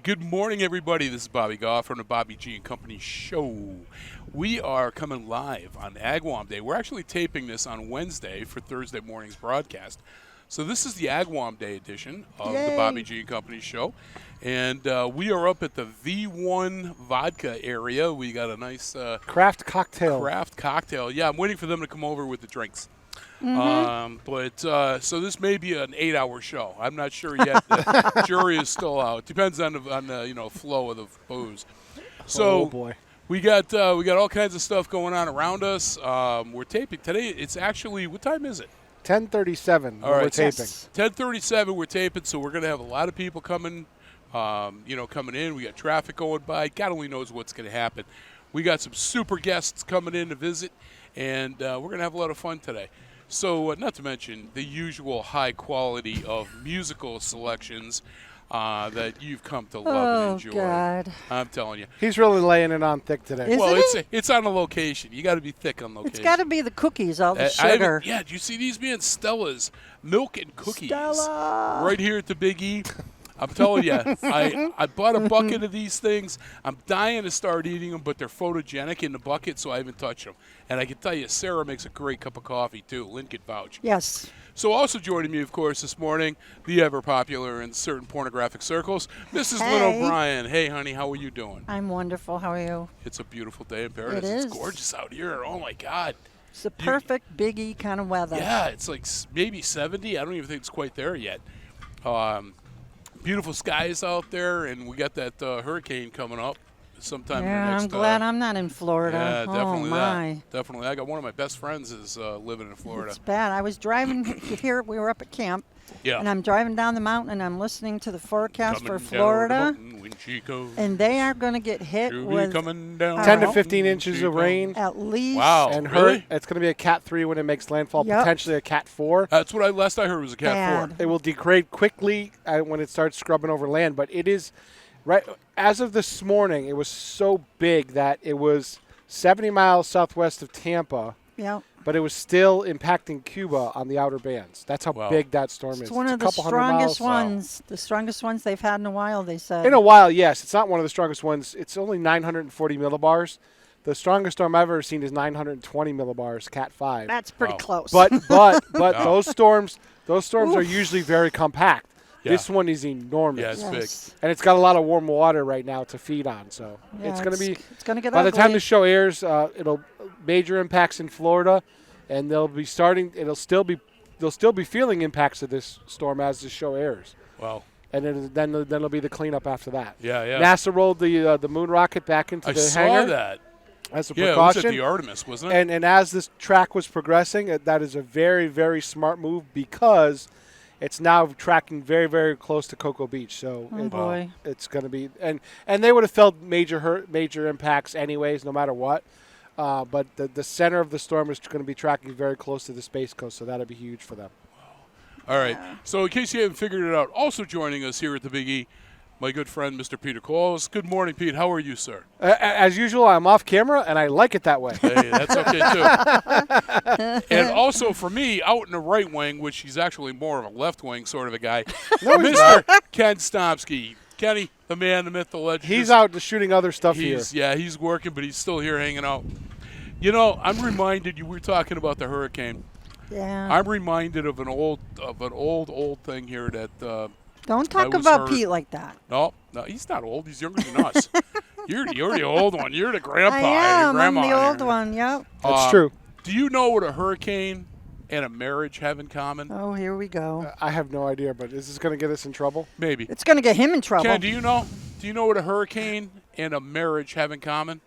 Good morning, everybody. This is Bobby Goff from the Bobby G and Company Show. We are coming live on Agawam Day. We're actually taping this on Wednesday for Thursday morning's broadcast. So this is the Agawam Day edition of the Bobby G and Company Show. And we are up at the V1 Vodka area. We got a nice craft cocktail. Yeah, I'm waiting for them to come over with the drinks. So this may be an 8-hour show. I'm not sure yet. The jury is still out. Depends on the flow of the booze. So oh boy, we got all kinds of stuff going on around us. We're taping today. It's actually, what time is it? 10:37. All right, we're taping. 10:37. We're taping. So we're gonna have a lot of people coming. Coming in. We got traffic going by. God only knows what's gonna happen. We got some super guests coming in to visit, and we're gonna have a lot of fun today. So, not to mention the usual high quality of musical selections that you've come to love and enjoy. Oh, God. I'm telling you. He's really laying it on thick today. It's on a location. You got to be thick on location. It's got to be the cookies, all the sugar. Do you see these being Stella's milk and cookies? Stella. Right here at the Big E. I'm telling you, I bought a bucket of these things. I'm dying to start eating them, but they're photogenic in the bucket, so I haven't touched them. And I can tell you, Sarah makes a great cup of coffee, too. Lynn could vouch. Yes. So also joining me, of course, this morning, the ever-popular in certain pornographic circles, Mrs. Lynn O'Brien. Hey, honey, how are you doing? I'm wonderful. How are you? It's a beautiful day in Paradise. It is. It's gorgeous out here. Oh, my God. It's the perfect Big E kind of weather. Yeah, it's like maybe 70. I don't even think it's quite there yet. Beautiful skies out there, and we got that hurricane coming up sometime in the next. I'm glad I'm not in Florida. Yeah, definitely oh, my. that. Definitely. I got one of my best friends is living in Florida. It's bad. I was driving here. We were up at camp. Yeah. And I'm driving down the mountain, and I'm listening to the forecast Coming for Florida. when she goes, and they are going to get hit with 10 to 15 inches of rain. At least. Wow. And really? It's going to be a Cat 3 when it makes landfall, potentially a Cat 4. That's what last I heard was a Cat 4. It will degrade quickly when it starts scrubbing over land, but it is, right as of this morning, it was so big that it was 70 miles southwest of Tampa. Yeah. But it was still impacting Cuba on the outer bands. That's how big that storm is. It's one of the strongest ones. The strongest ones they've had in a while, they said. In a while, yes. It's not one of the strongest ones. It's only 940 millibars. The strongest storm I've ever seen is 920 millibars, Cat 5. That's pretty close. But those storms are usually very compact. Yeah. This one is enormous. Yeah, it's big. And it's got a lot of warm water right now to feed on. So it's going to be. It's going to get by ugly. the time the show airs, it'll major impacts in Florida, and they'll be starting. They'll still be feeling impacts of this storm as the show airs. Wow. And then it'll be the cleanup after that. Yeah, yeah. NASA rolled the moon rocket back into the hangar. I saw that. As a precaution. It was at the Artemis, wasn't it? And as this track was progressing, that is a very, very smart move because it's now tracking very, very close to Cocoa Beach. So it's going to be and they would have felt major impacts anyways, no matter what. But the center of the storm is going to be tracking very close to the Space Coast, so that'll be huge for them. Wow. All right. So in case you haven't figured it out, also joining us here at the Big E, my good friend, Mr. Peter Qualls. Good morning, Pete. How are you, sir? As usual, I'm off camera, and I like it that way. Hey, that's okay, too. And also for me, out in the right wing, which he's actually more of a left wing sort of a guy, Mr. Ken Stomsky. Kenny, the man, the myth, the legend. He's out shooting other stuff here. Yeah, he's working, but he's still here hanging out. You know, I'm reminded, you were talking about the hurricane. Yeah. I'm reminded of an old thing here that don't talk about Pete like that. No, he's not old. He's younger than us. You're the old one. You're the grandpa. I am. I'm the old one. Yep. That's true. Do you know what a hurricane and a marriage have in common? Oh, here we go. I have no idea, but is this going to get us in trouble? Maybe. It's going to get him in trouble. Ken, do you know? Do you know what a hurricane and a marriage have in common?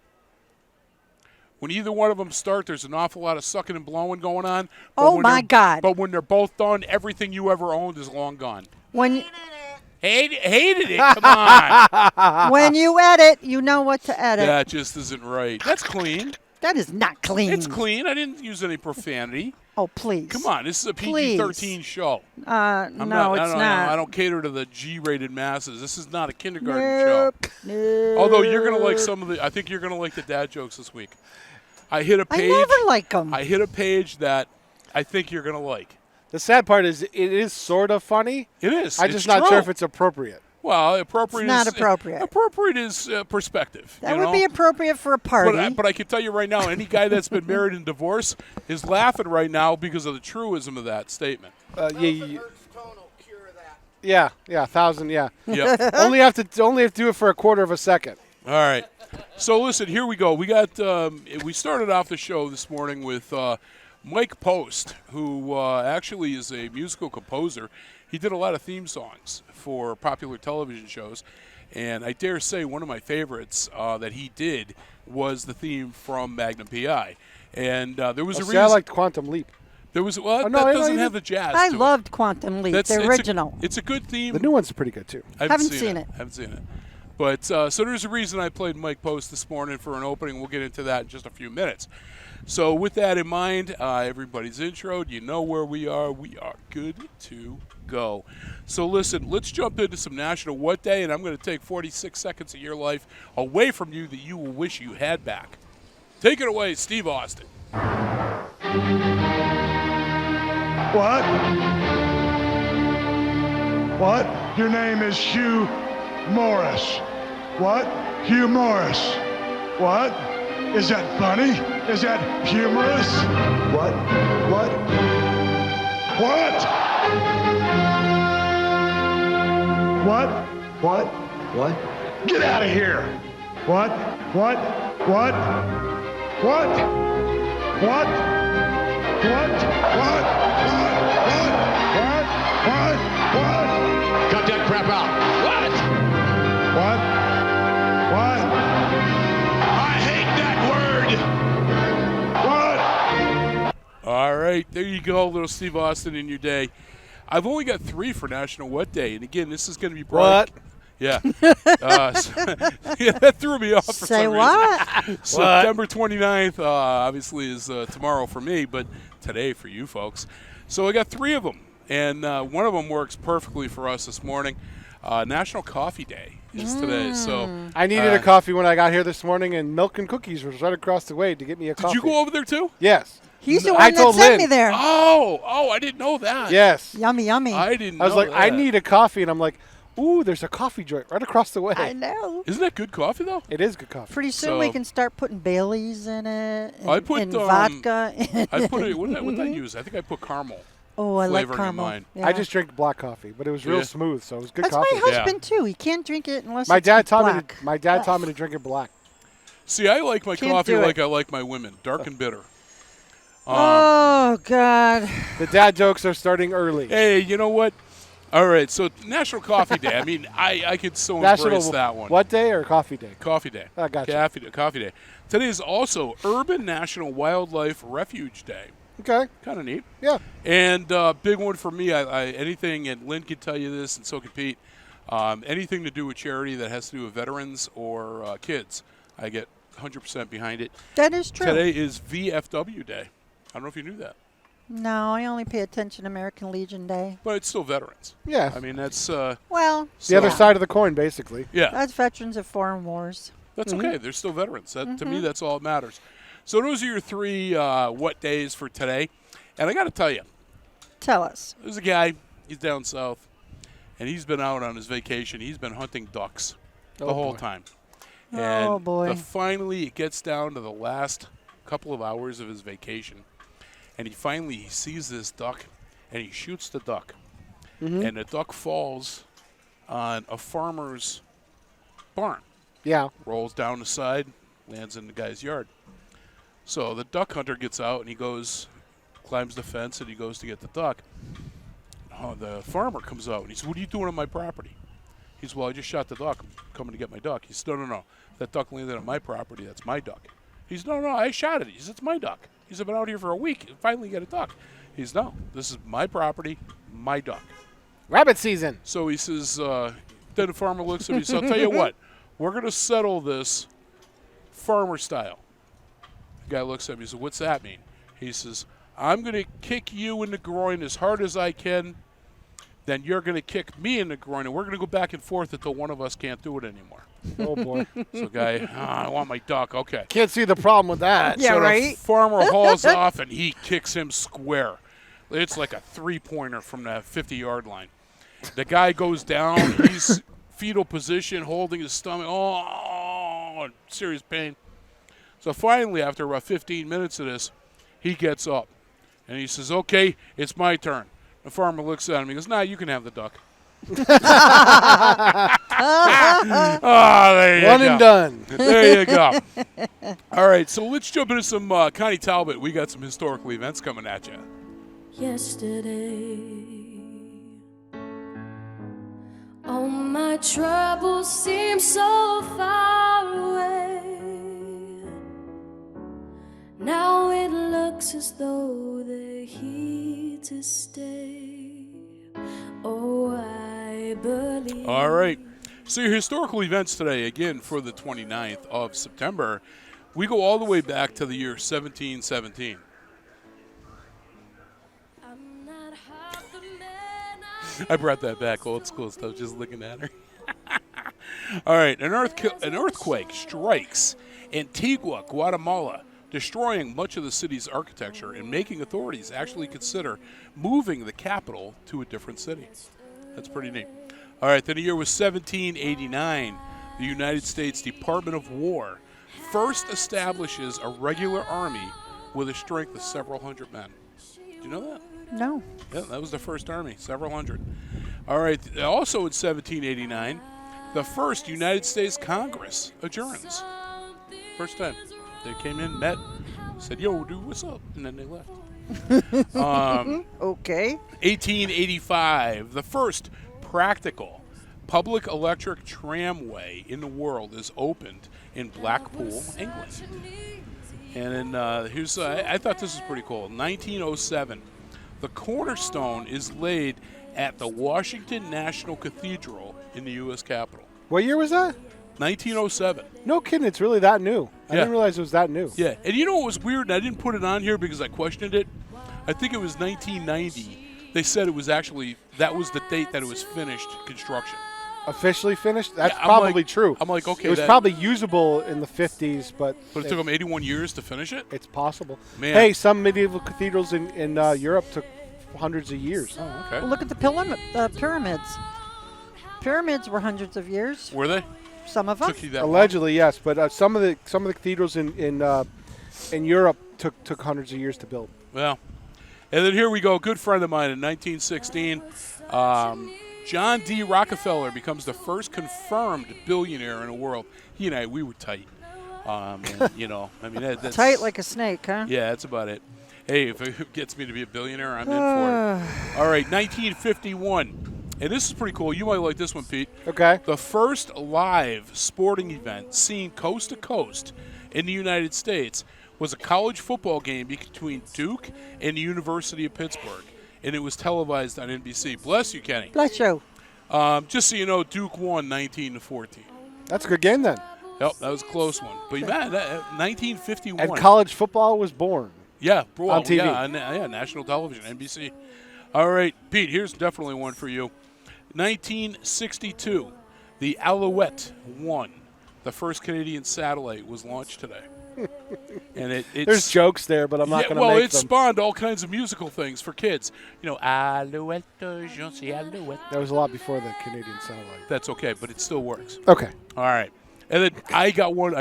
When either one of them start, there's an awful lot of sucking and blowing going on. Oh, my God. But when they're both done, everything you ever owned is long gone. When hated it. Come on. When you edit, you know what to edit. That just isn't right. That's clean. That is not clean. It's clean. I didn't use any profanity. Oh, please. Come on. This is a PG-13 show. No, it's not. I don't cater to the G-rated masses. This is not a kindergarten show. No. Although you're going to like I think you're going to like the dad jokes this week. I hit a page. I never like them. I hit a page that I think you're going to like. The sad part is it is sort of funny. It is. I'm just not sure if it's appropriate. Well, appropriate. It's not is, appropriate. Appropriate is perspective. That would be appropriate for a party. But I can tell you right now, any guy that's been married and divorced is laughing right now because of the truism of that statement. Yeah, 1,000. Yeah. Yep. only have to do it for a quarter of a second. All right. So listen, here we go. We got we started off the show this morning with Mike Post, who actually is a musical composer. He did a lot of theme songs for popular television shows, and I dare say one of my favorites that he did was the theme from Magnum P.I. And there was a reason. I liked Quantum Leap. There was that doesn't have the jazz. I to loved it. Quantum Leap, the original. It's a good theme. The new one's pretty good too. Haven't seen it. Haven't seen it. But so there's a reason I played Mike Post this morning for an opening. We'll get into that in just a few minutes. So with that in mind, everybody's introed. You know where we are. We are good to go. So listen, let's jump into some National What Day, and I'm going to take 46 seconds of your life away from you that you will wish you had back. Take it away, Steve Austin. What? What? Your name is Hugh Morris. What? Hugh Morris. What? Is that funny? Is that humorous? What? What? What? What? What? What? Get out of here! What? What? What? What? What? What? What? What? Cut that crap out. What? What? What? I hate that word. What? All right, there you go, little Steve Austin in your day. I've only got 3 for National What Day, and again, this is going to be brought. What? Yeah. Yeah, that threw me off for Say some what? reason. September 29th, obviously, is tomorrow for me, but today for you folks. So I got 3 of them, and one of them works perfectly for us this morning. National Coffee Day is today. So I needed a coffee when I got here this morning, and Milk and Cookies was right across the way to get me a coffee. did you go over there too? Yes. He's the I one that told sent Lynn. me there. Oh, I didn't know that. Yes. Yummy, yummy. I didn't know I was like, that. I need a coffee, and I'm like, ooh, there's a coffee joint right across the way. I know. Isn't that good coffee, though? It is good coffee. Pretty soon So- we can start putting Baileys in it and, I put, and vodka. I put it, what did I use? I think I put caramel. Oh, I like flavoring in caramel. mine. Yeah. I just drink black coffee, but it was real Yeah. smooth, so it was good That's coffee. my husband too. He can't drink it unless My it's dad taught black. me to drink it black. See, I like my Can't coffee do it. like I like my women, dark and bitter. Oh God. The dad jokes are starting early. Hey, you know what? All right, so National Coffee Day. I mean, I could so embrace National that one. What day or coffee day? Coffee Day. I gotcha. Coffee Day. Today is also Urban National Wildlife Refuge Day. Okay. Kind of neat. Yeah. And big one for me, I anything, and Lynn can tell you this, and so can Pete, anything to do with charity that has to do with veterans or kids, I get 100% behind it. That is true. Today is VFW Day. I don't know if you knew that, No, I only pay attention to American Legion Day. but it's still veterans. Yeah. I mean, that's Well, the other yeah. side of the coin, basically. yeah, That's veterans of foreign wars. that's okay. They're still veterans. That, To me, that's all that matters. So those are your 3 what days for today. And I got to tell you, Tell us. there's a guy, he's down south, and he's been out on his vacation. He's been hunting ducks the Oh, whole boy. time. Oh, And boy. finally it gets down to the last couple of hours of his vacation, and he sees this duck, and he shoots the duck. And the duck falls on a farmer's barn, Yeah. rolls down the side, lands in the guy's yard. So the duck hunter gets out, and he goes, climbs the fence, and he goes to get the duck. Oh, the farmer comes out, and he says, "What are you doing on my property?" He says, "Well, I just shot the duck. I'm coming to get my duck." He says, No. That duck landed on my property. That's my duck." He says, No, I shot it." He says, "It's my duck." He said, "I've been out here for a week and finally get a duck." He says, "No, this is my property, my duck." Rabbit season. So he says, then the farmer looks at him, he says, "I'll tell you what, we're going to settle this farmer style." The guy looks at me, he says, "What's that mean?" He says, "I'm going to kick you in the groin as hard as I can, then you're going to kick me in the groin, and we're going to go back and forth until one of us can't do it anymore." Oh, boy. So guy, I want my duck. Okay. Can't see the problem with that. Yeah, So right? the farmer hauls off, and he kicks him square. It's like a 3-pointer from the 50-yard line. The guy goes down. He's fetal position, holding his stomach. Oh, serious pain. So finally, after about 15 minutes of this, he gets up. And he says, okay, it's my turn. The farmer looks at him. He goes, nah, you can have the duck. There you One go. and done. There you go. All right, so let's jump into some Connie Talbot. We got some historical events coming at you. Yesterday, all my troubles seem so far away. Now it looks as though they're here to stay. Oh, I believe. All right. So your historical events today, again, for the 29th of September, we go all the way back to the year 1717. I'm not half the man I brought that back, old school stuff, just looking at her. All right. An earthquake strikes Antigua, Guatemala, destroying much of the city's architecture and making authorities actually consider moving the capital to a different city. That's pretty neat. All right, then the year was 1789. The United States Department of War first establishes a regular army with a strength of several hundred men. Do you know that? No. Yeah, that was the first army, several hundred. All right, also in 1789, the first United States Congress adjourns. First time. They came in, met, said, yo, dude, what's up? And then they left. Okay. 1885, the first practical public electric tramway in the world is opened in Blackpool, England. And then here's, I thought this was pretty cool. 1907, the cornerstone is laid at the Washington National Cathedral in the U.S. Capitol. What year was that? 1907. No kidding. It's really that new. I Yeah. didn't realize it was that new. Yeah, and you know what was weird, and I didn't put it on here because I questioned it? I think it was 1990. They said it was actually, that was the date that it was finished construction. Officially finished? That's Yeah, I'm probably like- true. I'm like, okay, It was that- probably usable in the 50s, but But it took them 81 years to finish it? it's possible. Man. Hey, some medieval cathedrals in Europe took hundreds of years. Oh, okay. Look at the pyramids. Pyramids were hundreds of years. Were they? Some of them. Took you that long? Allegedly, yes, but some of the cathedrals in Europe took hundreds of years to build. Well, and then here we go. A good friend of mine in 1916, John D. Rockefeller becomes the first confirmed billionaire in the world. He and I, we were tight. And, you know, I mean, that's Tight like a snake, huh? Yeah, that's about it. Hey, if it gets me to be a billionaire, I'm in for it. All right, 1951. And this is pretty cool. You might like this one, Pete. Okay. The first live sporting event seen coast to coast in the United States was a college football game between Duke and the University of Pittsburgh, and it was televised on NBC. Bless you, Kenny. Bless you. Just so you know, Duke won 19-14. That's a good game then. Yep, that was a close one. But man, 1951. And college football was born. Yeah, bro, on TV. Yeah, national television, NBC. All right, Pete, here's definitely one for you. 1962, the Alouette won. The first Canadian satellite was launched today. And it's There's jokes there, but I'm not going to well, make it them. spawned all kinds of musical things for kids. You know, Alouette, je suis Alouette. That was a lot before the Canadian satellite. That's okay, but it still works. Okay. All right. And then I got one.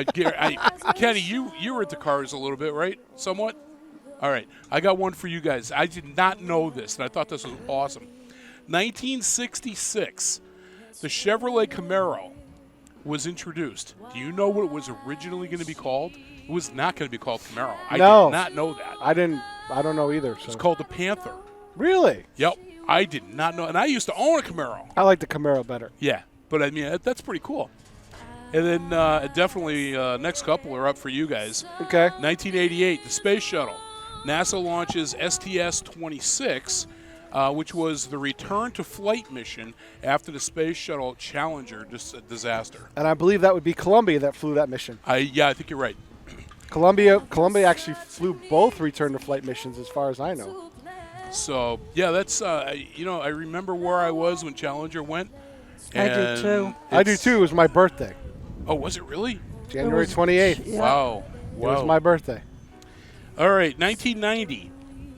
Kenny, you were into cars a little bit, right? Somewhat? All right. I got one for you guys. I did not know this, and I thought this was awesome. 1966, the Chevrolet Camaro was introduced. Do you know what it was originally going to be called? It was not going to be called Camaro. I No. did not know that. I don't know either. So. It's called the Panther. Really? Yep. I did not know. And I used to own a Camaro. I like the Camaro better. Yeah. But, I mean, that's pretty cool. And then definitely next couple are up for you guys. Okay. 1988, the Space Shuttle. NASA launches STS-26, which was the return to flight mission after the Space Shuttle Challenger disaster. And I believe that would be Columbia that flew that mission. Yeah, I think you're right. Columbia actually flew both return to flight missions as far as I know. So, yeah, that's, I remember where I was when Challenger went. I do too. I do too. It was my birthday. Oh, was it really? January 28th. Yeah. Wow. It was my birthday. All right, 1990,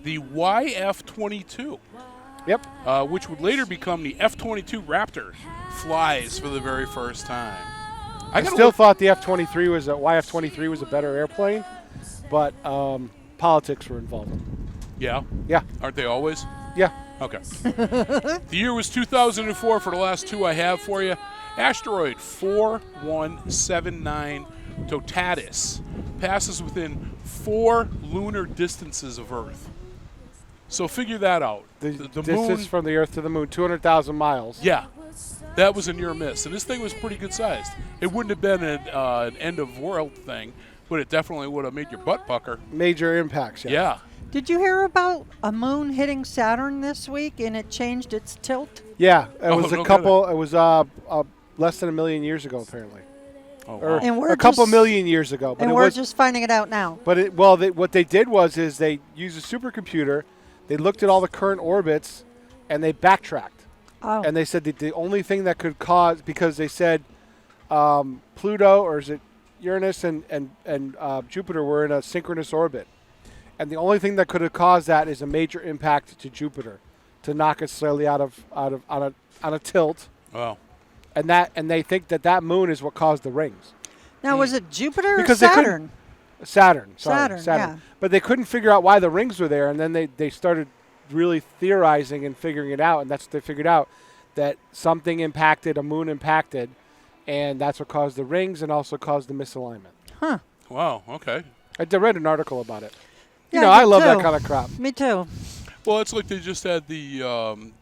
the YF-22. Yep. which would later become the F-22 Raptor, flies for the very first time. I still thought the F-23 was YF-23 was a better airplane, but politics were involved. Yeah? Yeah. Aren't they always? Yeah. Okay. The year was 2004 for the last two I have for you. Asteroid 4179 Totatis passes within 4 lunar distances of Earth. So figure that out. The moon, distance from the Earth to the moon, 200,000 miles. yeah, that was a near miss. And this thing was pretty good sized. It wouldn't have been an end of world thing, but it definitely would have made your butt pucker. Major impacts. Yeah. Did you hear about a moon hitting Saturn this week and it changed its tilt? Yeah, it was no a couple. It was less than 1 million years ago, apparently, Oh, or wow. And we're a couple just- million years ago. But And it we're was, just finding it out now. But what they did was they used a supercomputer. They looked at all the current orbits, and they backtracked. Oh. And they said that the only thing that could cause, because they said Pluto, or is it Uranus and Jupiter were in a synchronous orbit, and the only thing that could have caused that is a major impact to Jupiter, to knock it slightly out of on a tilt, Wow. and they think that moon is what caused the rings. Now, was it Jupiter Because or they couldn't- Saturn? Saturn. Saturn, yeah. But they couldn't figure out why the rings were there, and then they started really theorizing and figuring it out, and that's what they figured out, that something impacted, a moon impacted, and that's what caused the rings and also caused the misalignment. Huh. Wow, okay. I read an article about it. Yeah, I me love that too. kind of crap. Me too. Well, it's like they just had the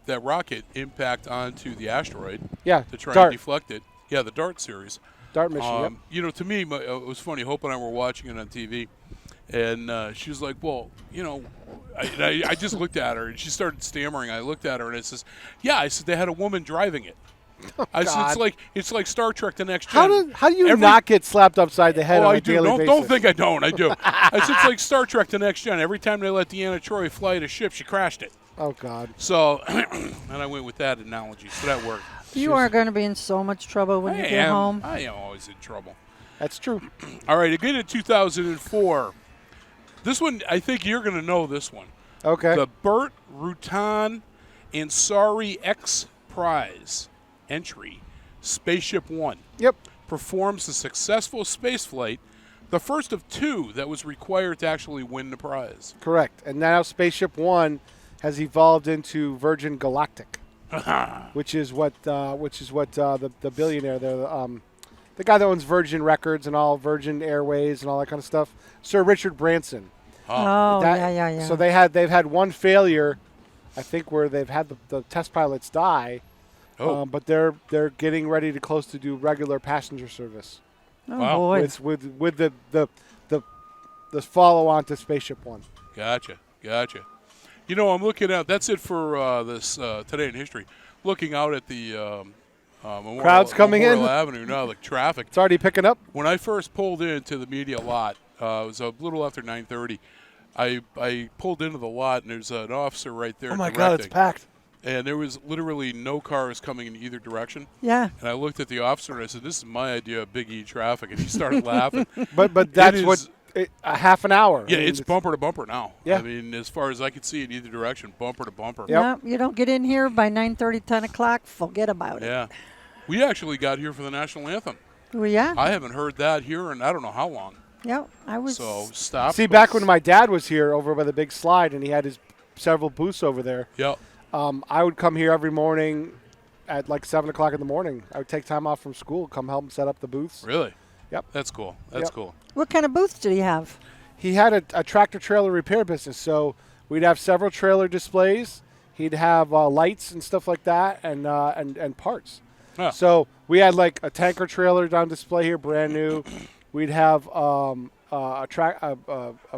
that rocket impact onto the asteroid Yeah, to try DART, and deflect it. Yeah, the DART series. DART mission. Yep. You know, to me, it was funny. Hope and I were watching it on TV, and she was like, "Well, you know," I just looked at her, and she started stammering. I looked at her, and I says, "Yeah," I said, "They had a woman driving it." I said, God. "It's like Star Trek: The Next Gen." How do you not get slapped upside the head Oh, on a I do. daily basis? Don't think I don't. I do. I said, it's like Star Trek: The Next Gen. Every time they let Deanna Troy fly a ship, she crashed it. Oh, God. So, and I went with that analogy, so that worked. You are going to be in so much trouble when you get home. I am always in trouble. That's true. All right, again in 2004. This one, I think you're going to know this one. Okay. The Burt Rutan Ansari X Prize entry, Spaceship One, Yep. performs a successful space flight, the first of 2 that was required to actually win the prize. Correct. And now Spaceship One has evolved into Virgin Galactic, which is what the billionaire there, the guy that owns Virgin Records and all Virgin Airways and all that kind of stuff, Sir Richard Branson. Oh, That- yeah. So they've had one failure, I think, where they've had the test pilots die. Oh. But they're getting ready to close to do regular passenger service Oh, Wow. boy. with the follow on to Spaceship One. Gotcha. You know, I'm looking out. That's it for this Today in History. Looking out at the Memorial, Crowds coming in. Memorial Avenue now, the traffic. It's already picking up. When I first pulled into the media lot, it was a little after 9:30. I pulled into the lot, and there's an officer right there Oh my directing. God, it's packed. And there was literally no cars coming in either direction. Yeah. And I looked at the officer, and I said, "This is my idea of Big E traffic." And he started laughing. But that's is- what a half an hour. Yeah, I mean, it's bumper to bumper now. Yeah. I mean, as far as I could see in either direction, bumper to bumper. Yep. No, you don't get in here by 9:30, 10 o'clock, forget about it. Yeah. We actually got here for the national anthem. Well, yeah. I haven't heard that here in I don't know how long. Yeah, I was. So stop. See, back when my dad was here over by the big slide and he had his several booths over there, Yeah. I would come here every morning at like 7 o'clock in the morning. I would take time off from school, come help him set up the booths. Really? Yep. That's cool. That's Yep. cool. What kind of booths did he have? He had a tractor trailer repair business, so we'd have several trailer displays. He'd have lights and stuff like that, and parts. Huh. So we had like a tanker trailer on display here, brand new. We'd have a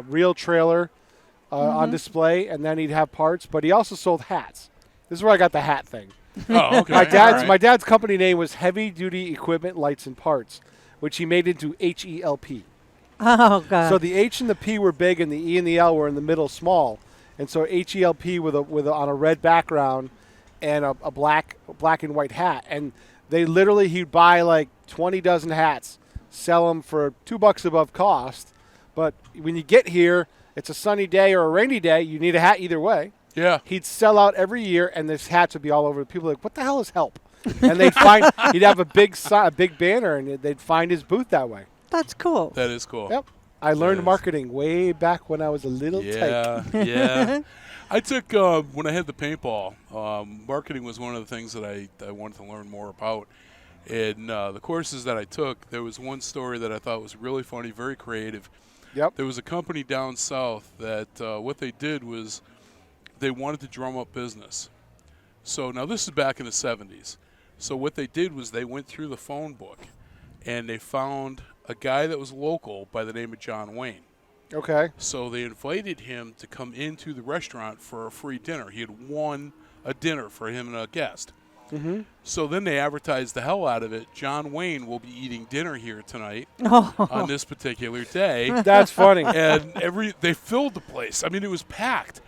real trailer on display, and then he'd have parts. But he also sold hats. This is where I got the hat thing. Oh, okay. My dad's company name was Heavy Duty Equipment Lights and Parts, which he made into HELP. Oh, God. So the H and the P were big, and the E and the L were in the middle small, and so HELP on a red background and a black and white hat, and they literally he'd buy like 20 dozen hats, sell them for $2 above cost, but when you get here, it's a sunny day or a rainy day, you need a hat either way. Yeah. He'd sell out every year, and this hats would be all over. People were like, what the hell is Help? And he'd have a big banner, and they'd find his booth that way. That's cool. That is cool. Yep. I learned is. marketing way back when I was a little tyke. Yeah. I took, when I had the paintball, marketing was one of the things that I wanted to learn more about. And the courses that I took, there was one story that I thought was really funny, very creative. Yep. There was a company down south that what they did was they wanted to drum up business. So now this is back in the 70s. So what they did was they went through the phone book, and they found a guy that was local by the name of John Wayne. Okay. So they invited him to come into the restaurant for a free dinner. He had won a dinner for him and a guest. Mm-hmm. So then they advertised the hell out of it. John Wayne will be eating dinner here tonight on this particular day. That's funny. And they filled the place. I mean, it was packed.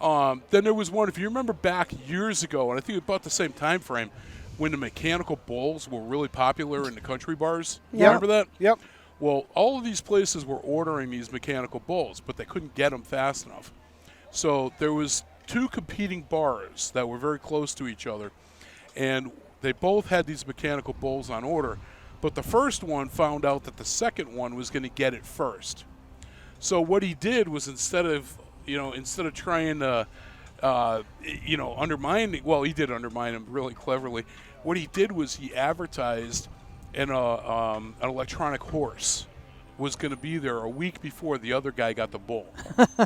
Then there was one, if you remember back years ago, and I think about the same time frame, when the mechanical bowls were really popular in the country bars. Yep. Remember that? Yep. Well, all of these places were ordering these mechanical bowls, but they couldn't get them fast enough. So there was 2 competing bars that were very close to each other, and they both had these mechanical bowls on order, but the first one found out that the second one was going to get it first. So what he did was instead of trying to undermine, well, he did undermine him really cleverly. What he did was he advertised an electronic horse was going to be there a week before the other guy got the bowl.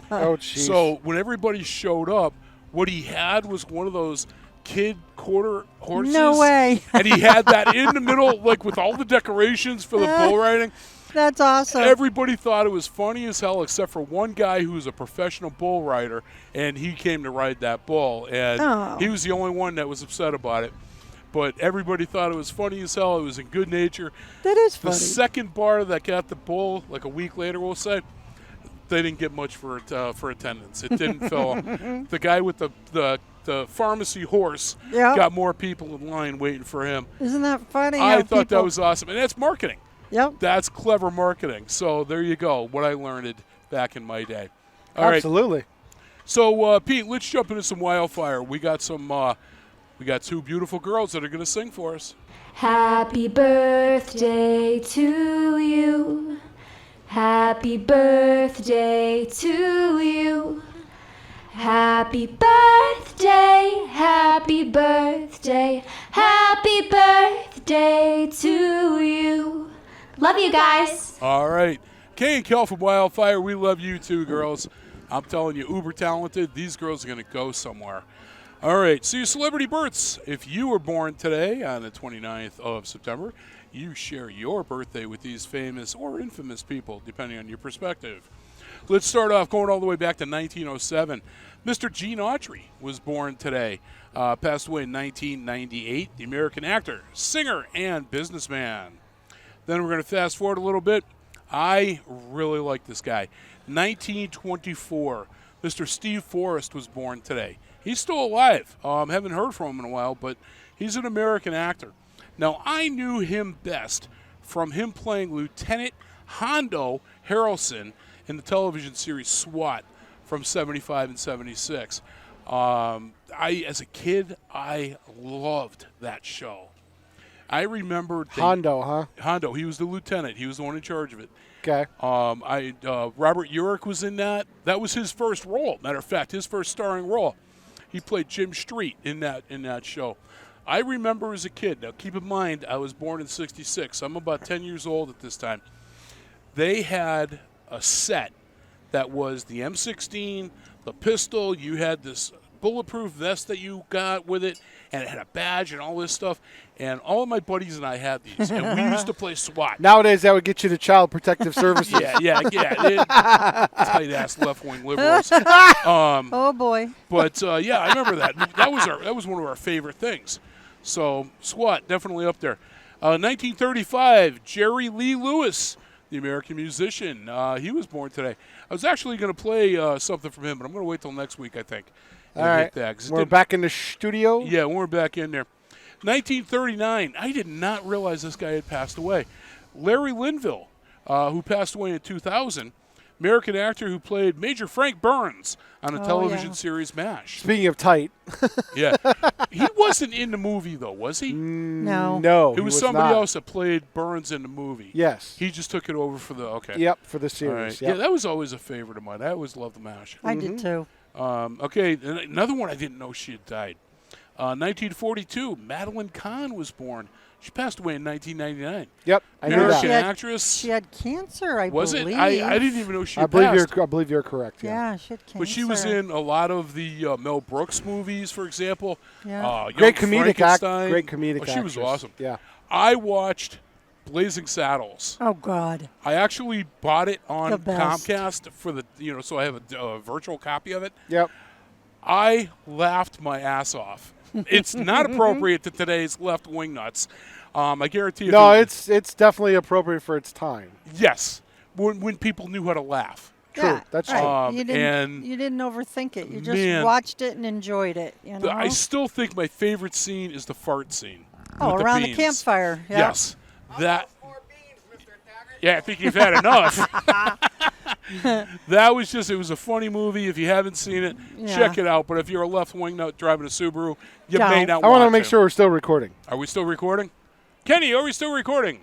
Oh, jeez. So when everybody showed up, what he had was one of those kid quarter horses. No way. And he had that in the middle, like with all the decorations for the bull riding. That's awesome. Everybody thought it was funny as hell except for one guy who was a professional bull rider, and he came to ride that bull. And he was the only one that was upset about it. But everybody thought it was funny as hell. It was in good nature. That is funny. The second bar that got the bull, like a week later, we'll say, they didn't get much for attendance. It didn't fill. The guy with the pharmacy horse got more people in line waiting for him. Isn't that funny? I thought that was awesome. And that's marketing. Yep. That's clever marketing. So there you go, what I learned back in my day. All right. Absolutely. So, Pete, let's jump into some Wildfire. We got 2 beautiful girls that are going to sing for us. Happy birthday to you. Happy birthday to you. Happy birthday, happy birthday, happy birthday to you. Love you guys. All right. Kay and Kel from Wildfire, we love you too, girls. I'm telling you, uber talented. These girls are going to go somewhere. All right, so your celebrity births. If you were born today on the 29th of September, you share your birthday with these famous or infamous people, depending on your perspective. Let's start off going all the way back to 1907. Mr. Gene Autry was born today, passed away in 1998, the American actor, singer, and businessman. Then we're going to fast forward a little bit. I really like this guy. 1924, Mr. Steve Forrest was born today. He's still alive. Haven't heard from him in a while, but he's an American actor. Now, I knew him best from him playing Lieutenant Hondo Harrelson in the television series SWAT from 75 and 76. As a kid, I loved that show. I remember Hondo, huh? Hondo. He was the lieutenant. He was the one in charge of it. Okay. Robert Urich was in that. That was his first role. Matter of fact, his first starring role. He played Jim Street in that show. I remember as a kid. Now, keep in mind, I was born in '66. I'm about 10 years old at this time. They had a set that was the M16, the pistol. You had this bulletproof vest that you got with it, and it had a badge and all this stuff. And all of my buddies and I had these, and we used to play SWAT. Nowadays, that would get you to Child Protective Services. Yeah. Tight-ass left-wing liberals. Oh, boy. But, I remember that. That was one of our favorite things. So, SWAT, definitely up there. 1935, Jerry Lee Lewis, the American musician. He was born today. I was actually going to play something from him, but I'm going to wait till next week, I think. All right. We're back in the studio? Yeah, when we're back in there. 1939, I did not realize this guy had passed away. Larry Linville, who passed away in 2000, American actor who played Major Frank Burns on the Oh, television yeah. series MASH. Speaking of tight, Yeah. He wasn't in the movie, though, was he? No. no, It was he somebody not. else that played Burns in the movie. Yes. He just took it over for the, okay. Yep, for the All series. right. Yep. Yeah, that was always a favorite of mine. I always loved the MASH. I did too. Okay, and another one I didn't know she had died. 1942, Madeline Kahn was born. She passed away in 1999. Yep, I knew American that. actress. She had cancer, I Was believe. it? I didn't even know she I had believe passed. I believe you're correct. Yeah. Yeah, she had cancer. But she was in a lot of the Mel Brooks movies, for example. Yeah. Young Great comedic act. Frankenstein. Great comedic. Oh, she was actress. awesome. Yeah. I watched Blazing Saddles. Oh, God. I actually bought it on The best. Comcast for the, so I have a virtual copy of it. Yep. I laughed my ass off. It's not appropriate to today's left-wing nuts. I guarantee you. No, it's definitely appropriate for its time. Yes, when people knew how to laugh. True. Yeah, That's right. true. You and didn't overthink it. You just man. watched it and enjoyed it. You know? I still think my favorite scene is the fart scene. Oh, with around the beans. campfire. Yeah. Yes, that. Yeah, I think you've had enough. That was it was a funny movie. If you haven't seen it, Yeah. check it out. But if you're a left-wing nut driving a Subaru, you Don't. may not I want to want make sure we're still recording. Are we still recording? Kenny, are we still recording?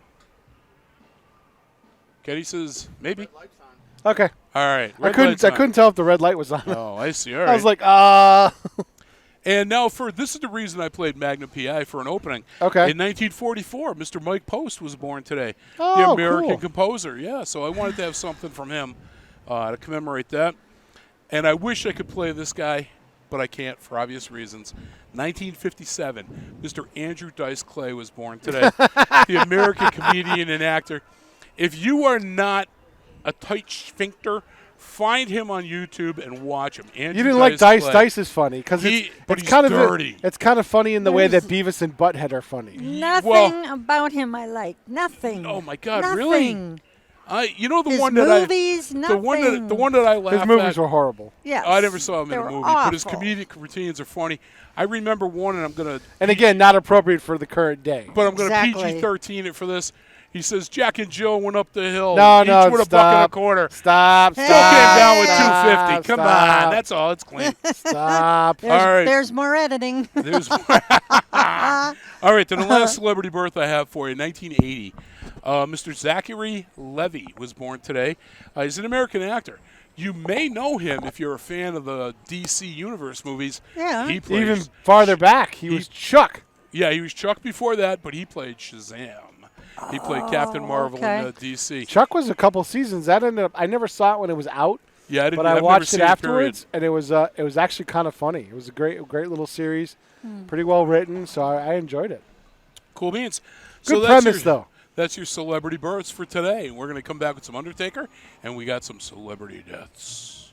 Kenny says maybe. Okay. All right. I red couldn't. light's I on. couldn't tell if the red light was on. Oh, I see. All right. I was like, And now this is the reason I played Magnum PI for an opening. Okay. In 1944, Mr. Mike Post was born today. The Oh, American cool. composer. Yeah, so I wanted to have something from him to commemorate that. And I wish I could play this guy, but I can't for obvious reasons. 1957, Mr. Andrew Dice Clay was born today. The American comedian and actor. If you are not a tight sphincter, find him on YouTube and watch him. Andrew you didn't like Dice. Clay. Dice is funny because But it's he's kind dirty. of it's kind of funny in the way that Beavis and Butthead are funny. Nothing about him I like. Nothing. Oh, my God, Nothing. really? The His one that movies, the one that I laughed His movies at. were horrible. Yes. I never saw him They in a were movie, awful. but his comedic routines are funny. I remember one, and I'm gonna Not appropriate for the current day. but I'm gonna Exactly. PG-13 it for this. He says Jack and Jill went up the hill, No, each no, with a stop. buck and a quarter. Stop. Hey. Still came down with Stop, 250. Come on, that's all. It's clean. Stop. There's, All right. there's more editing. There's all right, then the last celebrity birth I have for you, 1980. Mr. Zachary Levi was born today. He's an American actor. You may know him if you're a fan of the DC Universe movies. Yeah. He plays, Even farther back, he was Chuck. Yeah, he was Chuck before that, but he played Shazam. He played Captain Marvel okay. in DC. Chuck was a couple seasons. That ended up. I never saw it when it was out, Yeah, I didn't. but I've I never watched seen it period. afterwards, and it was actually kind of funny. It was a great little series, pretty well written. So I enjoyed it. Cool beans. Good that's premise, though. That's your celebrity births for today. We're going to come back with some Undertaker, and we got some celebrity deaths.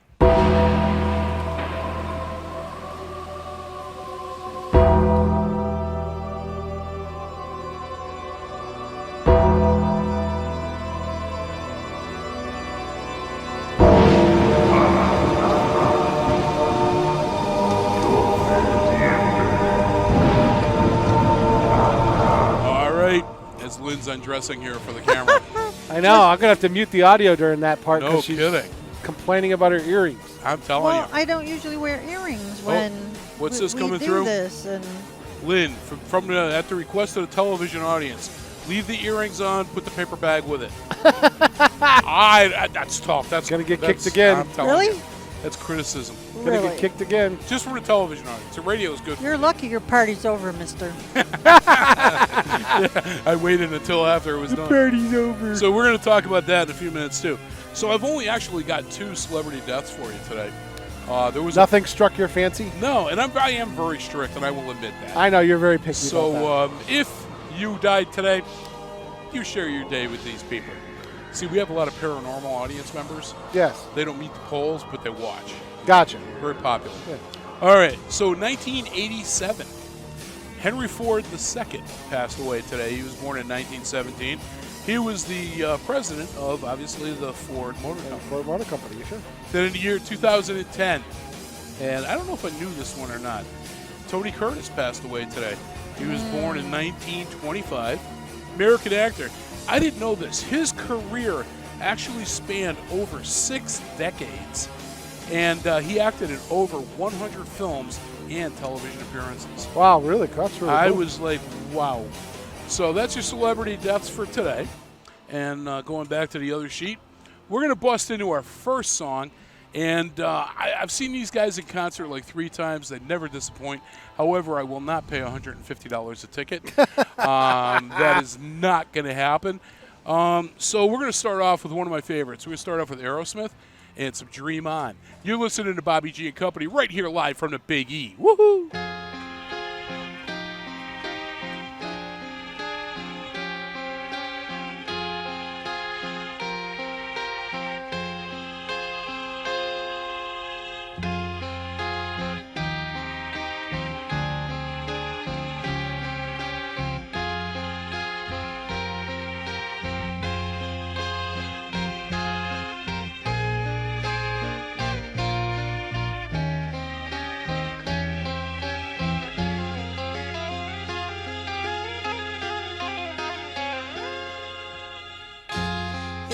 All right, as Lynn's undressing here for the camera. I know. I'm gonna have to mute the audio during that part No because she's kidding. complaining about her earrings. I'm telling Well, you. I don't usually wear earrings when what's we, this we coming do through? this. And Lynn, at the request of the television audience, leave the earrings on, put the paper bag with it. That's tough. That's Gonna get that's- kicked again. I'm telling Really? you. That's criticism. Gonna really, get kicked again. Just for the television audience. The radio is good. you're lucky your party's over, mister. I waited until after it was done. Party's over. So we're going to talk about that in a few minutes too. So I've only actually got 2 celebrity deaths for you today. There was Nothing struck your fancy? no, and I am very strict, and I will admit that. I know you're very picky about So if you died today, you share your day with these people. See, we have a lot of paranormal audience members. that. Yes. They don't meet the polls, but they watch. Gotcha. Very popular. Yeah. All right, so 1987, Henry Ford II passed away today. He was born in 1917. He was the president of, obviously, the Ford Motor Company. Ford Motor Company, sure. Then in the year 2010, and I don't know if I knew this one or not, Tony Curtis passed away today. He was born in 1925. American actor. I didn't know this. His career actually spanned over 6 decades, and he acted in over 100 films and television appearances. Wow, really? That's really I cool. was like, wow. So that's your celebrity deaths for today. And going back to the other sheet, we're going to bust into our first song. And I've seen these guys in concert like 3 times. They never disappoint. However, I will not pay $150 a ticket. That is not going to happen. So we're going to start off with one of my favorites. We're going to start off with Aerosmith and some Dream On. You're listening to Bobby G and Company right here live from the Big E. Woohoo!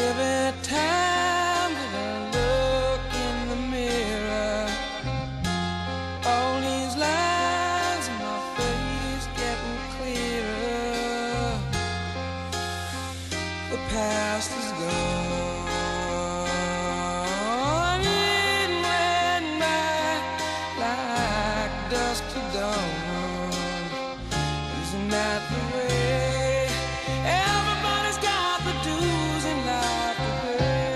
Every time that I look in the mirror, all these lines in my face getting clearer. The past is gone. It went by like dusk to dawn. Isn't that the way? Everybody's got the dues in life to pay.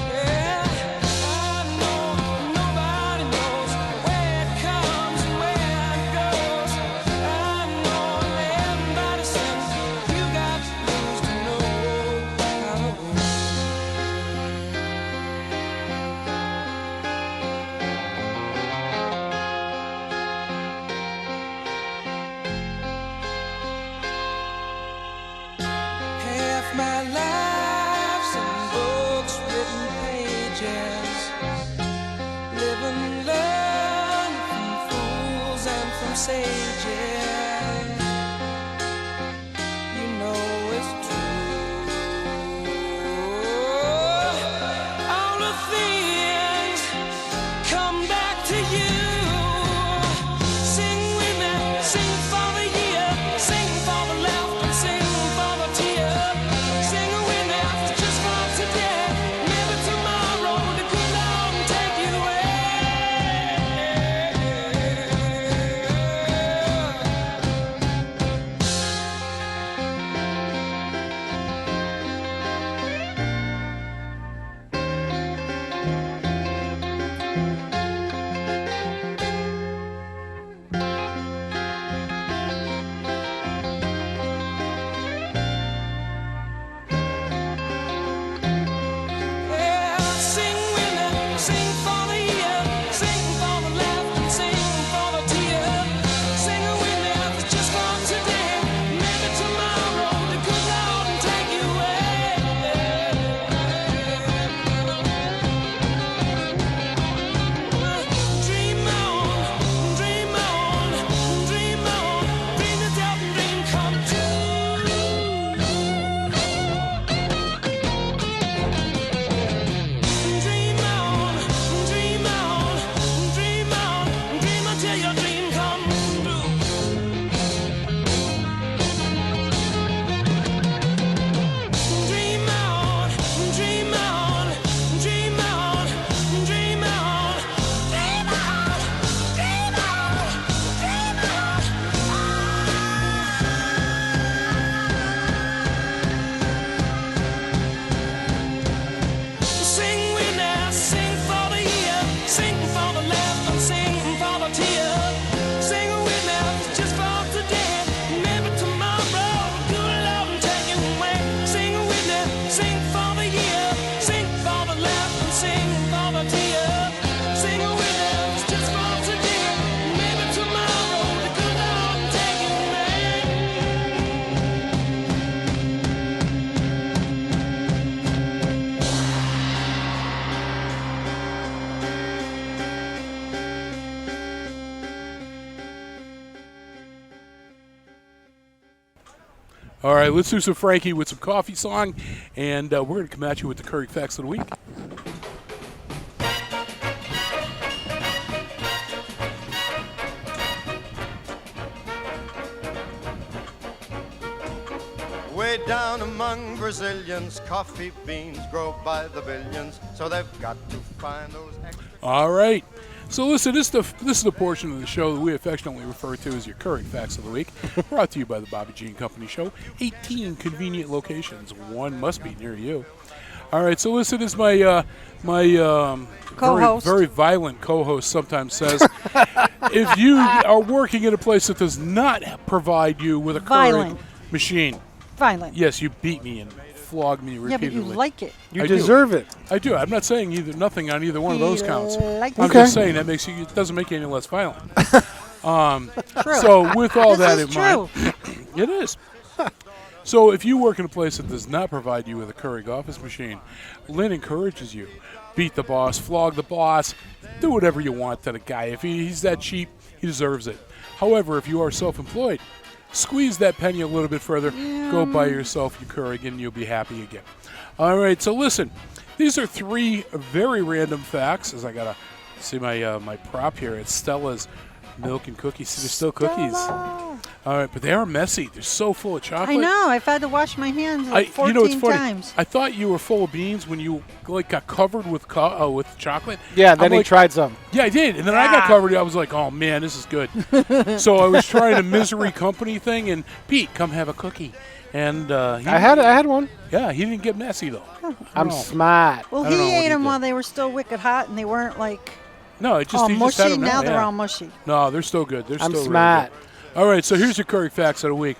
Yeah, I know nobody knows where it comes and where it goes. I know everybody says you got to lose to know how it goes. Half my life's in books, written pages. Live and learn from fools and from sages. You know it's true. All the things come back to you. Sing with me, sing for the year, sing for the laughter, sing for the tear. Sing with me just for today. Maybe tomorrow the good Lord will take you away. All right, let's do some Frankie with some coffee song, and we're going to come at you with the Curry Facts of the Week. Way down among Brazilians, coffee beans grow by the billions, so they've got to find those extra. All right. So listen, this is the portion of the show that we affectionately refer to as your Curry Facts of the Week, brought to you by the Bobby G and Company Show. 18 convenient locations. One must be near you. All right, so listen, as my Co-host. very violent co-host sometimes says, if you are working in a place that does not provide you with a curry Violent. machine, Violent. yes, you beat me and flog me Yeah, repeatedly. but you like it. You I do. deserve it. I do. I'm not saying nothing on either one of those counts. Like I'm it. just saying that it doesn't make you any less violent. True. So with all that This is in mind, true. it is. So if you work in a place that does not provide you with a Keurig office machine, Lynn encourages you. Beat the boss, flog the boss, do whatever you want to the guy. If he's that cheap, he deserves it. However, if you are self-employed, squeeze that penny a little bit further, go buy yourself your Keurig, and you'll be happy again. All right, so listen, these are 3 very random facts. As I got to see my prop here, it's Stella's milk and cookies. See, they're still cookies. Stella. All right, but they are messy. They're so full of chocolate. I know. I've had to wash my hands like 14 it's funny. times. I thought you were full of beans when you got covered with chocolate. Yeah, then I'm he tried some. Yeah, I did, and then I got covered. I was like, "Oh man, this is good." So I was trying a misery company thing, and Pete, come have a cookie. And I had one. Yeah, he didn't get messy though. I'm smart. Well, I don't know he what ate he them did. while they were still wicked hot, and they weren't like No, it just all he just had mushy. them Now they're yeah. all mushy. No, they're still good. They're I'm still really smart. good. All right, so here's your Curry Facts of the Week.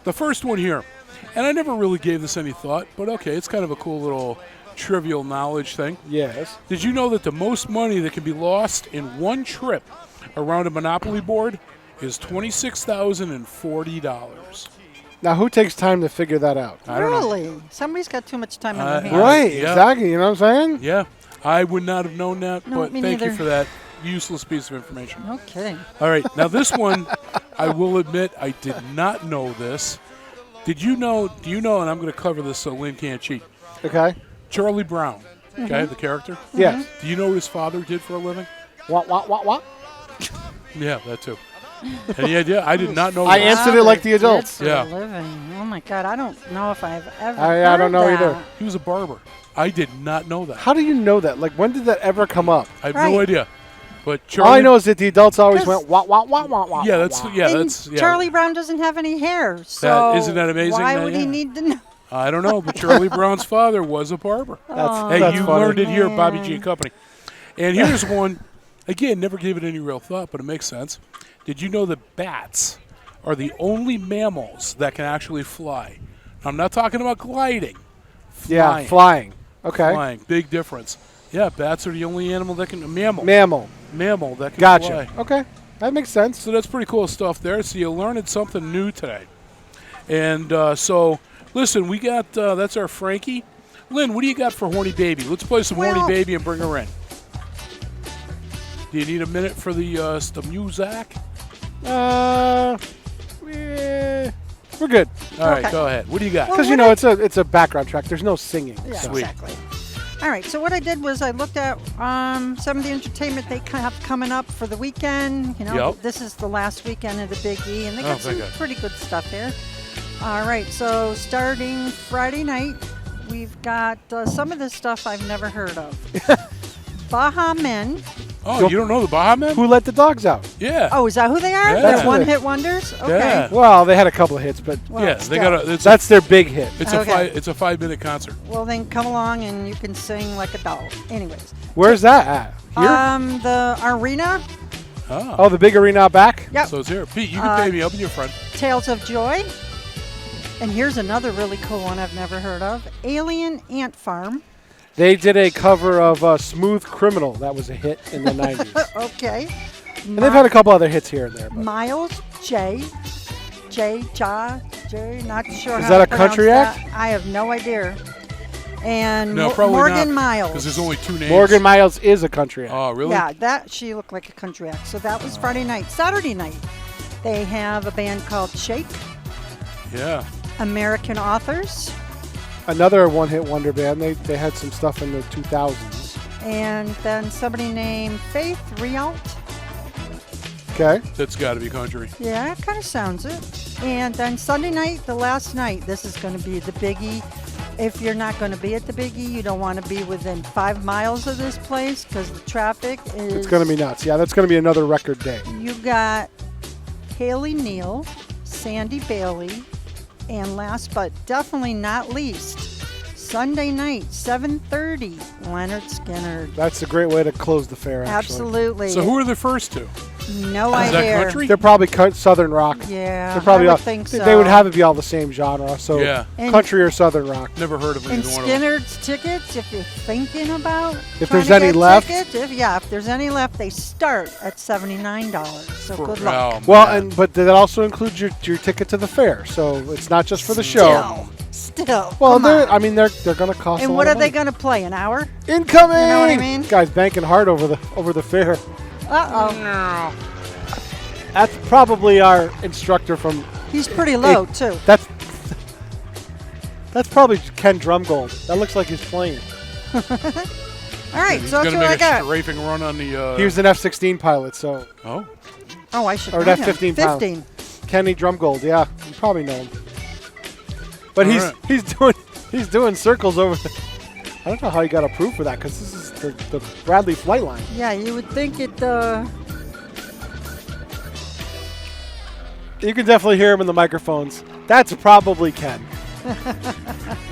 The first one here, and I never really gave this any thought, but okay, it's kind of a cool little trivial knowledge thing. Yes. Did you know that the most money that can be lost in one trip around a Monopoly board is $26,040? Now, who takes time to figure that out? I don't know. Really? Somebody's got too much time on their hands. Right, Yeah. exactly. You know what I'm saying? Yeah, I would not have known that, No, but me thank you neither. for that useless piece of information. No kidding. All right, now this one, I will admit I did not know this. Do you know, and I'm going to cover this so Lynn can't cheat. Okay. Charlie Brown, okay, the character. Yes. Do you know what his father did for a living? What? Yeah, that too. Any idea? I did not know I that. answered it like the adults. Did for Yeah. a living. Oh my God, I don't know if I've ever. I don't heard know that. either. He was a barber. I did not know that. How do you know that? Like, when did that ever come up? I have Right. no idea. But Charlie, All I know is that the adults always Because- went, wah. yeah, that's And yeah. Charlie Brown doesn't have any hair, so isn't that amazing? Why That- would he yeah. need to know? I don't know, but Charlie Brown's father was a barber. Hey, That's you funny. learned it here at Bobby G man. and Company. And here's one. Again, never gave it any real thought, but it makes sense. Did you know that bats are the only mammals that can actually fly? I'm not talking about gliding. Yeah, flying. Okay. Flying. Big difference. Yeah, bats are the only animal that can mammal that can Gotcha. fly. Okay. That makes sense. So that's pretty cool stuff there. So you learned something new today. And so, listen, we got that's our Frankie. Lynn, what do you got for Horny Baby? Let's play some Well- Horny Baby and bring her in. Do you need a minute for the music? We're good. All right, Okay. go ahead. What do you got? Well, Because, you what know, it's a background track. There's no singing. Yeah, so. Sweet. exactly. All right, so what I did was I looked at some of the entertainment they have coming up for the weekend. You know, Yep. this is the last weekend of the Big E, and they Oh, got very some good. pretty good stuff here. All right, so starting Friday night, we've got some of this stuff I've never heard of. Baha Men. Oh, you don't know the Baja Men? Who let the dogs out? Yeah. Oh, is that who they are? Yeah. They're That's one-hit wonders? Okay. Yeah. Well, they had a couple of hits, but Well, yeah, they still. got a. that's their big hit. It's Okay. it's a 5-minute concert. Well, then come along and you can sing like a doll. Anyways. Where's that at? Here? The arena, Oh. The big arena out back? yep. So it's here. Pete, you can pay me. I'll be your friend. Tales of Joy. And here's another really cool one I've never heard of. Alien Ant Farm. They did a cover of Smooth Criminal. That was a hit in the 90s. Okay. And they've had a couple other hits here and there. But. Miles J. J. Not sure Is how that to a country pronounce act? that. I have no idea. And No, probably Morgan not. Miles. Because there's only 2 names. Morgan Miles is a country act. Oh, really? Yeah, that she looked like a country act. So that was Friday night. Saturday night, they have a band called Shake. Yeah. American Authors. Another one-hit wonder band. They had some stuff in the 2000s. And then somebody named Faith Rialt. Okay. That's got to be country. Yeah, it kind of sounds it. And then Sunday night, the last night, this is going to be the biggie. If you're not going to be at the biggie, you don't want to be within 5 miles of this place because the traffic is... It's going to be nuts. Yeah, that's going to be another record day. You got Haley Neal, Sandy Bailey, and last but definitely not least, Sunday night, 7:30, Leonard Skinner. That's a great way to close the fair, actually. Absolutely. So who are the first two? No Is idea. that country? They're probably Southern rock. Yeah, They're probably I all, would think so. They would have it be all the same genre, so Yeah. And- country or Southern rock. Never heard of And either one of them. Skinner's tickets, if you're thinking about If trying there's to any get left. tickets, if there's any left, they start at $79. So good luck. Oh, Well, man. but that also includes your ticket to the fair, so it's not just for the show. Still. Well, come on. they're going to cost. And a what lot are of they money. going to play? An hour? Incoming. You know what I mean? Guys banking hard over the fair. Uh-oh. That's probably our instructor from. He's pretty low, too. That's probably Ken Drumgold. That looks like he's playing. All right, He's so going that's to what I make a got. strafing run on the... He was an F-16 pilot, so Oh. Oh, I should or know an him. F-15 pilot. 15. Kenny Drumgold. Yeah, you probably know him. But All right. he's doing circles over. I don't know how he got approved for that because this is the Bradley flight line. Yeah, you would think it... You can definitely hear him in the microphones. That's probably Ken.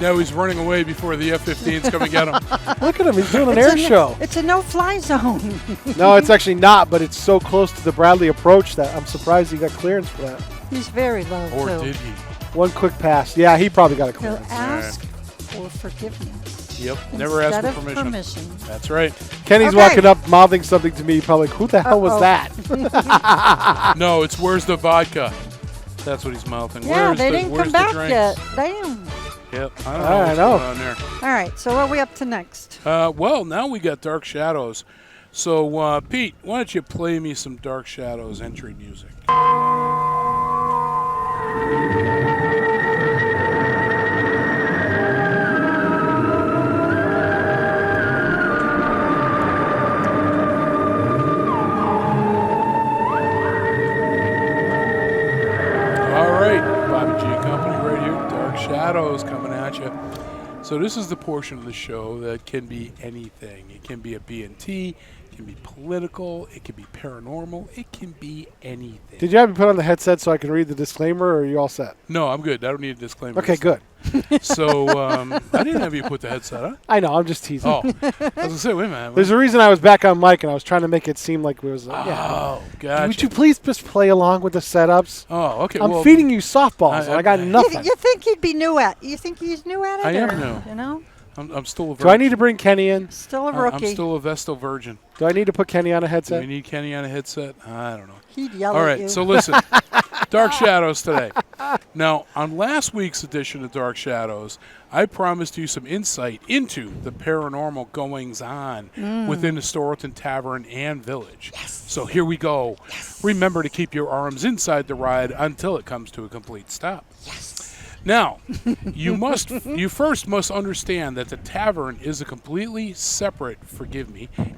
Now he's running away before the F-15s come and get him. Look at him. He's doing an air show. It's a no-fly zone. No, it's actually not, but it's so close to the Bradley approach that I'm surprised he got clearance for that. He's very low, Or too. did he? One quick pass. Yeah, he probably got a He'll clearance. ask for forgiveness. Yep. Never asked instead for of permission. That's right. Kenny's Okay. walking up, mouthing something to me, probably like, who the hell was Uh-oh. that? No, it's where's the vodka? That's what he's mouthing. Yeah, where's they the, didn't where's come the back drinks? yet. Damn. Yep. I don't I know what's know. going on there. All right, so what are we up to next? Well, now we got Dark Shadows. So, Pete, why don't you play me some Dark Shadows entry music? All right, Bobby G and Company right here. Dark Shadows coming at you. So this is the portion of the show that can be anything. It can be a B&T, it can be political, it can be paranormal, it can be anything. Did you have me put on the headset so I can read the disclaimer, or are you all set? No, I'm good. I don't need a disclaimer. Okay, this time. good. So I didn't have you put the headset on. I know, I'm just teasing. Oh, I was going to say, wait a minute. There's a reason I was back on mic, and I was trying to make it seem like it was. Yeah. Oh, gotcha. Would you please just play along with the setups? Oh, okay. I'm well, feeding you softballs, and I got I- nothing. You think he'd be new at? You think he's new at it? I am or, new. You know, I'm still a virgin. Do I need to bring Kenny in? still a I'm rookie. still a Vestal virgin. Do I need to put Kenny on a Do headset? we need Kenny on a headset? I don't know. He'd yell All at right, you. so listen. Dark Shadows today. Now, on last week's edition of Dark Shadows, I promised you some insight into the paranormal goings-on within the Storlton Tavern and Village. Yes. So here we go. Yes. Remember to keep your arms inside the ride until it comes to a complete stop. Yes. Now, you first must understand that the tavern is a completely separate,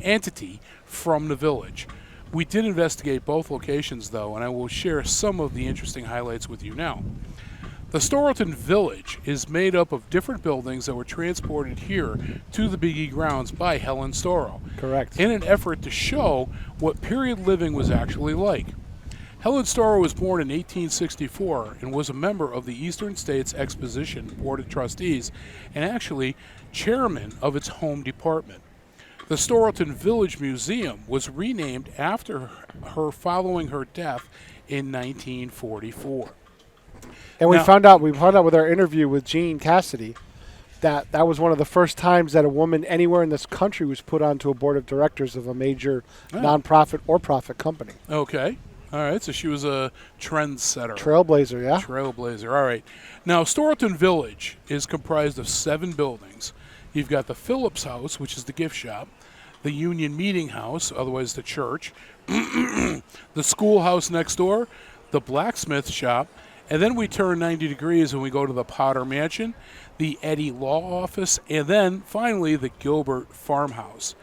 entity from the village. We did investigate both locations, though, and I will share some of the interesting highlights with you now. The Storlton Village is made up of different buildings that were transported here to the Biggie grounds by Helen Storrow. Correct. In an effort to show what period living was actually like. Helen Storrow was born in 1864 and was a member of the Eastern States Exposition Board of Trustees and actually chairman of its home department. The Storlton Village Museum was renamed after her following her death in 1944. And we Now- found out with our interview with Jean Cassidy that was one of the first times that a woman anywhere in this country was put onto a board of directors of a major nonprofit or profit company. Okay. All right, so she was a trendsetter. Trailblazer, yeah? Trailblazer. All right. Now, Storlton Village is comprised of 7 buildings. You've got the Phillips House, which is the gift shop, the Union Meeting House, otherwise the church, the schoolhouse next door, the blacksmith shop, And then we turn 90 degrees and we go to the Potter Mansion, the Eddy Law Office, and then finally the Gilbert Farmhouse.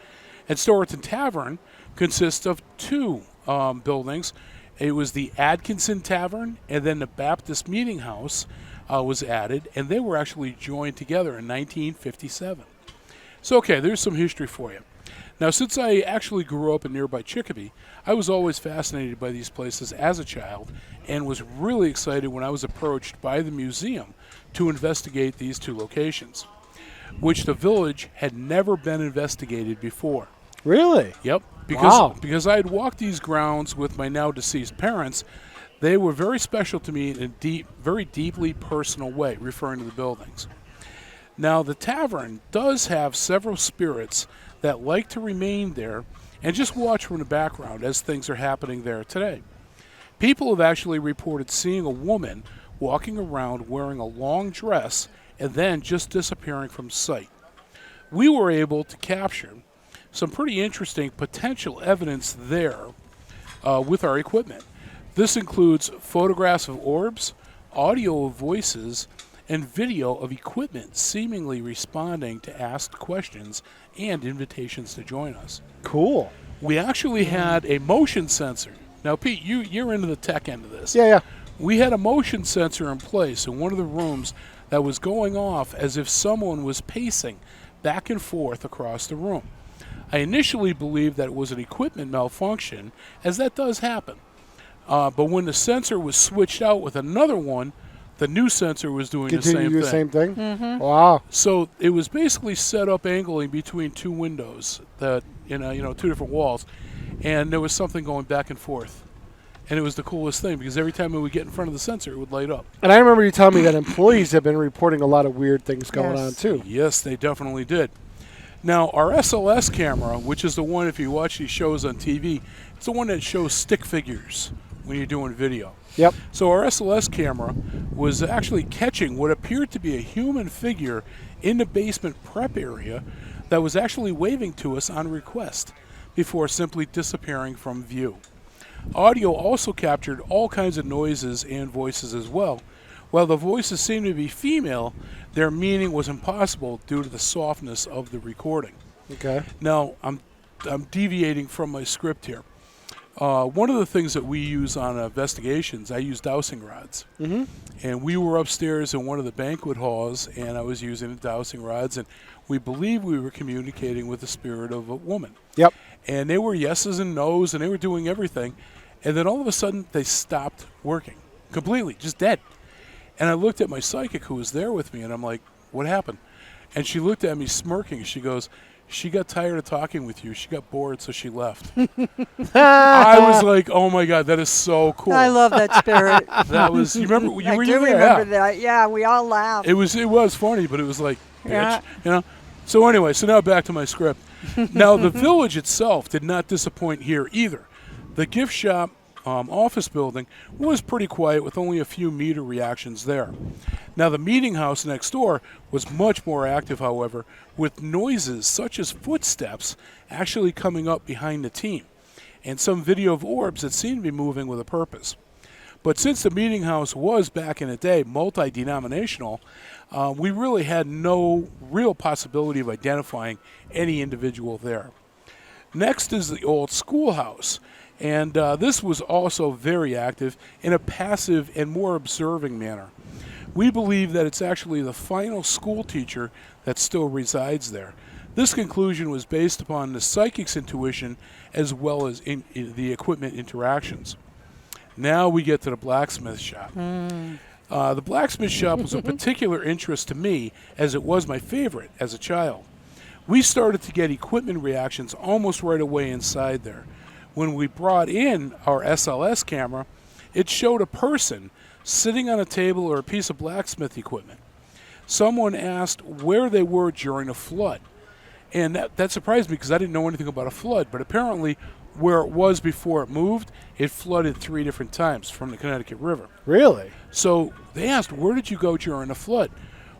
And Storyton Tavern consists of two buildings. It was the Atkinson Tavern, and then the Baptist Meeting House was added, and they were actually joined together in 1957. So, okay, there's some history for you. Now, since I actually grew up in nearby Chicopee, I was always fascinated by these places as a child and was really excited when I was approached by the museum to investigate these two locations, which the village had never been investigated before. Really? Yep. Because I had walked these grounds with my now deceased parents, they were very special to me in a very deeply personal way, referring to the buildings. Now, the tavern does have several spirits that like to remain there and just watch from the background as things are happening there today. People have actually reported seeing a woman walking around wearing a long dress and then just disappearing from sight. We were able to capture some pretty interesting potential evidence there with our equipment. This includes photographs of orbs, audio of voices, and video of equipment seemingly responding to asked questions and invitations to join us. Cool. We actually had a motion sensor. Now, Pete, you're into the tech end of this. Yeah. We had a motion sensor in place in one of the rooms that was going off as if someone was pacing back and forth across the room. I initially believed that it was an equipment malfunction, as that does happen. But when the sensor was switched out with another one, the new sensor was doing the same thing. Mm-hmm. Wow. So it was basically set up angling between two windows, that two different walls, and there was something going back and forth. And it was the coolest thing because every time we would get in front of the sensor, it would light up. And I remember you telling me that employees have been reporting a lot of weird things going on, too. Yes, they definitely did. Now, our SLS camera, which is the one, if you watch these shows on TV, it's the one that shows stick figures when you're doing video. Yep. So our SLS camera was actually catching what appeared to be a human figure in the basement prep area that was actually waving to us on request before simply disappearing from view. Audio also captured all kinds of noises and voices as well. While the voices seemed to be female, their meaning was impossible due to the softness of the recording. Okay. Now, I'm deviating from my script here. One of the things that we use on investigations, I use dowsing rods. Mm-hmm. And we were upstairs in one of the banquet halls, and I was using the dowsing rods, and we believed we were communicating with the spirit of a woman. Yep. And they were yeses and nos, and they were doing everything. And then all of a sudden, they stopped working completely, just dead. And I looked at my psychic who was there with me, and I'm like, what happened? And she looked at me smirking. She goes, she got tired of talking with you. She got bored, so she left. I was like, oh, my God, that is so cool. I love that spirit. That was, you remember? I do remember that. Yeah, we all laughed. It was funny, but it was like, bitch, So anyway, so now back to my script. Now, the village itself did not disappoint here either. The gift shop office building was pretty quiet with only a few meter reactions there. Now, the meeting house next door was much more active, however, with noises such as footsteps actually coming up behind the team, and some video of orbs that seemed to be moving with a purpose. But since the meeting house was, back in the day, multi-denominational, we really had no real possibility of identifying any individual there. Next is the old schoolhouse, and this was also very active in a passive and more observing manner. We believe that it's actually the final school teacher that still resides there. This conclusion was based upon the psychic's intuition as well as in the equipment interactions. Now we get to the blacksmith shop. The blacksmith shop was a particular interest to me as it was my favorite as a child. We started to get equipment reactions almost right away inside there. When we brought in our SLS camera, it showed a person sitting on a table or a piece of blacksmith equipment. Someone asked where they were during a flood. And that surprised me because I didn't know anything about a flood, but apparently where it was before it moved, it flooded 3 different times from the Connecticut River. Really? So they asked, where did you go during the flood?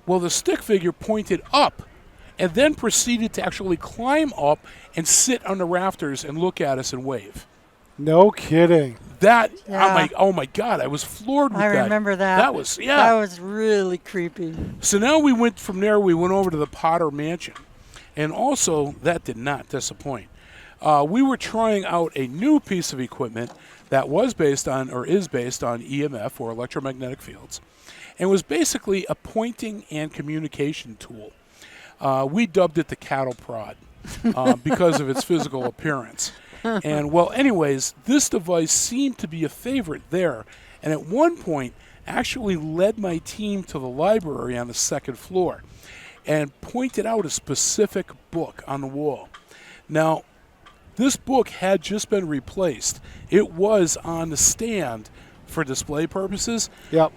Well, the stick figure pointed up and then proceeded to actually climb up and sit on the rafters and look at us and wave. No kidding. That Yeah. I'm like, oh my God, I was floored with I that. remember that. That was That was really creepy. So now we went from there. We went over to the Potter Mansion, and also that did not disappoint. We were trying out a new piece of equipment that was based on, or is based on, EMF, or electromagnetic fields, and was basically a pointing and communication tool. We dubbed it the cattle prod because of its physical appearance. And, well, anyways, this device seemed to be a favorite there, and at one point actually led my team to the library on the second floor and pointed out a specific book on the wall. Now, this book had just been replaced. It was on the stand for display purposes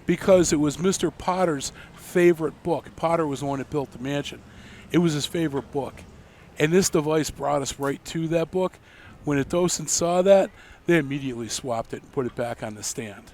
because it was Mr. Potter's favorite book. Potter was the one that built the mansion. It was his favorite book. And this device brought us right to that book. When the docents saw that, they immediately swapped it and put it back on the stand.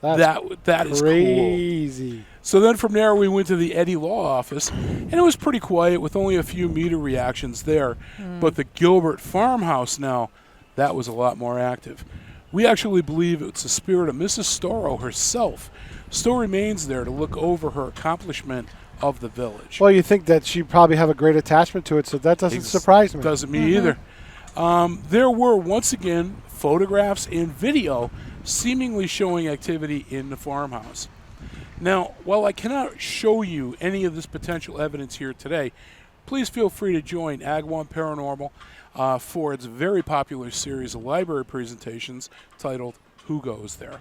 That is crazy. Cool. So then from there we went to the Eddie Law office, and it was pretty quiet with only a few meter reactions there. But the Gilbert farmhouse now, that was a lot more active. We actually believe it's the spirit of Mrs. Storrow herself still remains there to look over her accomplishment of the village. Well, you think that she'd probably have a great attachment to it, so that doesn't surprise me. Doesn't me either. There were, once again, photographs and video seemingly showing activity in the farmhouse. Now, while I cannot show you any of this potential evidence here today, please feel free to join Ag One Paranormal for its very popular series of library presentations titled Who Goes There?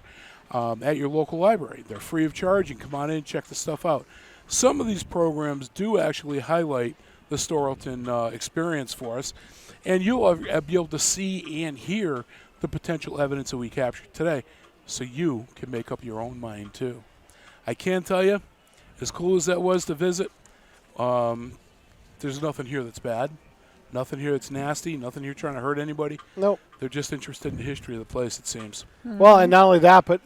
At your local library. They're free of charge. You can come on in and check the stuff out. Some of these programs do actually highlight the Storrowton experience for us, and you'll be able to see and hear the potential evidence that we captured today, so you can make up your own mind too. I can tell you, as cool as that was to visit, there's nothing here that's bad, nothing here that's nasty, nothing here trying to hurt anybody. Nope. They're just interested in the history of the place, it seems. Well, and not only that, but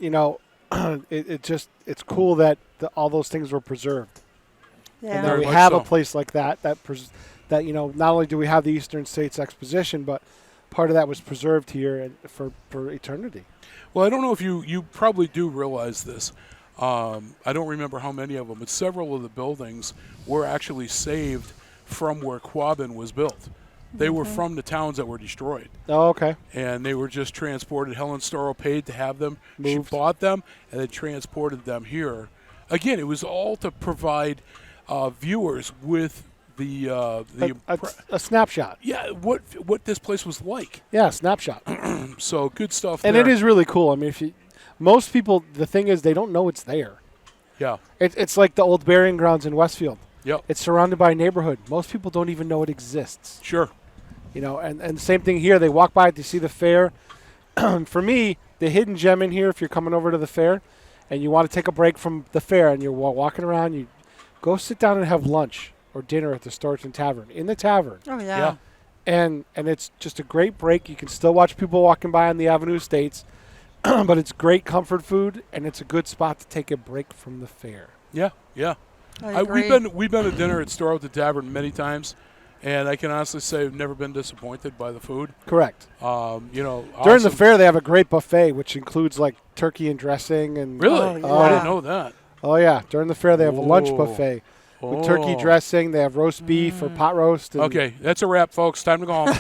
it's cool that all those things were preserved. Yeah. And that Very we much have so. a place like that not only do we have the Eastern States Exposition, but part of that was preserved here and for eternity. Well, I don't know if you probably do realize this. I don't remember how many of them, but several of the buildings were actually saved from where Quabbin was built. They were from the towns that were destroyed. Oh, okay. And they were just transported. Helen Storrow paid to have them. Moved. She bought them and then transported them here. Again, it was all to provide viewers with a snapshot. Yeah, what this place was like. Yeah, snapshot. So good stuff. And there. it is really cool. I mean, most people, the thing is, they don't know it's there. Yeah. It's like the old burying grounds in Westfield. Yep. It's surrounded by a neighborhood. Most people don't even know it exists. Sure. And same thing here. They walk by to see the fair. For me, the hidden gem in here, if you're coming over to the fair and you want to take a break from the fair and you're walking around, you go sit down and have lunch or dinner at the Storrowton Tavern. In the tavern. Oh, yeah. Yeah. And it's just a great break. You can still watch people walking by on the Avenue Estates, but it's great comfort food, and it's a good spot to take a break from the fair. Yeah, yeah. I agree. We've been to dinner at Storrowton Tavern many times, and I can honestly say I've never been disappointed by the food. Correct. During During the fair, they have a great buffet, which includes like turkey and dressing and Really? Oh, I yeah. didn't know that. Oh yeah, during the fair they have a lunch Whoa. buffet with turkey dressing. They have roast beef or pot roast. And Okay, that's a wrap, folks. Time to go home.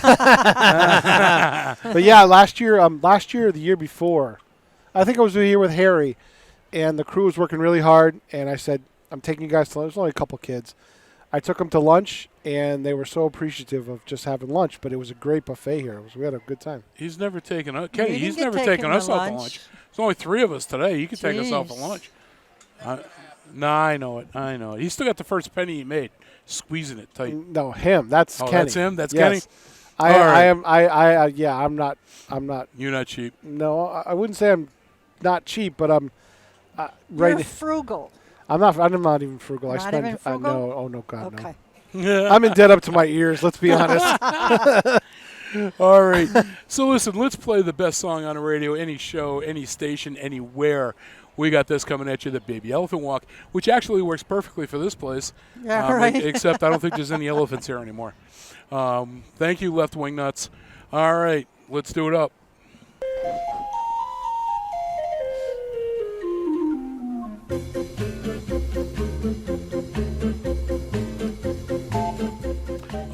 But yeah, last year or the year before, I think I was here with Harry, and the crew was working really hard. And I said, "I'm taking you guys to lunch." There's only a couple kids. I took them to lunch, and they were so appreciative of just having lunch. But it was a great buffet here. We had a good time. He's never taken us. Kenny, You he's can get never taken to us out to lunch. There's only 3 of us today. You can take us out to Jeez. lunch. I know it. He's still got the first penny he made, squeezing it tight. No, him. That's Oh, Kenny. that's him? That's Yes. Kenny? I All right. am. Yeah. I'm not. You're not cheap. No, I wouldn't say I'm not cheap, but I'm You're right. frugal. I'm not even frugal. I Not spend. even frugal? No. Oh no, God, Okay. no. I'm in debt up to my ears. Let's be honest. All right. So listen, let's play the best song on the radio, any show, any station, anywhere. We got this coming at you, the Baby Elephant Walk, which actually works perfectly for this place. Yeah, right. Except I don't think there's any elephants here anymore. Thank you, Left Wing Nuts. All right, let's do it up.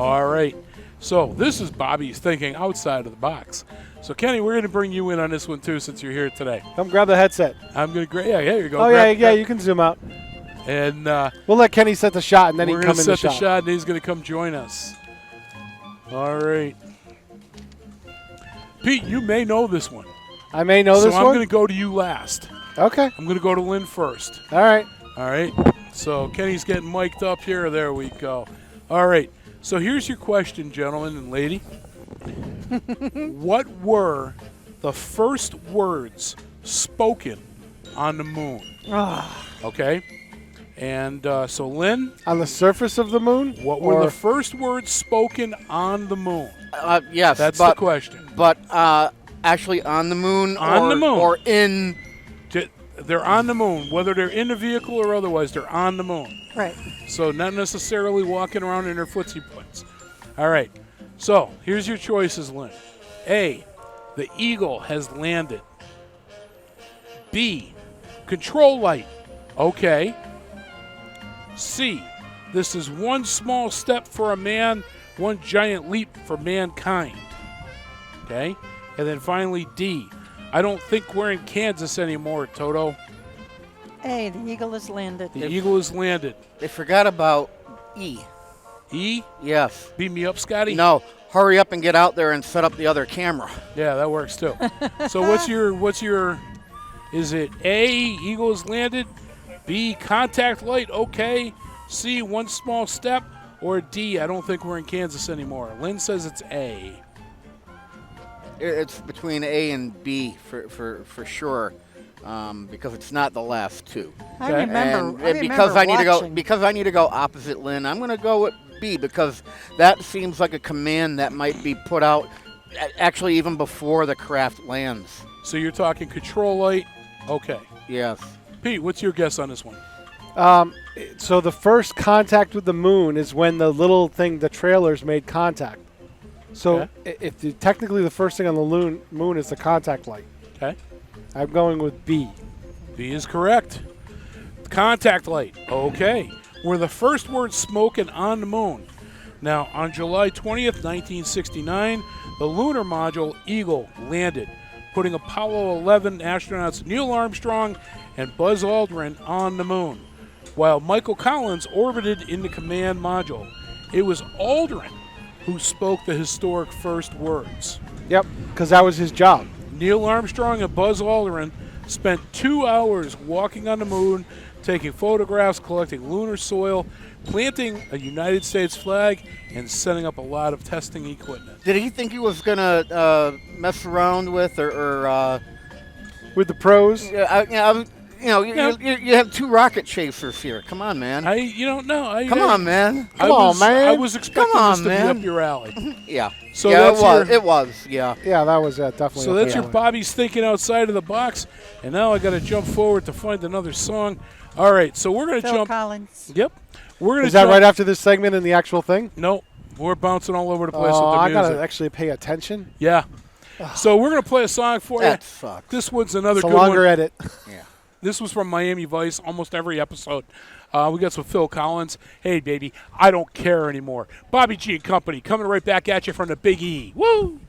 All right. So this is Bobby's thinking outside of the box. So, Kenny, we're going to bring you in on this one, too, since you're here today. Come grab the headset. I'm going to yeah, here you go. Oh, yeah, you can zoom out. And we'll let Kenny set the shot, and then he we're can come going in to set the shot, and he's going to come join us. All right. Pete, you may know this one. I may know this one? So I'm going to go to you last. Okay. I'm going to go to Lynn first. All right. All right. So Kenny's getting mic'd up here. There we go. All right. So here's your question, gentlemen and lady. What were the first words spoken on the moon? Okay. And so, Lynn. On the surface of the moon? What were the first words spoken on the moon? Yes. That's the question. But actually on the moon? On the moon. Or in? They're on the moon. Whether they're in the vehicle or otherwise, they're on the moon. Right. So not necessarily walking around in their footsie putts. All right. So here's your choices, Lynn. A, the eagle has landed. B, control light. Okay. C, this is one small step for a man, one giant leap for mankind. Okay. And then finally, D, I don't think we're in Kansas anymore, Toto. A, the eagle has landed. The eagle has landed. They forgot about E. E? Yes. Beat me up, Scotty? No. Hurry up and get out there and set up the other camera. Yeah, that works too. So what's your is it A, eagle has landed, B, contact light, okay, C, one small step, or D, I don't think we're in Kansas anymore? Lynn says it's A. It's between A and B for sure, because it's not the last two. I remember. And because I need to go opposite Lynn, I'm going to go with B, because that seems like a command that might be put out actually even before the craft lands. So you're talking control light, okay. Yes. Pete, what's your guess on this one? So the first contact with the moon is when the little thing, the trailers, made contact. So if technically the first thing on the moon is the contact light. Okay. I'm going with B. B is correct. Contact light, okay. Were the first words spoken on the moon. Now, on July 20th, 1969, the lunar module Eagle landed, putting Apollo 11 astronauts Neil Armstrong and Buzz Aldrin on the moon, while Michael Collins orbited in the command module. It was Aldrin who spoke the historic first words. Yep, because that was his job. Neil Armstrong and Buzz Aldrin spent 2 hours walking on the moon, taking photographs, collecting lunar soil, planting a United States flag, and setting up a lot of testing equipment. Did he think he was going to mess around with or with the pros? You have two rocket chasers here. Come on, man. Come on, man. Come on, man. I was expecting this to be up your alley. Yeah. So yeah, that's it was. Yeah. Yeah, that was definitely. So that's your Bobby's thinking outside of the box, and now I got to jump forward to find another song. All right, so we're gonna Phil jump. Collins. Yep. We're gonna. Is that right after this segment in the actual thing? No, we're bouncing all over the place with the I music. gotta actually pay attention. Yeah. So we're gonna play a song for you. That sucks. This one's another It's a good longer one. edit. Yeah. This was from Miami Vice, almost every episode. We got some Phil Collins. Hey, baby, I don't care anymore. Bobby G and Company coming right back at you from the Big E. Woo!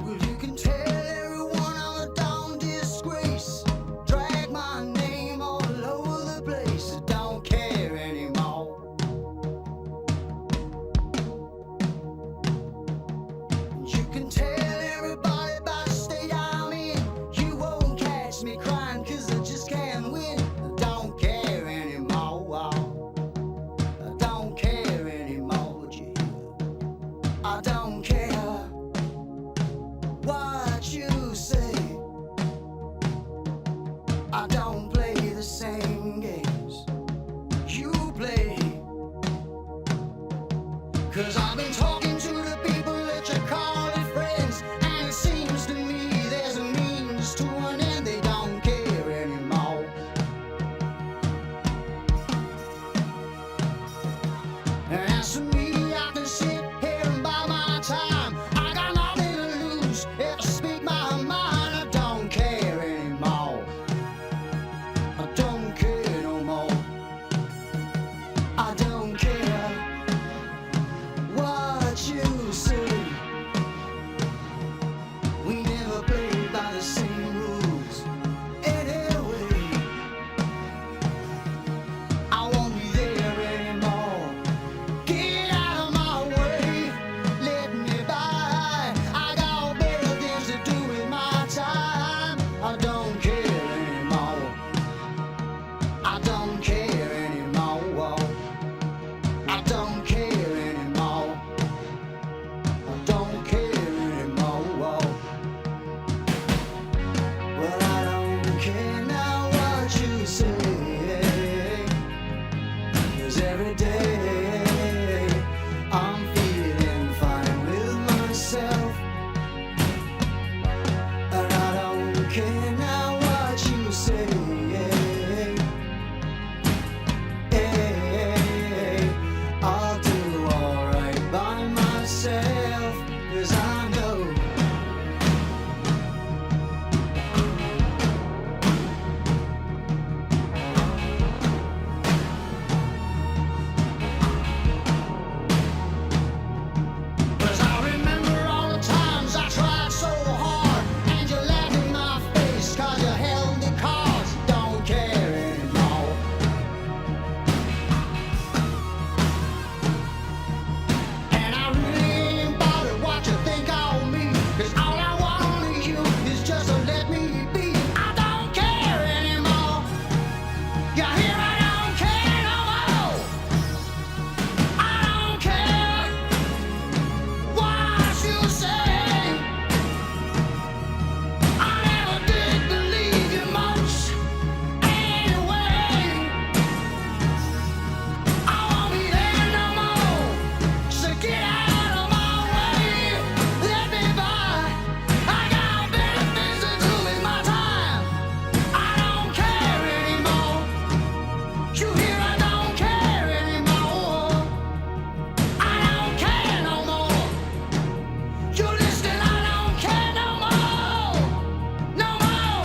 Would care now what you say. I'll do alright by myself, 'cause I know. Cause I remember all the times I tried so hard, and you laughed in my face, 'cause you held the cards, don't care anymore. And I really ain't bothered what you think of me, 'cause all I want of you is just to let me be. I don't care anymore. You hear, I don't care no more. I don't care what you say. I never did believe you much anyway. I won't be there no more, so get out of my way. Let me by. I got better things to do with my time. I don't care anymore. You hear, I don't care anymore. I don't care no more. You listen, I don't care no more. No more.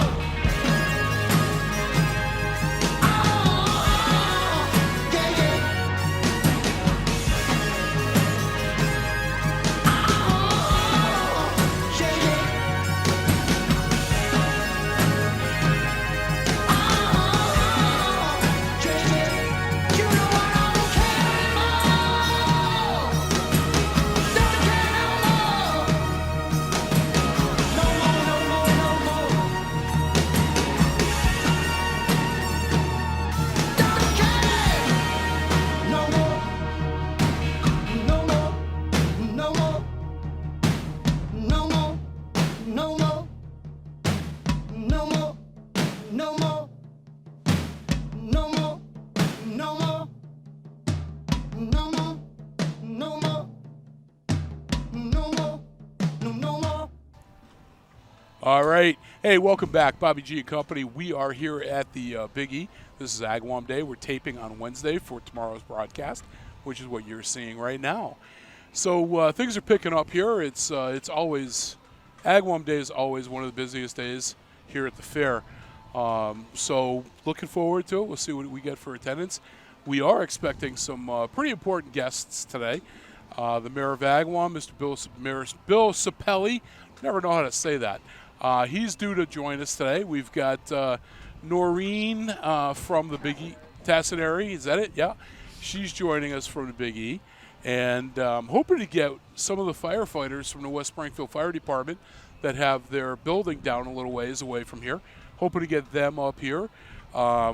Oh, yeah, yeah. Oh, yeah, yeah. Oh, yeah, yeah. You know I don't care anymore. Don't care no more. No more, no more, no more. Don't care. No more. No more. No more. No more. No more. No more. No more. No more. No more. No more. No more. No more. No more. All right. Hey, welcome back, Bobby G and Company. We are here at the Big E. This is Agawam Day. We're taping on Wednesday for tomorrow's broadcast, which is what you're seeing right now. So things are picking up here. It's always Agawam Day is always one of the busiest days here at the fair. So looking forward to it. We'll see what we get for attendance. We are expecting some pretty important guests today. The Mayor of Agawam, Mr. Bill Sapelli. Never know how to say that. He's due to join us today. We've got Noreen from the Big E, Tassinary. Is that it? Yeah. She's joining us from the Big E. And hoping to get some of the firefighters from the West Springfield Fire Department that have their building down a little ways away from here. Hoping to get them up here.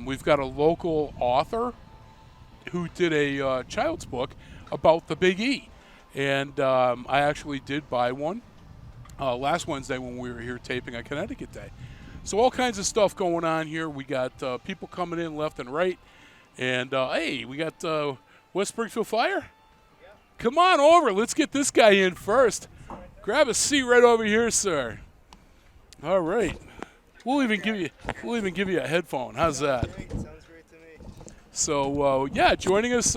We've got a local author who did a child's book about the Big E. And I actually did buy one last Wednesday when we were here taping on Connecticut Day. So all kinds of stuff going on here. We got people coming in left and right. And, hey, we got West Springfield Fire? Come on over. Let's get this guy in first. Grab a seat right over here, sir. All right. We'll even give you a headphone. How's that? Sounds great to me. So yeah, joining us.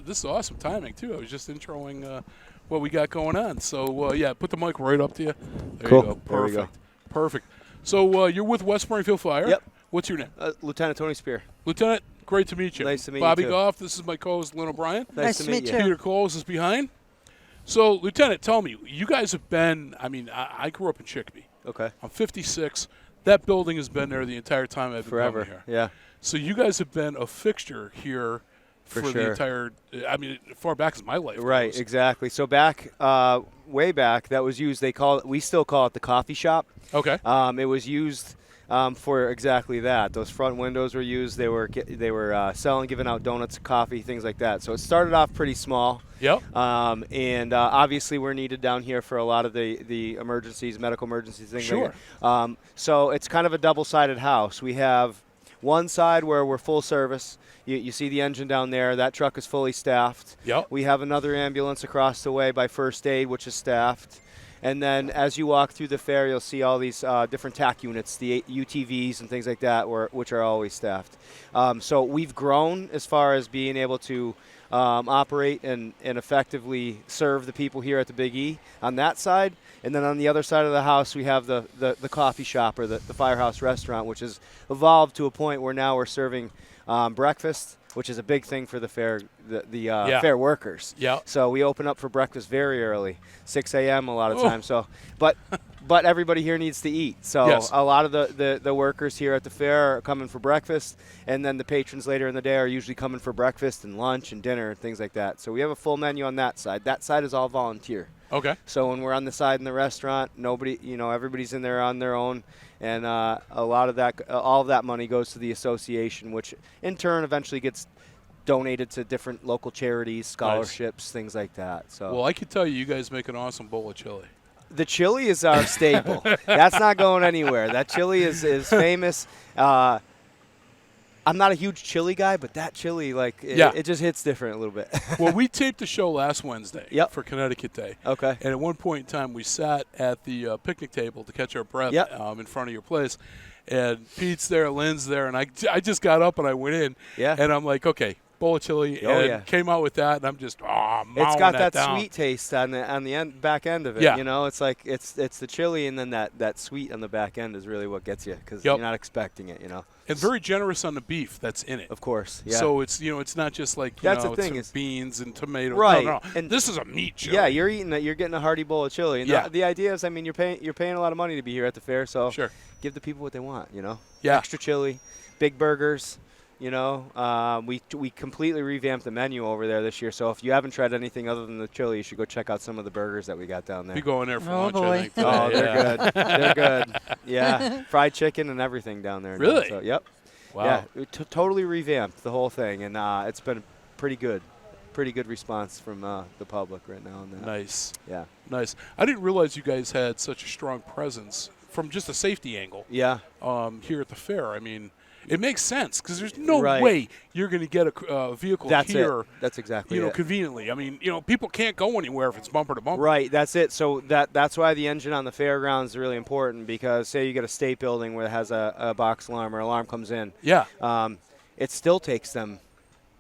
This is awesome timing too. I was just introing what we got going on. So yeah, put the mic right up to you. There Cool. you go. There we go. Perfect. Perfect. So you're with West Springfield Fire. Yep. What's your name? Lieutenant Tony Spear. Lieutenant. Great to meet you. Nice to meet you, Bobby too. Goff. This is my co-host Lynn O'Brien. Nice to meet you. Peter Coles is behind. So Lieutenant, tell me, you guys have been. I mean, I grew up in Chicopee. Okay. I'm 56. That building has been there the entire time I've been Forever. coming here. Yeah. So you guys have been a fixture here For the sure. entire. I mean, far back as my life. Right. goes. Exactly. So back, way back, that was used. We still call it the coffee shop. Okay. It was used for exactly that. Those front windows were used. They were selling, giving out donuts, coffee, things like that. So it started off pretty small. Yep. And obviously we're needed down here for a lot of the emergencies, medical emergencies, things Sure. like that. So it's kind of a double-sided house. We have one side where we're full service. You see the engine down there. That truck is fully staffed. Yep. We have another ambulance across the way by First Aid, which is staffed. And then as you walk through the fair, you'll see all these different TAC units, the UTVs and things like that, which are always staffed. So we've grown as far as being able to operate and effectively serve the people here at the Big E on that side. And then on the other side of the house, we have the coffee shop or the Firehouse Restaurant, which has evolved to a point where now we're serving breakfast, which is a big thing for the fair, the fair workers. Yeah. So we open up for breakfast very early, 6 a.m. a lot of times. So, but everybody here needs to eat. So Yes. a lot of the workers here at the fair are coming for breakfast, and then the patrons later in the day are usually coming for breakfast and lunch and dinner and things like that. So we have a full menu on that side. That side is all volunteer. Okay. So when we're on the side in the restaurant, nobody, everybody's in there on their own, and a lot of that, all of that money goes to the association, which in turn eventually gets donated to different local charities, scholarships, things like that. So. Well, I can tell you guys make an awesome bowl of chili. The chili is our staple. That's not going anywhere. That chili is famous. I'm not a huge chili guy, but that chili, it just hits different a little bit. Well, we taped the show last Wednesday for Connecticut Day. Okay. And at one point in time, we sat at the picnic table to catch our breath in front of your place. And Pete's there, Lynn's there, and I just got up and I went in. Yeah. And I'm like, okay, bowl of chili, and came out with that, and I'm just it's got that down. sweet taste on the back end of it. Yeah. It's like it's the chili, and then that sweet on the back end is really what gets you because you're not expecting it. And very generous on the beef that's in it. Of course. Yeah. So it's it's not just like that's the it's thing some beans and tomatoes. Right. No. And this is a meat chili. Yeah, you're getting a hearty bowl of chili. And the idea is, you're paying a lot of money to be here at the fair, so give the people what they want. Yeah. Extra chili, big burgers. We completely revamped the menu over there this year. So if you haven't tried anything other than the chili, you should go check out some of the burgers that we got down there. Be going there for Oh, lunch, boy. I think. Today. Oh, they're good. They're good. Yeah, fried chicken and everything down there. Really? Now, so, yep. Wow. Yeah, we totally revamped the whole thing, and it's been pretty good. Pretty good response from the public right now on that. Nice. Yeah. Nice. I didn't realize you guys had such a strong presence from just a safety angle. Yeah. Here at the fair. I mean, it makes sense because there's no Right. way you're going to get a vehicle That's here. it. That's exactly it. Conveniently. I mean, people can't go anywhere if it's bumper to bumper. Right, that's it. So that's why the engine on the fairgrounds is really important because say you get a state building where it has a box alarm or alarm comes in. Yeah. It still takes them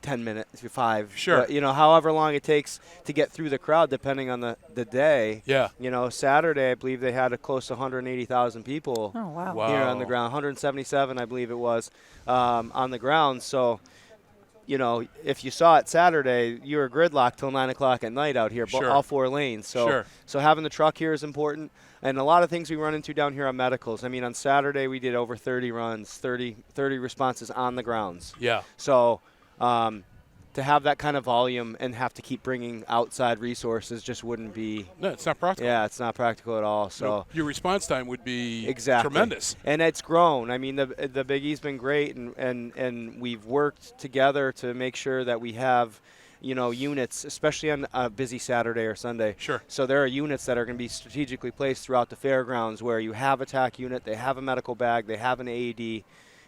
10 minutes, 5. Sure. However long it takes to get through the crowd depending on the day. Yeah. Saturday I believe they had close to 180,000 people Oh, wow. Wow. here on the ground. 177 I believe it was on the ground. So if you saw it Saturday, you were gridlocked till 9 o'clock at night out here, Sure. all 4 lanes. So having the truck here is important. And a lot of things we run into down here on medicals. I mean, on Saturday we did over 30 runs, 30 responses on the grounds. Yeah. So to have that kind of volume and have to keep bringing outside resources just wouldn't be. No, it's not practical. Yeah, it's not practical at all. So No, your response time would be exactly tremendous. And it's grown. I mean, the Big E's been great, and we've worked together to make sure that we have, units, especially on a busy Saturday or Sunday. Sure. So there are units that are going to be strategically placed throughout the fairgrounds where you have a TAC unit, they have a medical bag, they have an AED,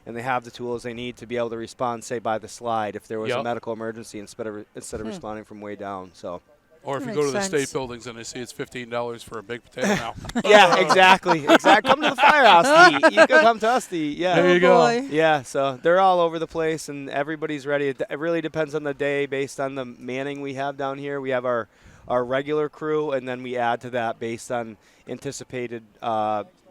and they have the tools they need to be able to respond, say, by the slide if there was a medical emergency instead of responding from way down. So. Or if That you go to the makes state sense. buildings and they see it's $15 for a baked potato now. Yeah, exactly. Come to the firehouse to eat. You can come to us to eat. Yeah. There you Oh, go. boy. Yeah, so they're all over the place, and everybody's ready. It really depends on the day based on the manning we have down here. We have our regular crew, and then we add to that based on anticipated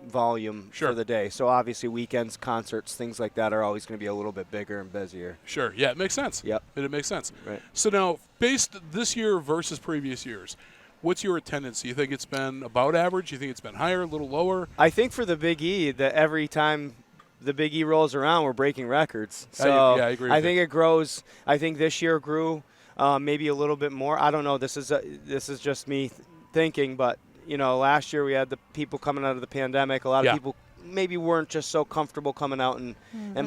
volume for the day. So obviously weekends, concerts, things like that are always going to be a little bit bigger and busier. Sure. Yeah, it makes sense. Yep. It makes sense. Right. So now, based this year versus previous years, what's your attendance? Do you think it's been about average? Do you think it's been higher, a little lower? I think for the Big E, that every time the Big E rolls around, we're breaking records. So I agree with I you. think it grows. I think this year grew maybe a little bit more. I don't know. This is just me thinking, but last year we had the people coming out of the pandemic. A lot of people maybe weren't just so comfortable coming out in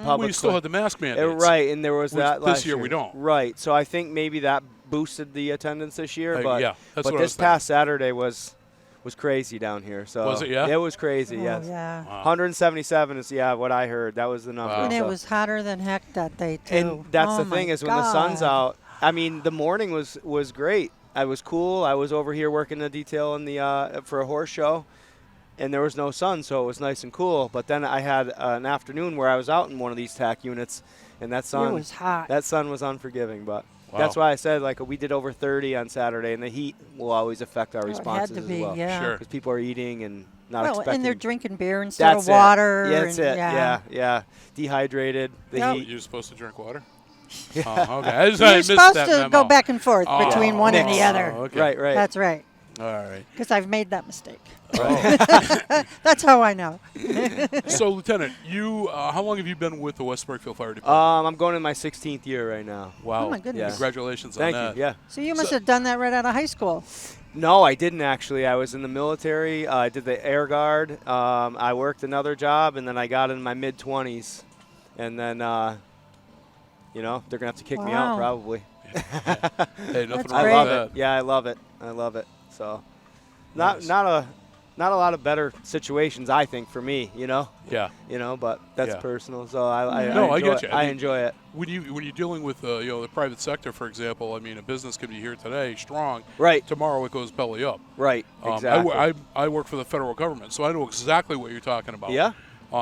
public. We still had the mask mandates. Right, and there was that last this year we don't. Right, so I think maybe that boosted the attendance this year. But yeah, that's but what I this was past Saturday was crazy down here. So Was it, yeah? It was crazy. Oh, yes. yeah. Wow. 177 is what I heard. That was the number. Wow. And it So- was hotter than heck that day, too. and that's Oh, the my thing is when the sun's God. out. I mean, the morning was great. I was cool. I was over here working the detail in the for a horse show, and there was no sun, so it was nice and cool. But then I had an afternoon where I was out in one of these tack units, and that sun was hot. That sun was unforgiving, but. Wow. That's why I said, like, we did over 30 on Saturday, and the heat will always affect our Oh, it responses had to be, as well. yeah. Sure. Because people are eating and not Well, expecting. and they're drinking beer instead That's of water. Yeah, that's and, it. Yeah. Dehydrated. The Yep. heat. You're supposed to drink water? Oh, okay. I You're missed supposed that to memo. go back and forth Oh, between one and the mix. other. Oh, okay. Right. That's right. All right. Because I've made that mistake. Oh. That's how I know. So, Lieutenant, you how long have you been with the West Springfield Fire Department? I'm going in my 16th year right now. Wow. Oh, my goodness. Congratulations Thank on that. you. Yeah. So you must have done that right out of high school. No, I didn't actually. I was in the military. I did the Air Guard. I worked another job, and then I got in my mid-20s. And then, they're going to have to kick me out Wow. probably. Hey, nothing That's wrong I great. love with it. that. Yeah, I love it. I love it. So, Nice. not a lot of better situations, I think, for me. Yeah. But that's Yeah. personal. So I No, I enjoy get you. it. I I mean- enjoy it. When you're dealing with the private sector, for example, I mean, a business could be here today strong. Right. Tomorrow it goes belly up. Right. I Exactly. I work for the federal government, so I know exactly what you're talking about. Yeah.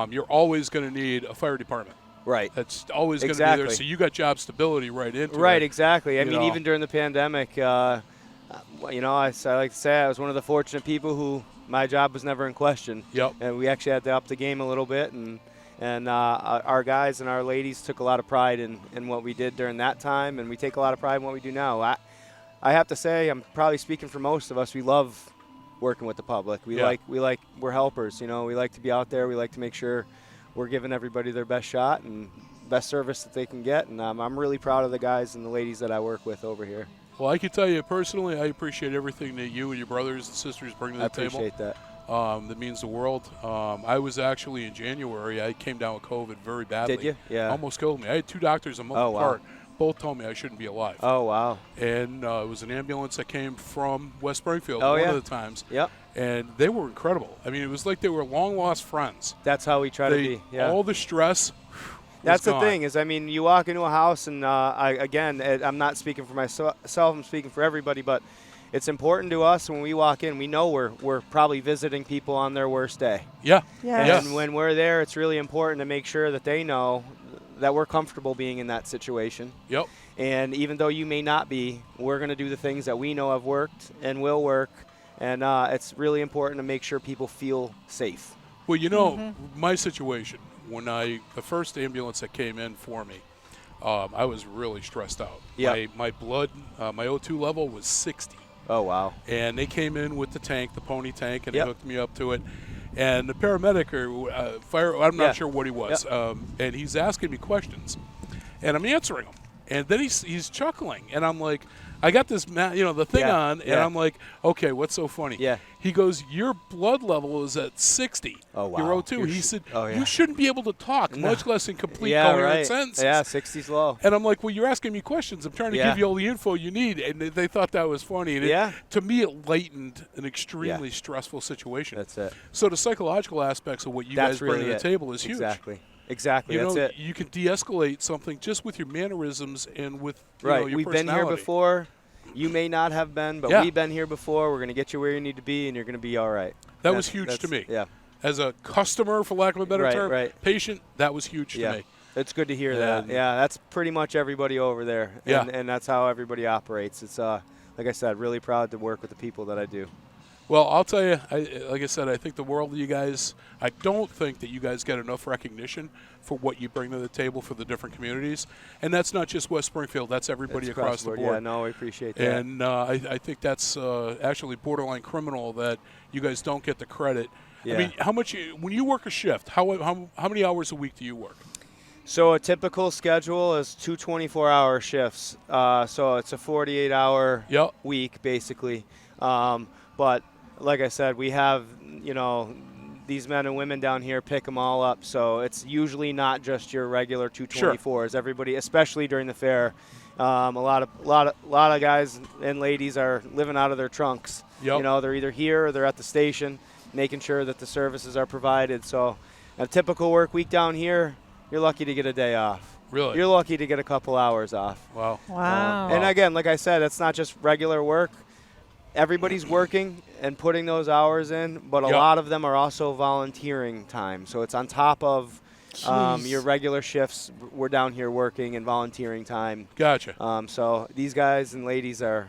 You're always going to need a fire department. Right. That's always going to be there. Exactly. So you got job stability right into Right, it. exactly. I you mean, know. even during the pandemic, I like to say I was one of the fortunate people who my job was never in question. Yep. And we actually had to up the game a little bit, and our guys and our ladies took a lot of pride in what we did during that time, and we take a lot of pride in what we do now. I have to say, I'm probably speaking for most of us, we love working with the public. We're helpers, we like to be out there. We like to make sure we're giving everybody their best shot and best service that they can get, and I'm really proud of the guys and the ladies that I work with over here. Well, I can tell you personally, I appreciate everything that you and your brothers and sisters bring to the I table. appreciate that. That means the world. I was actually in January. I came down with COVID very badly. Did you? Yeah. Almost killed me. I had two doctors a month Oh, wow. apart. Both told me I shouldn't be alive. Oh, wow. And it was an ambulance that came from West Springfield Oh, one yeah. of the times. Yep. And they were incredible. I mean, it was like they were long-lost friends. That's how we try to be. Yeah. All the stress That's was the gone. thing is, I mean, you walk into a house, and I'm not speaking for myself. I'm speaking for everybody, but it's important to us when we walk in. We know we're probably visiting people on their worst day. Yeah. Yes. And when we're there, it's really important to make sure that they know that we're comfortable being in that situation. Yep. And even though you may not be, we're going to do the things that we know have worked and will work. And it's really important to make sure people feel safe. Well, my situation, when the first ambulance that came in for me, I was really stressed out. Yeah. My blood, my O2 level was 60. Oh, wow. And they came in with the tank, the pony tank, and Yep. they hooked me up to it. And the paramedic or fire, I'm not Yeah. sure what he was, and he's asking me questions, and I'm answering them. And then he's chuckling, and I'm like, I got this, the thing Yeah, on, and yeah. I'm like, okay, what's so funny? Yeah. He goes, your blood level is at 60. Oh, wow. Your O2. He You're said, oh, yeah. you shouldn't be able to talk, much less in complete Yeah, coherent right. sentences. Yeah, 60's low. And I'm like, well, you're asking me questions. I'm trying to Yeah. give you all the info you need. And they thought that was funny. And Yeah. to me, it lightened an extremely stressful situation. That's it. So the psychological aspects of what you That's guys bring really to the it. table is huge. Exactly. That's it. You can de-escalate something just with your mannerisms and with Right. your We've been here personality. before. You may not have been, but Yeah. we've been here before. We're going to get you where you need to be, and you're going to be all right. That was huge to me. Yeah. As a customer, for lack of a better Right, term, right. patient, that was huge Yeah. to me. It's good to hear that. And- Yeah, that's pretty much everybody over there. Yeah. And that's how everybody operates. It's, like I said, really proud to work with the people that I do. Well, I'll tell you, like I said, I think the world of you guys, I don't think that you guys get enough recognition for what you bring to the table for the different communities. And that's not just West Springfield, that's everybody It's across the board. Yeah, no, I appreciate that. And I think that's actually borderline criminal that you guys don't get the credit. Yeah. I mean, how much, when you work a shift, how many hours a week do you work? So a typical schedule is 2 24-hour shifts. So it's a 48-hour Yep. week, basically. But like I said, we have, these men and women down here pick them all up. So it's usually not just your regular 224s. Everybody, especially during the fair, a lot of guys and ladies are living out of their trunks. Yep. They're either here or they're at the station, making sure that the services are provided. So a typical work week down here, you're lucky to get a day off. Really? You're lucky to get a couple hours off. Wow. Wow. And again, like I said, it's not just regular work. everybody's working and putting those hours in, but a Yep. lot of them are also volunteering time. So it's on top of your regular shifts. We're down here working and volunteering time. Gotcha. So these guys and ladies are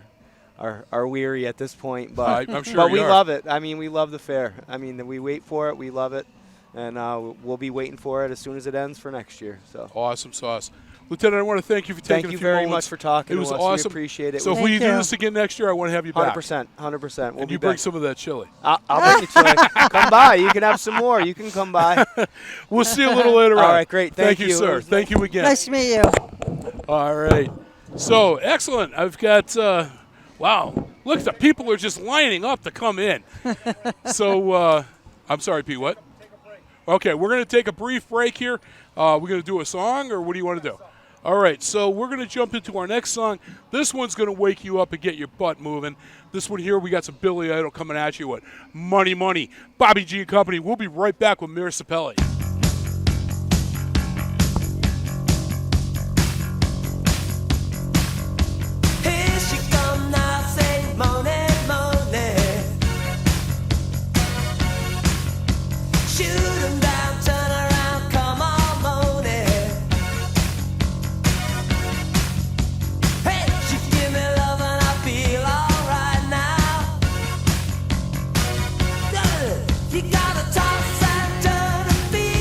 weary at this point, but I'm sure but we you are. love it. I mean, we love the fair. I mean, we wait for it. We love it, and we'll be waiting for it as soon as it ends for next year. So Awesome sauce. Lieutenant, I want to thank you for taking thank a you few very moments. much for talking It was to us. awesome. We appreciate it. So if Thank we do you. this again next year, I want to have you back. 100%, 100%. We'll And be you bring back. some of that chili. I'll bring you chili. Come by. You can have some more. You can come by. We'll see you a little later All on. right, great. Thank Thank you, you. It sir. was Thank you again. Nice to meet you. All right. So, excellent. I've got, wow, look, the people are just lining up to come in. So, I'm sorry, Pete, what? Okay, we're going to take a brief break here. We're going to do a song, or what do you want to do? All right, so we're going to jump into our next song. This one's going to wake you up and get your butt moving. This one here, we got some Billy Idol coming at you with Money Money. Bobby G and Company. We'll be right back with Mir Sapelli. Here she come now, say money, money. Shoot 'em down, turn around, come on, money. Hey, she give me love and I feel alright now. You gotta toss and turn and feel.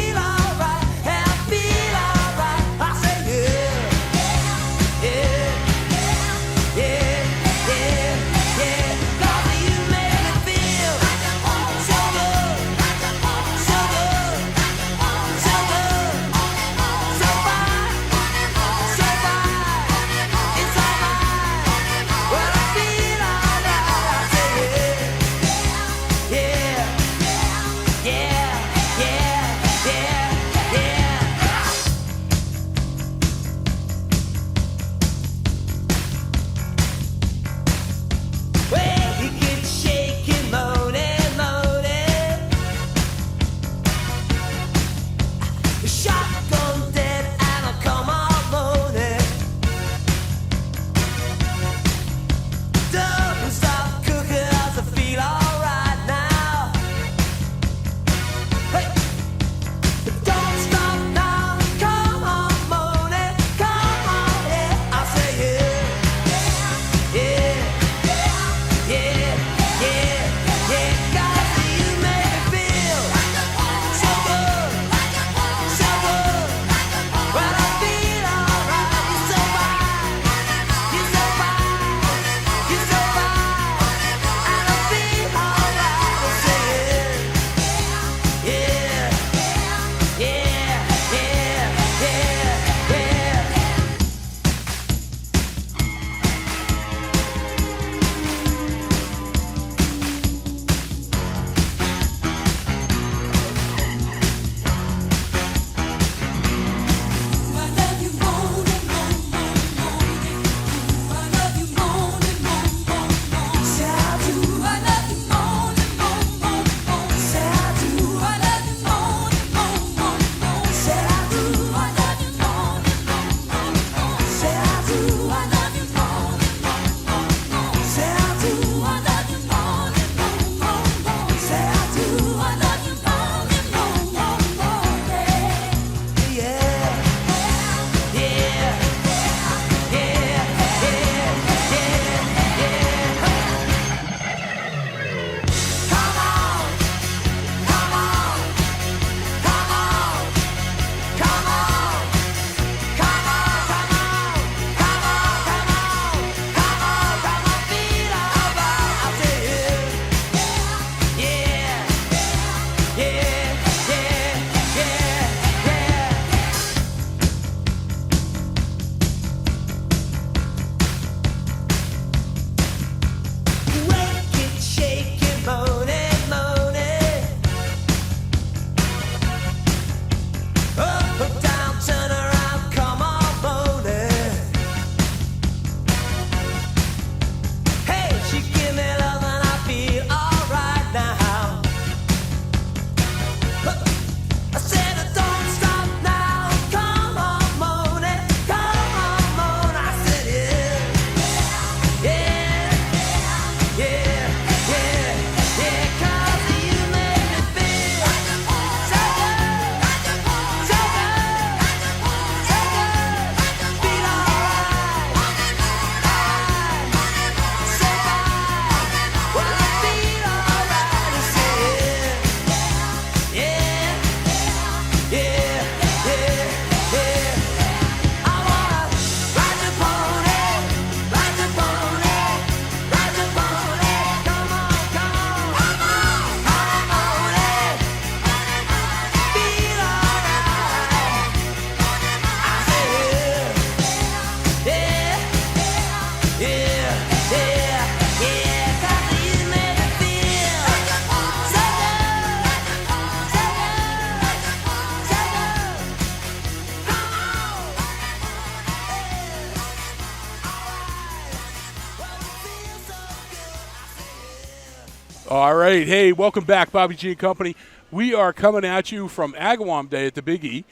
All right. Hey, welcome back, Bobby G and Company. We are coming at you from Agawam Day at the Big E.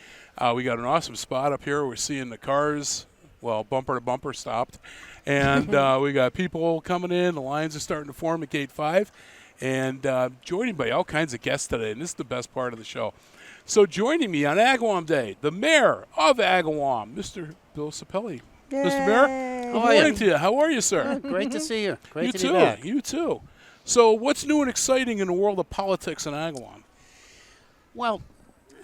We got an awesome spot up here. We're seeing the cars, well, bumper to bumper stopped. And we got people coming in. The lines are starting to form at Gate 5. And joining by all kinds of guests today. And this is the best part of the show. So joining me on Agawam Day, the mayor of Agawam, Mr. Bill Sapelli. Yay. Mr. Mayor, good morning to you. How are you, sir? Great to see you. Great You to too. be back. You too. So what's new and exciting in the world of politics in Agawam? Well,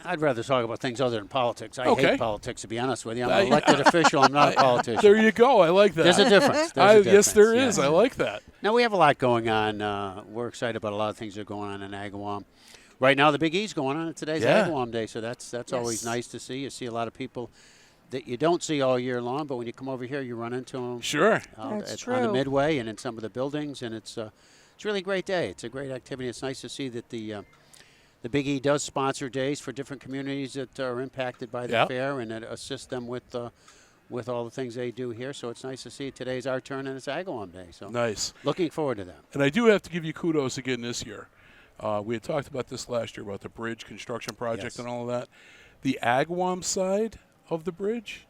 I'd rather talk about things other than politics. I Okay. hate politics, to be honest with you. I'm an elected official. I'm not a politician. There you go. I like that. There's a difference. There's a difference. Yes, there is. yes. I like that. Now, we have a lot going on. We're excited about a lot of things that are going on in Agawam. Right now, the Big E's going on. Today's Yeah. Agawam Day, so that's always nice to see. You see a lot of people that you don't see all year long, but when you come over here, you run into them. Sure. That's On the true. Midway and in some of the buildings, and it's really a great day. It's a great activity. It's nice to see that the Big E does sponsor days for different communities that are impacted by the Yep. fair, and it assists them with all the things they do here. So it's nice to see today's our turn and it's Agawam Day. So Nice. looking forward to that. And I do have to give you kudos again this year. We had talked about this last year about the bridge construction project Yes. and all of that. The Agawam side of the bridge,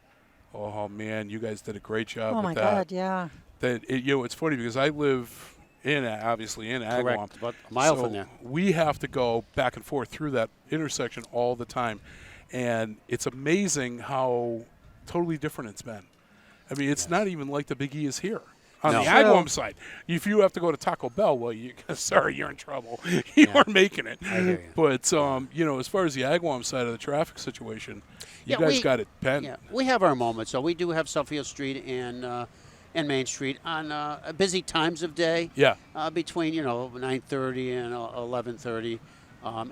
oh man, you guys did a great job Oh with my that. God, yeah. It's funny because I live obviously in Agawam. Correct. About a mile so from there. We have to go back and forth through that intersection all the time. And it's amazing how totally different it's been. I mean, it's not even like the Big E is here. On No. the True. Agawam side, if you have to go to Taco Bell, well, sorry, you're in trouble. You aren't making it. I hear you. But, as far as the Agawam side of the traffic situation, you Yeah, guys got it penned. Yeah, we have our moments. So we do have Suffield Street and Main Street on busy times of day. Yeah. Between 9:30 and 11:30,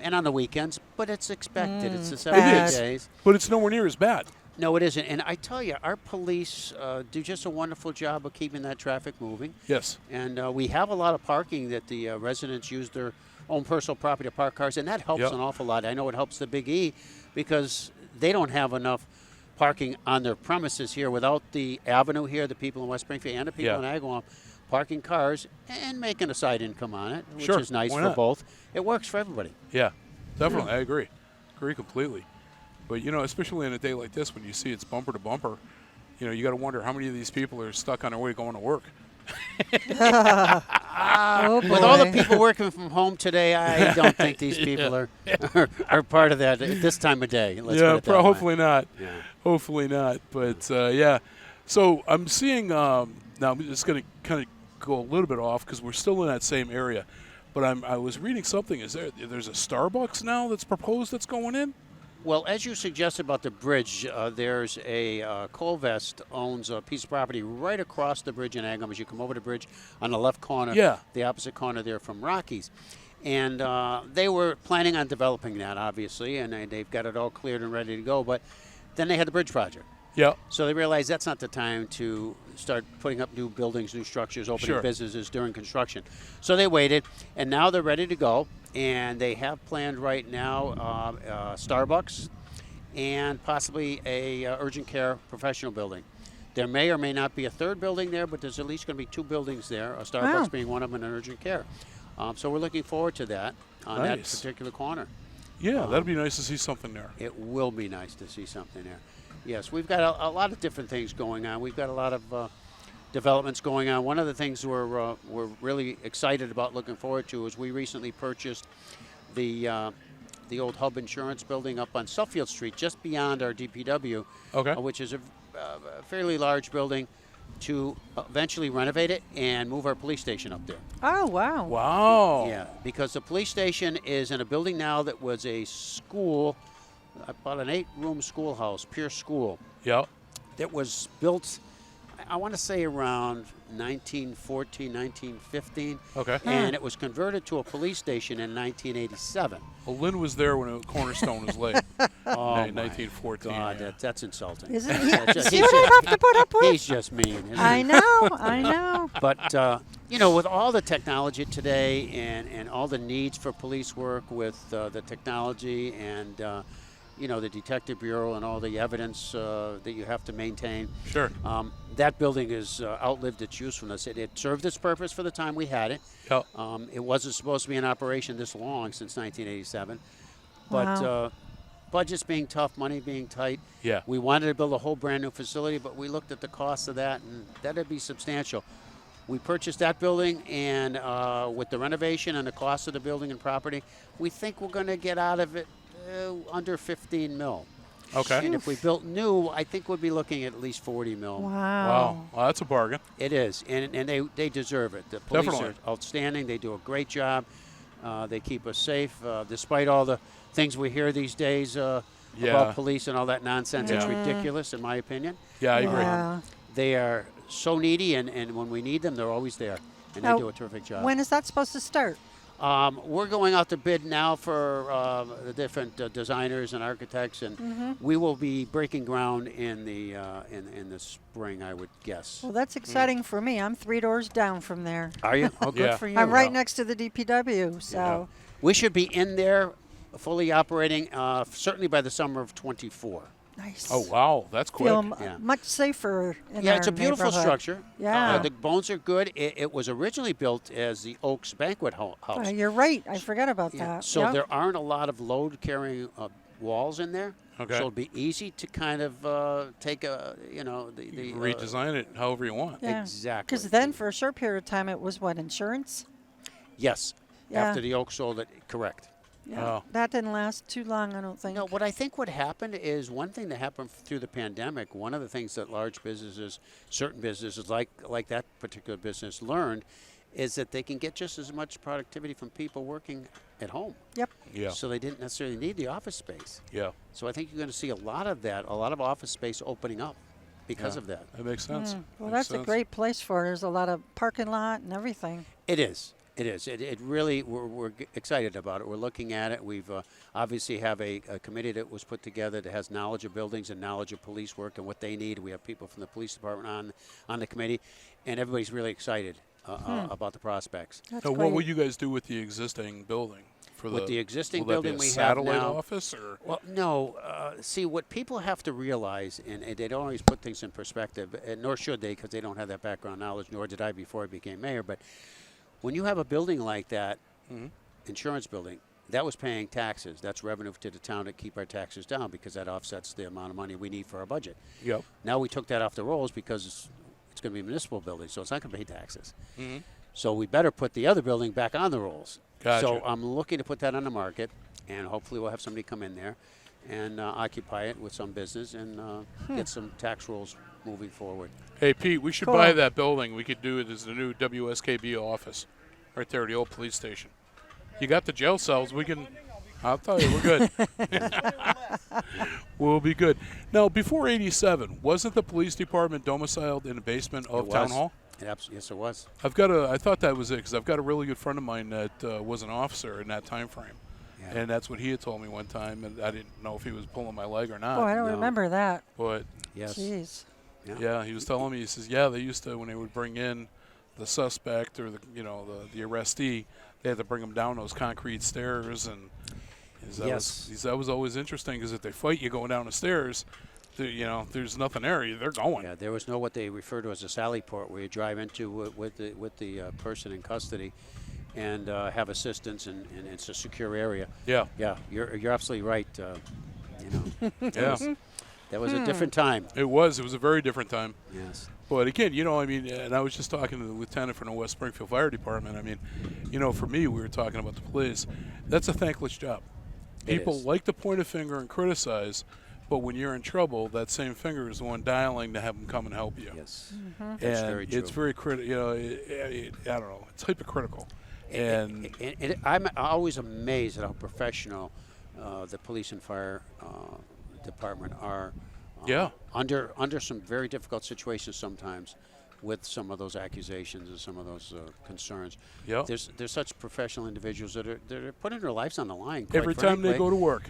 and on the weekends. But it's expected. It's the 7 bad. days. But it's nowhere near as bad. No, it isn't. And I tell you, our police do just a wonderful job of keeping that traffic moving. Yes. And we have a lot of parking that the residents use their own personal property to park cars, and that helps Yep. an awful lot. I know it helps the Big E because they don't have enough parking on their premises here without the avenue here, the people in West Springfield and the people Yeah. in Agawam parking cars and making a side income on it, which Sure, is nice why for not? both. It works for everybody. Yeah, definitely. I agree. Agree completely. But, especially on a day like this when you see it's bumper to bumper, you got to wonder how many of these people are stuck on their way going to work. Oh, boy. With all the people working from home today, I don't think these people are part of that at this time of day. Let's put it that way. Hopefully not. Yeah. Hopefully not. But, yeah. So I'm seeing now I'm just going to kind of go a little bit off because we're still in that same area. But I was reading something. There's a Starbucks now that's proposed that's going in? Well, as you suggested about the bridge, there's a Colvest owns a piece of property right across the bridge in Agawam as you come over the bridge on the left corner, Yeah. the opposite corner there from Rockies. And they were planning on developing that, obviously, and they've got it all cleared and ready to go. But then they had the bridge project. Yeah. So they realized that's not the time to start putting up new buildings, new structures, opening Sure. businesses during construction. So they waited, and now they're ready to go. And they have planned right now Starbucks and possibly a urgent care professional building. There may or may not be a third building there, but there's at least going to be two buildings there, a Starbucks Wow. being one of them and an urgent care. So we're looking forward to that on that Nice. particular corner. Yeah, that'd be nice to see something there. It will be nice to see something there. Yes, we've got a lot of different things going on. We've got a lot of developments going on. One of the things we're really excited about, looking forward to, is we recently purchased the old Hub Insurance building up on Suffield Street, just beyond our DPW, Okay. which is a fairly large building, to eventually renovate it and move our police station up there. Oh, wow. Wow. Yeah, because the police station is in a building now that was a school, about an 8-room schoolhouse, Pierce School, Yeah. that was built, I want to say around 1914, 1915. Okay. And it was converted to a police station in 1987. Well, Lynn was there when a cornerstone was laid. Oh, my 1914. God, yeah. that's insulting. Isn't he? That's just- See what I have to put up with? He's just mean. Isn't I he? know, I know. But, with all the technology today and all the needs for police work with the technology and the detective bureau and all the evidence that you have to maintain. Sure. That building has outlived its usefulness. It served its purpose for the time we had it. Yep. It wasn't supposed to be in operation this long, since 1987. But Wow. budgets being tough, money being tight. Yeah. We wanted to build a whole brand new facility, but we looked at the cost of that, and that'd be substantial. We purchased that building, and with the renovation and the cost of the building and property, we think we're going to get out of it under 15 mil. Okay. And if we built new, I think we'd be looking at least 40 mil. Wow. Wow. Well, that's a bargain. It is, and they deserve it. The police Definitely. are outstanding. They do a great job. They keep us safe, despite all the things we hear these days Yeah. about police and all that nonsense. It's Yeah. ridiculous, in my opinion. Yeah, I agree. Yeah. They are so needy, and when we need them, they're always there, and Now, they do a terrific job. When is that supposed to start? We're going out to bid now for the different designers and architects, and we will be breaking ground in the in the spring, I would guess. Well, that's exciting for me. I'm 3 doors down from there. Are you? Oh, good Yeah. for you. I'm right next to the DPW, so We should be in there, fully operating, certainly by the summer of '24. nice. Oh, wow. That's quick. Feel Yeah. much safer in Yeah, our it's a beautiful neighborhood. structure. Yeah. The bones are good. It was originally built as the Oaks Banquet House. You're right. I forgot about Yeah, that. So Yep. there aren't a lot of load-carrying walls in there. Okay. So it'll be easy to kind of take the Redesign it however you want. Yeah. Exactly. Because then for a short period of time, it was what, insurance? Yes. Yeah. After the Oaks sold it, correct. Yeah. Oh. That didn't last too long, I don't think. No, what I think what happened is one thing that happened through the pandemic. One of the things that large businesses, certain businesses like that particular business, learned is that they can get just as much productivity from people working at home. Yep. Yeah. So they didn't necessarily need the office space. Yeah. So I think you're going to see a lot of that, a lot of office space opening up because Yeah. of that. That makes sense. Well, Makes that's a sense. great place for it. There's a lot of parking lot and everything. It is. It is. It really, we're excited about it. We're looking at it. We've obviously have a committee that was put together that has knowledge of buildings and knowledge of police work and what they need. We have people from the police department on the committee, and everybody's really excited about the prospects. That's Now, great. what will you guys do with the existing building? For With the existing will that be building a we have satellite now- office, or Well, no. See, what people have to realize, and they don't always put things in perspective, and nor should they, because they don't have that background knowledge, nor did I before I became mayor, but when you have a building like that, insurance building, that was paying taxes. That's revenue to the town to keep our taxes down because that offsets the amount of money we need for our budget. Yep. Now we took that off the rolls because it's going to be a municipal building, so it's not going to pay taxes. So we better put the other building back on the rolls. Gotcha. So I'm looking to put that on the market, and hopefully we'll have somebody come in there and occupy it with some business and get some tax rolls moving forward. Hey, Pete, we should Cool. buy that building. We could do it as the new WSKB office right there at the old police station. You got the jail cells. We can, I'll tell you, we're good. We'll be good. Now, before 87, wasn't the police department domiciled in the basement of It Town was. Hall? Yes, it was. I thought that was it because I've got a really good friend of mine that was an officer in that time frame. Yeah. And that's what he had told me one time, and I didn't know if he was pulling my leg or not. Oh, I don't no. remember that. But Yes. Jeez. yeah, he was telling me. He says, yeah, they used to when they would bring in the suspect or the arrestee, they had to bring him down those concrete stairs, and that was always interesting because if they fight you going down the stairs, there's nothing there. They're going. Yeah, there was no what they refer to as a sally port, where you drive into with the person in custody, and have assistance, and it's a secure area. Yeah. Yeah, you're absolutely right. Yeah. That was a different time. It was a very different time. Yes. But again, and I was just talking to the lieutenant from the West Springfield Fire Department. I mean, for me, we were talking about the police. That's a thankless job. People is. like to point a finger and criticize, but when you're in trouble, that same finger is the one dialing to have them come and help you. Yes. And That's very true. it's very critical. I don't know. It's hypocritical. And I'm always amazed at how professional the police and fire department are. Under some very difficult situations sometimes, with some of those accusations and some of those concerns. Yeah. There's such professional individuals that are putting their lives on the line. Quite every time they frankly. go to work.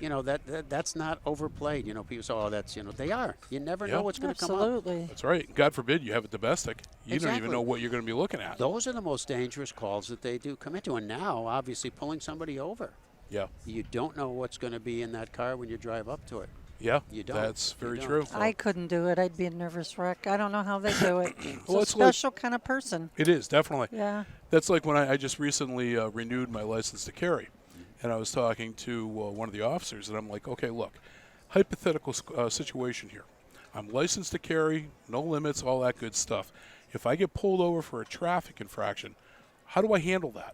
That's not overplayed. People say, oh, that's they are. You never know what's going to come up. Absolutely. That's right. God forbid you have a domestic. You don't Exactly. even know what you're going to be looking at. Those are the most dangerous calls that they do come into. And now, obviously, pulling somebody over. Yeah. You don't know what's going to be in that car when you drive up to it. Yeah, You don't. that's You very don't. true. I couldn't do it. I'd be a nervous wreck. I don't know how they do it. It's Well, a it's like- special kind of person. It is, definitely. Yeah. That's like when I just recently renewed my license to carry, and I was talking to one of the officers, and I'm like, okay, look, hypothetical situation here. I'm licensed to carry, no limits, all that good stuff. If I get pulled over for a traffic infraction, how do I handle that?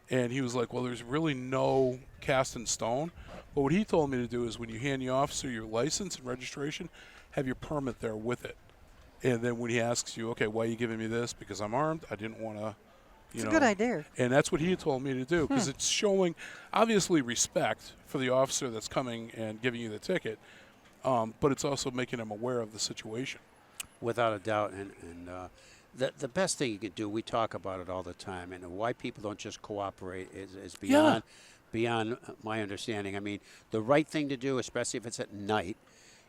And he was like, well, there's really no cast in stone. But what he told me to do is when you hand the officer your license and registration, have your permit there with it. And then when he asks you, okay, why are you giving me this? Because I'm armed. I didn't want to, It's a good idea. And that's what he had told me to do because it's showing, obviously, respect for the officer that's coming and giving you the ticket, but it's also making him aware of the situation. Without a doubt. And the best thing you could do, we talk about it all the time, and why people don't just cooperate is beyond my understanding. I mean, the right thing to do, especially if it's at night,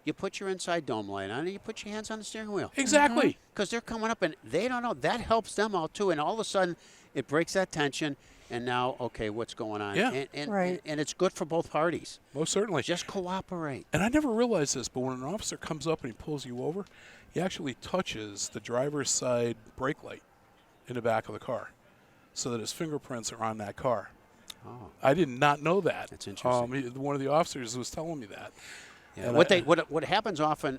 you put your inside dome light on and you put your hands on the steering wheel. Exactly. Because they're coming up and they don't know. That helps them out too. And all of a sudden, it breaks that tension. And now, okay, what's going on? Yeah. And it's good for both parties. Most certainly. Just cooperate. And I never realized this, but when an officer comes up and he pulls you over, he actually touches the driver's side brake light in the back of the car so that his fingerprints are on that car. Oh. I did not know that. That's interesting. One of the officers was telling me that. Yeah. What happens often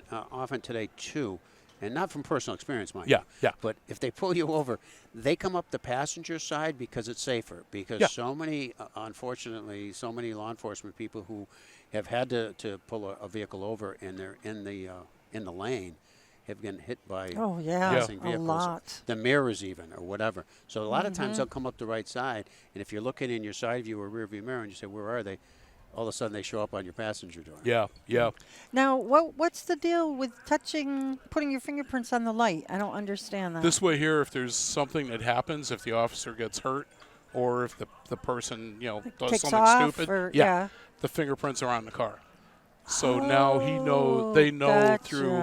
today too, and not from personal experience, mind you. Yeah. But if they pull you over, they come up the passenger side because it's safer. Because so many, unfortunately, so many law enforcement people who have had to pull a vehicle over and they're in the lane have been hit by passing vehicles, a lot. the mirrors even, or whatever. So a lot of times they'll come up the right side, and if you're looking in your side view or rear view mirror and you say, where are they? All of a sudden they show up on your passenger door. Yeah. Now, what's the deal with putting your fingerprints on the light? I don't understand that. This way here, if there's something that happens, if the officer gets hurt, or if the person, does Kicks something off stupid, or- the fingerprints are on the car. So now they know gotcha. through,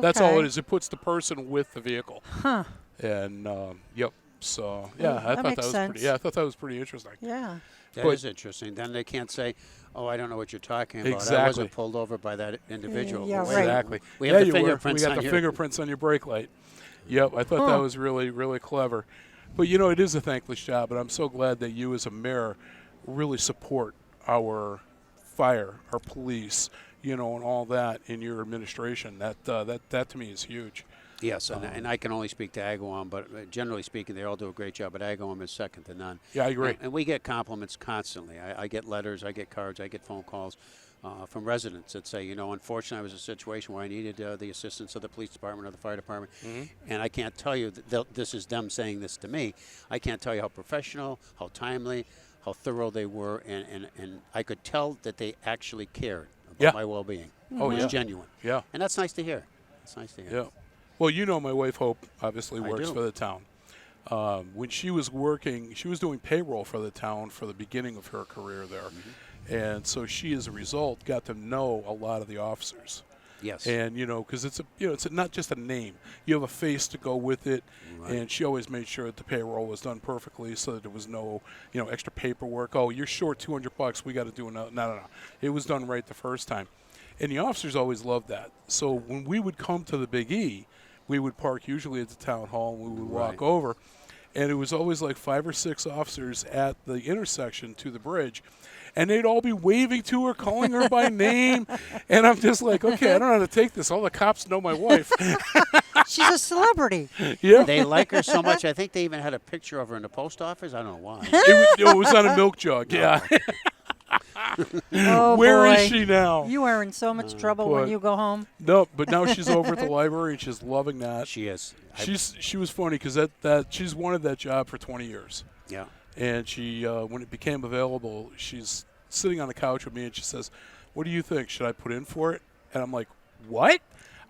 that's all Okay. it is. It puts the person with the vehicle. Huh. And, so, I that thought makes that was sense. pretty, I thought that was pretty interesting. Yeah. That is interesting. Then they can't say, oh, I don't know what you're talking about. I Exactly. wasn't pulled over by that individual. Yeah, Wait, right. Exactly. We have the you were. fingerprints We got on the your- fingerprints on your brake light. Yep, I thought that was really, really clever. But, it is a thankless job, and I'm so glad that you as a mayor really support our fire, our police, and all that in your administration. That to me is huge. Yes, and I can only speak to Agawam, but generally speaking, they all do a great job, but Agawam is second to none. Yeah, I agree. And we get compliments constantly. I get letters, I get cards, I get phone calls from residents that say, unfortunately, I was in a situation where I needed the assistance of the police department or the fire department. And I can't tell you, this is them saying this to me, I can't tell you how professional, how timely, how thorough they were, and I could tell that they actually cared about my well-being. Oh, It was yeah. genuine. Yeah. And that's nice to hear. It's nice to hear. Yeah. Well, my wife Hope obviously I works do. for the town. When she was working, she was doing payroll for the town for the beginning of her career there. And so she, as a result, got to know a lot of the officers. Yes. And, because it's not just a name. You have a face to go with it. Right. And she always made sure that the payroll was done perfectly so that there was no, extra paperwork. Oh, you're short $200. We got to do another. No. It was done right the first time. And the officers always loved that. So when we would come to the Big E, we would park usually at the town hall and we would walk over. And it was always like 5 or 6 officers at the intersection to the bridge. And they'd all be waving to her, calling her by name. And I'm just like, okay, I don't know how to take this. All the cops know my wife. She's a celebrity. Yeah. They like her so much. I think they even had a picture of her in the post office. I don't know why. It was on a milk jug. Yeah. Oh, Where boy. is she now? You are in so much trouble when but- you go home. No, but now she's over at the library and she's loving that. She is. She was funny because that she's wanted that job for 20 years. Yeah. And she when it became available, she's sitting on the couch with me and she says, "What do you think? Should I put in for it?" And I'm like, "What?"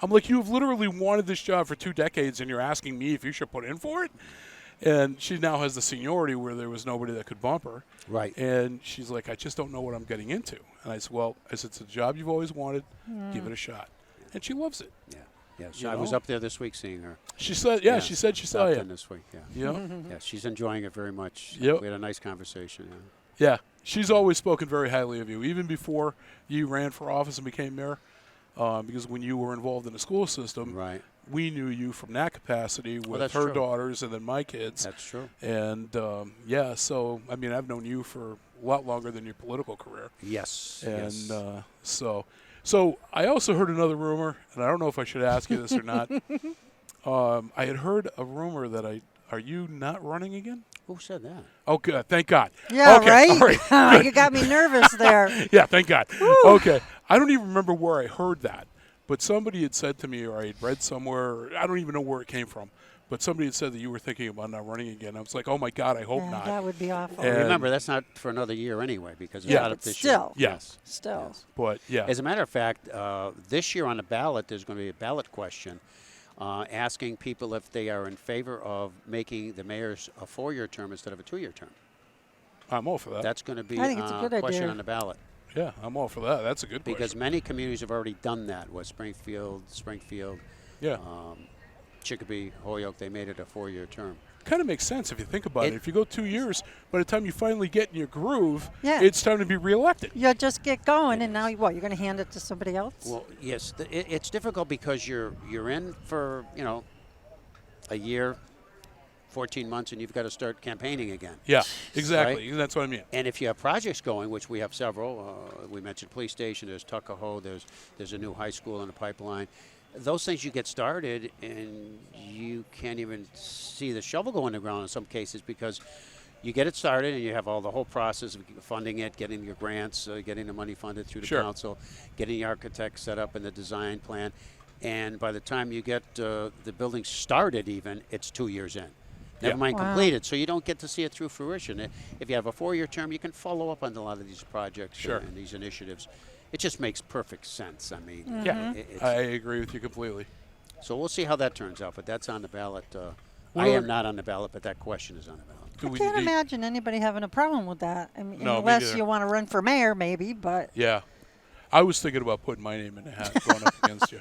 I'm like, "You've literally wanted this job for 2 decades and you're asking me if you should put in for it?" And she now has the seniority where there was nobody that could bump her. Right. And she's like, "I just don't know what I'm getting into." And I said, "Well, it's a job you've always wanted. Give it a shot." And she loves it. Yeah. Yeah. I was up there this week seeing her. She said, she said she saw stopped you. in this week. Yeah. Yeah. Yeah. She's enjoying it very much. Yep. We had a nice conversation. Yeah. Yeah, she's always spoken very highly of you, even before you ran for office and became mayor. Because when you were involved in the school system, Right. we knew you from that capacity with that's her true. daughters and then my kids. That's true. And yeah, so I mean, I've known you for a lot longer than your political career. Yes. And yes. So I also heard another rumor, and I don't know if I should ask you this or not. I had heard a rumor that are you not running again? Who said that? Oh, good. Thank God. Yeah, okay. right? All right. You got me nervous there. Yeah, thank God. Okay. I don't even remember where I heard that, but somebody had said to me, or I had read somewhere, I don't even know where it came from, but somebody had said that you were thinking about not running again. I was like, oh, my God, I hope Yeah, not. that would be awful. And- Remember, that's not for another year anyway, because it's Yeah, not up but this still. year. Yes. Still. Yes. But, yeah. As a matter of fact, this year on the ballot, there's going to be a ballot question asking people if they are in favor of making the mayor's a 4-year term instead of a 2-year term. I'm all for that. That's going to be I think it's a good question idea. on the ballot. Yeah, I'm all for that. That's a good Because question. many communities have already done that. With Springfield, Yeah. Chicopee, Holyoke, they made it a 4-year term. Kind of makes sense if you think about it. It- If you go 2 years, by the time you finally get in your groove, Yeah. it's time to be reelected. You'll just get going, and now what? You're going to hand it to somebody else? Well, yes, it's difficult because you're in for a year, 14 months, and you've got to start campaigning again. Yeah, exactly. That's what I mean. And if you have projects going, which we have several, we mentioned police station, there's Tuckahoe, there's a new high school in the pipeline. Those things you get started, and you can't even see the shovel go in the ground in some cases because you get it started and you have the whole process of funding it, getting your grants, getting the money funded through the Sure. council, getting the architect set up and the design plan. And by the time you get the building started even, it's 2 years in. Never Yeah. mind Wow. completed, so you don't get to see it through fruition. If you have a 4-year term, you can follow up on a lot of these projects Sure. and these initiatives. It just makes perfect sense. I mean, Yeah, it's- I agree with you completely. so we'll see how that turns out, but that's on the ballot. I Well, am not on the ballot, but that question is on the ballot. Do I we can't need- imagine anybody having a problem with that. I mean, No, me unless neither. you want to run for mayor, maybe, but Yeah. I was thinking about putting my name in the hat going up against you.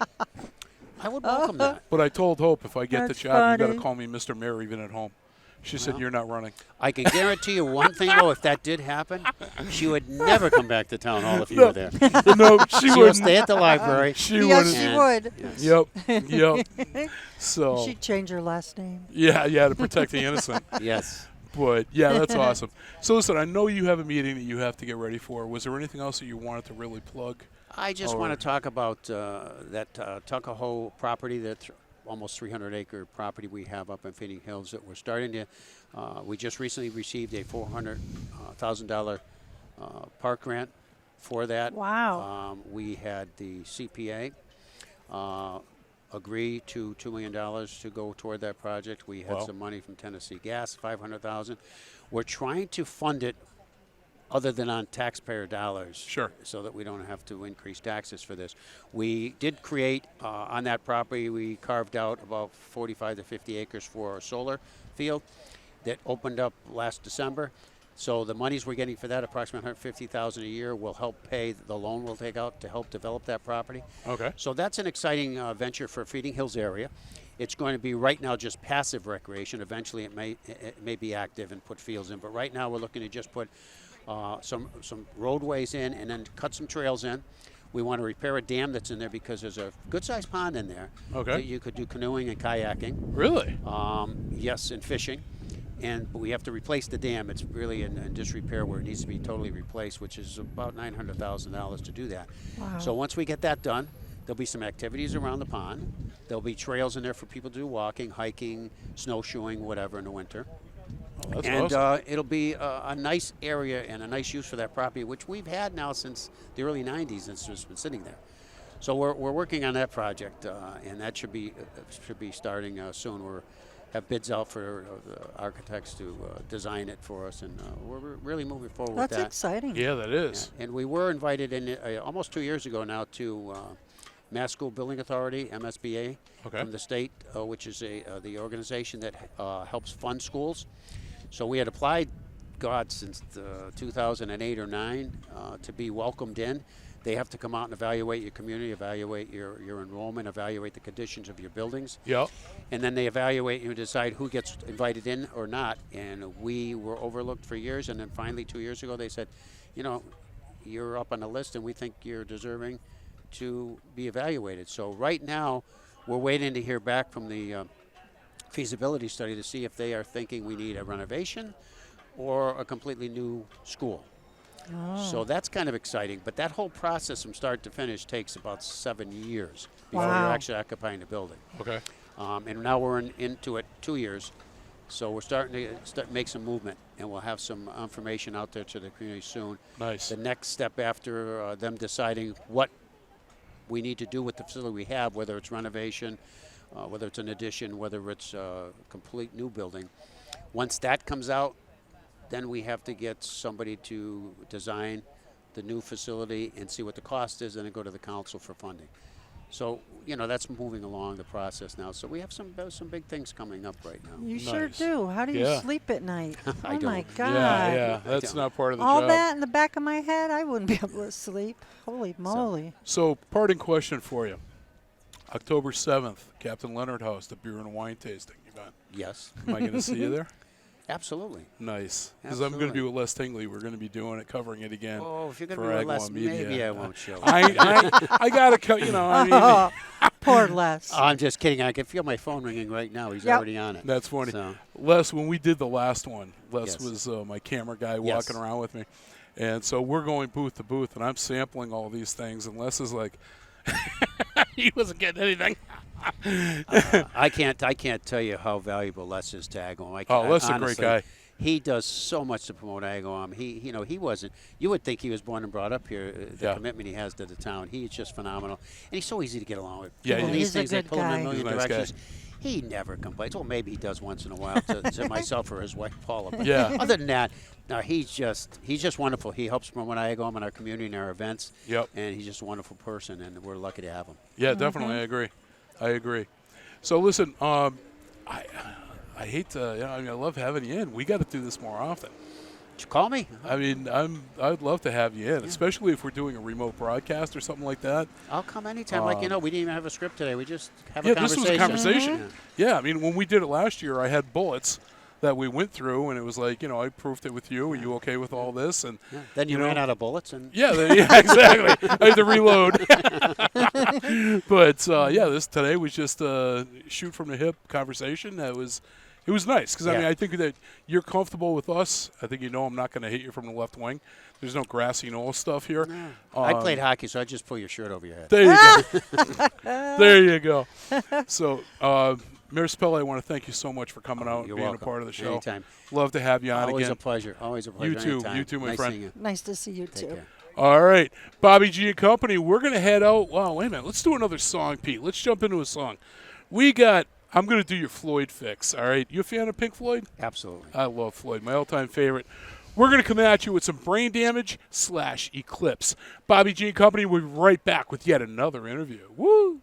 I would welcome that. But I told Hope if I get the That's job, you got funny. to call me Mr. Mayor even at home. She said, Well. you're not running. I can guarantee you one thing, though, if that did happen, she would never come back to town hall if you No. were there. No, she She would wouldn't. stay at the library. She yes, wouldn't. she And- would. Yes. Yep. So, She'd change her last name. yeah, to protect the innocent. Yes. But, yeah, that's awesome. So, listen, I know you have a meeting that you have to get ready for. Was there anything else that you wanted to really plug? I just Or- want to talk about that Tuckahoe property, that almost 300-acre property we have up in Feeding Hills that we're starting to. We just recently received a $400,000 park grant for that. Wow. We had the CPA agree to $2 million to go toward that project. We had Wow. some money from Tennessee Gas, $500,000. We're trying to fund it other than on taxpayer dollars. Sure. So that we don't have to increase taxes for this. We did create, on that property, we carved out about 45 to 50 acres for a solar field that opened up last December. So the monies we're getting for that, approximately $150,000 a year, will help pay the loan we'll take out to help develop that property. Okay. So that's an exciting venture for Feeding Hills area. It's going to be right now just passive recreation. Eventually it may be active and put fields in, but right now we're looking to just put some roadways in and then cut some trails in. We want to repair a dam that's in there because there's a good-sized pond in there. Okay. That you could do canoeing and kayaking. Really? Yes, and fishing. But we have to replace the dam. It's really in disrepair where it needs to be totally replaced, which is about $900,000 to do that. Wow. So once we get that done, there'll be some activities around the pond. There'll be trails in there for people to do walking, hiking, snowshoeing, whatever in the winter. Oh, that's And awesome. it'll be a nice area and a nice use for that property, which we've had now since the early 90s. It's just been sitting there. So we're working on that project, and that should be starting soon. We have bids out for the architects to design it for us, and we're really moving forward with That's that. exciting. Yeah, that is. And we were invited in almost 2 years ago now to Mass School Building Authority, MSBA, Okay. from the state, which is the organization that helps fund schools. So we had applied, since 2008 or 9 to be welcomed in. They have to come out and evaluate your community, evaluate your enrollment, evaluate the conditions of your buildings. Yep. And then they evaluate and decide who gets invited in or not. And we were overlooked for years, and then finally 2 years ago they said, you know, you're up on the list and we think you're deserving to be evaluated. So right now we're waiting to hear back from the feasibility study to see if they are thinking we need a renovation or a completely new school. So that's kind of exciting, but that whole process from start to finish takes about 7 years before you're actually occupying the building. Okay. And now we're into it 2 years, so we're starting to make some movement, and we'll have some information out there to the community soon. Nice. The next step after them deciding what we need to do with the facility we have, whether it's renovation, whether it's an addition, whether it's a complete new building. Once that comes out, then we have to get somebody to design the new facility and see what the cost is, and then go to the council for funding. So, you know, that's moving along the process now. So we have some big things coming up right now. You sure do. How do you sleep at night? I Oh, my don't. God. Yeah, that's not part of the All job. that in the back of my head, I wouldn't be able to sleep. Holy moly. So, parting question for you. October 7th, Captain Leonard House, the beer and wine tasting event. Yes. Am I going to see you there? Absolutely. Nice. Because I'm going to be with Les Tingley. We're going to be doing it, covering it again. Oh, if you're going for to be with Agawam Les, Media. maybe I won't show. I got to cut, you know, I mean. Poor Les. I'm just kidding. I can feel my phone ringing right now. He's already on it. That's funny. So. Les, when we did the last one, Les Yes. was my camera guy walking around with me. And so we're going booth to booth, and I'm sampling all these things, and Les is like, he wasn't getting anything. I can't tell you how valuable Les is to Agawam. Les is a great guy. He does so much to promote Agawam. He wasn't. You would think he was born and brought up here. The commitment he has to the town. He's just phenomenal, and he's so easy to get along with. Yeah, People, he's these a things they good pull him in guy. a million He's a nice directions. guy. He never complains. Well, maybe he does once in a while to myself or his wife Paula. But Yeah. other than that, no, he's just wonderful. He helps promote Agawam in our community and our events. Yep. And he's just a wonderful person, and we're lucky to have him. Yeah, definitely. I agree. So listen, I hate to. I love having you in. We got to do this more often. Did you call me? I mean, I'd love to have you in, especially if we're doing a remote broadcast or something like that. I'll come anytime. We didn't even have a script today. We just have a Yeah, conversation. this was a conversation. Mhm. Yeah, I mean, when we did it last year, I had bullets that we went through, and it was like, I proofed it with you. Are you okay with all this? And Then you ran out of bullets, and yeah, exactly. I had to reload. But this today was just a shoot from the hip conversation. It was nice because I mean, I think that you're comfortable with us. I think I'm not going to hit you from the left wing. There's no grassy knoll stuff here. I played hockey, so I just pull your shirt over your head. There you go. There you go. So, Mayor Spelli, I want to thank you so much for coming out and You're being welcome. a part of the show. Anytime. Love to have you on Always again. a pleasure. Always a pleasure. You too. Anytime. You too, my nice friend. seeing you. Nice to see you, Take too. care. All right, Bobby G and Company. We're gonna head out. Wow, wait a minute. Let's do another song, Pete. Let's jump into a song. I'm gonna do your Floyd fix. All right. You a fan of Pink Floyd? Absolutely. I love Floyd. My all-time favorite. We're gonna come at you with some Brain Damage / Eclipse. Bobby G and Company. We'll be right back with yet another interview. Woo!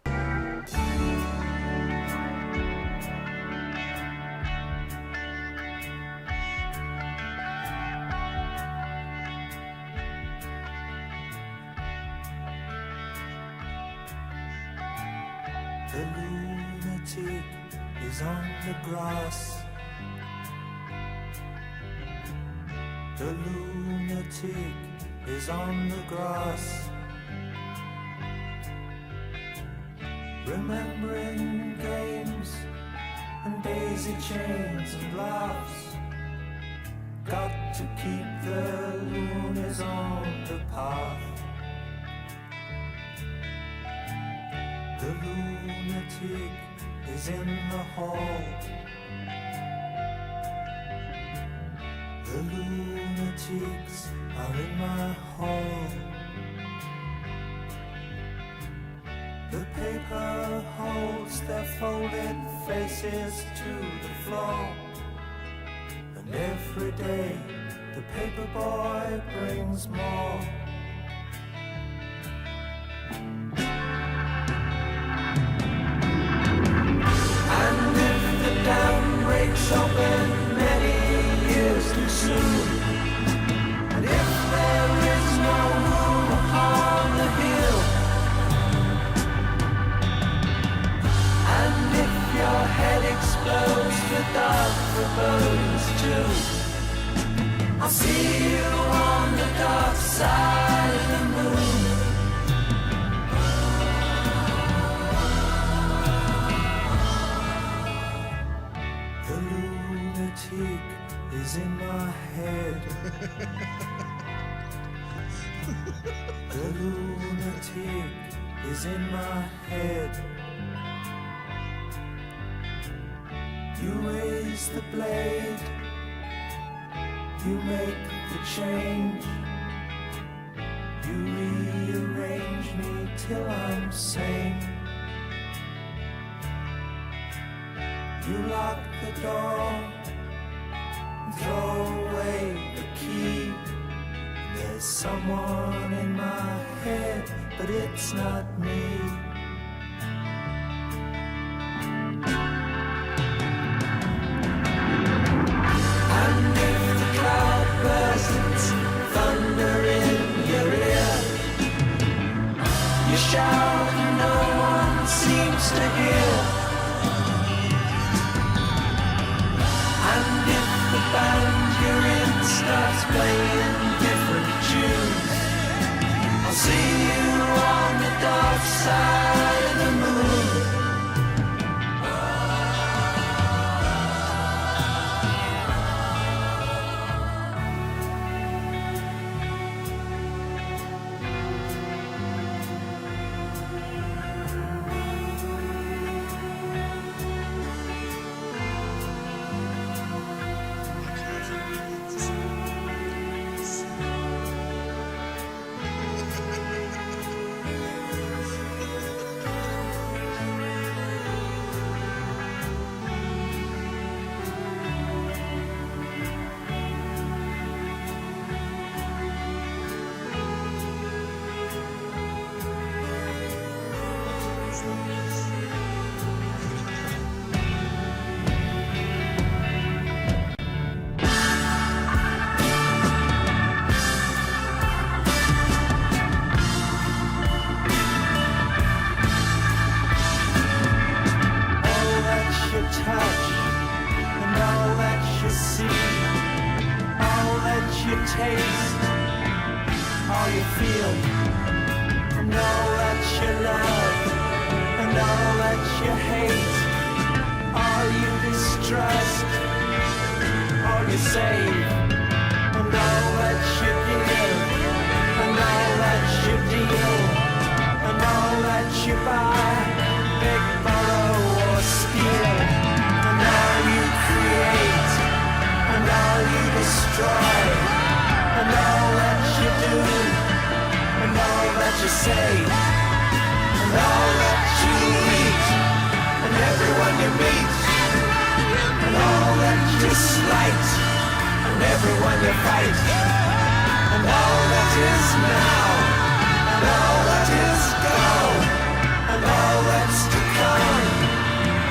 The lunatic is on the grass. The lunatic is on the grass. Remembering games and daisy chains and laughs. Got to keep the loonies on the path. The lunatic is in the hall. The lunatics are in my hall. The paper holds their folded faces to the floor. And every day the paper boy brings more. And if the dam breaks open many years too soon, and if there is no room upon the hill, side of the moon. The lunatic is in my head. The lunatic is in my head. You raise the blade, you make the change, you rearrange me till I'm sane. You lock the door and throw away the key. There's someone in my head, but it's not me. And if the cloud bursts, thunder in your ear, you shout and no one seems to hear. And if the band you're in starts playing different tunes, I'll see you on the dark side of the moon. Taste all you feel, and all that you love, and all that you hate, all you distrust, all you save, and all that you give, and all that you deal, and all that you buy, big, borrow, or steal, and all you create, and all you destroy. And all that you do, and all that you say, and all that you eat, and everyone you meet, and all that you slight, and everyone you fight, and all that is now, and all that is gone, and all that's to come,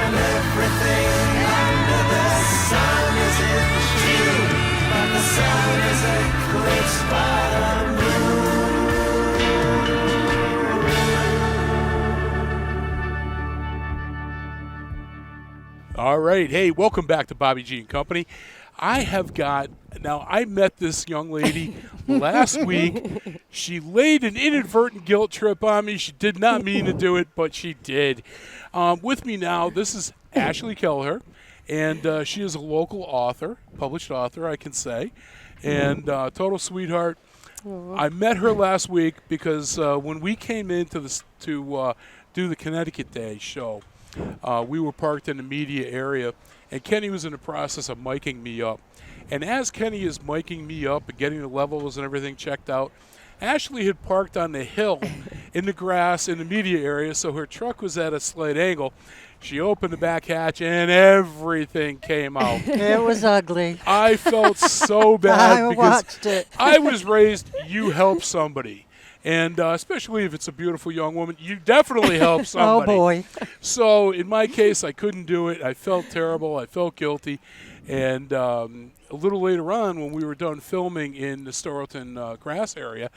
and everything under the sun is in June. But the sun is eclipsed by the moon. All right. Hey, welcome back to Bobby G and Company. I met this young lady last week. She laid an inadvertent guilt trip on me. She did not mean to do it, but she did. With me now, this is Ashley Kelleher. And she is a local author, published author, I can say, and total sweetheart. I met her last week because when we came in to do the Connecticut Day show, we were parked in the media area, and Kenny was in the process of miking me up. And as Kenny is miking me up and getting the levels and everything checked out, Ashley had parked on the hill in the grass in the media area, so her truck was at a slight angle. She opened the back hatch, and everything came out. It was ugly. I felt so bad I because watched it. I was raised, you help somebody. And especially if it's a beautiful young woman, you definitely help somebody. Oh, boy. So in my case, I couldn't do it. I felt terrible. I felt guilty. And a little later on, when we were done filming in the Storlton grass area,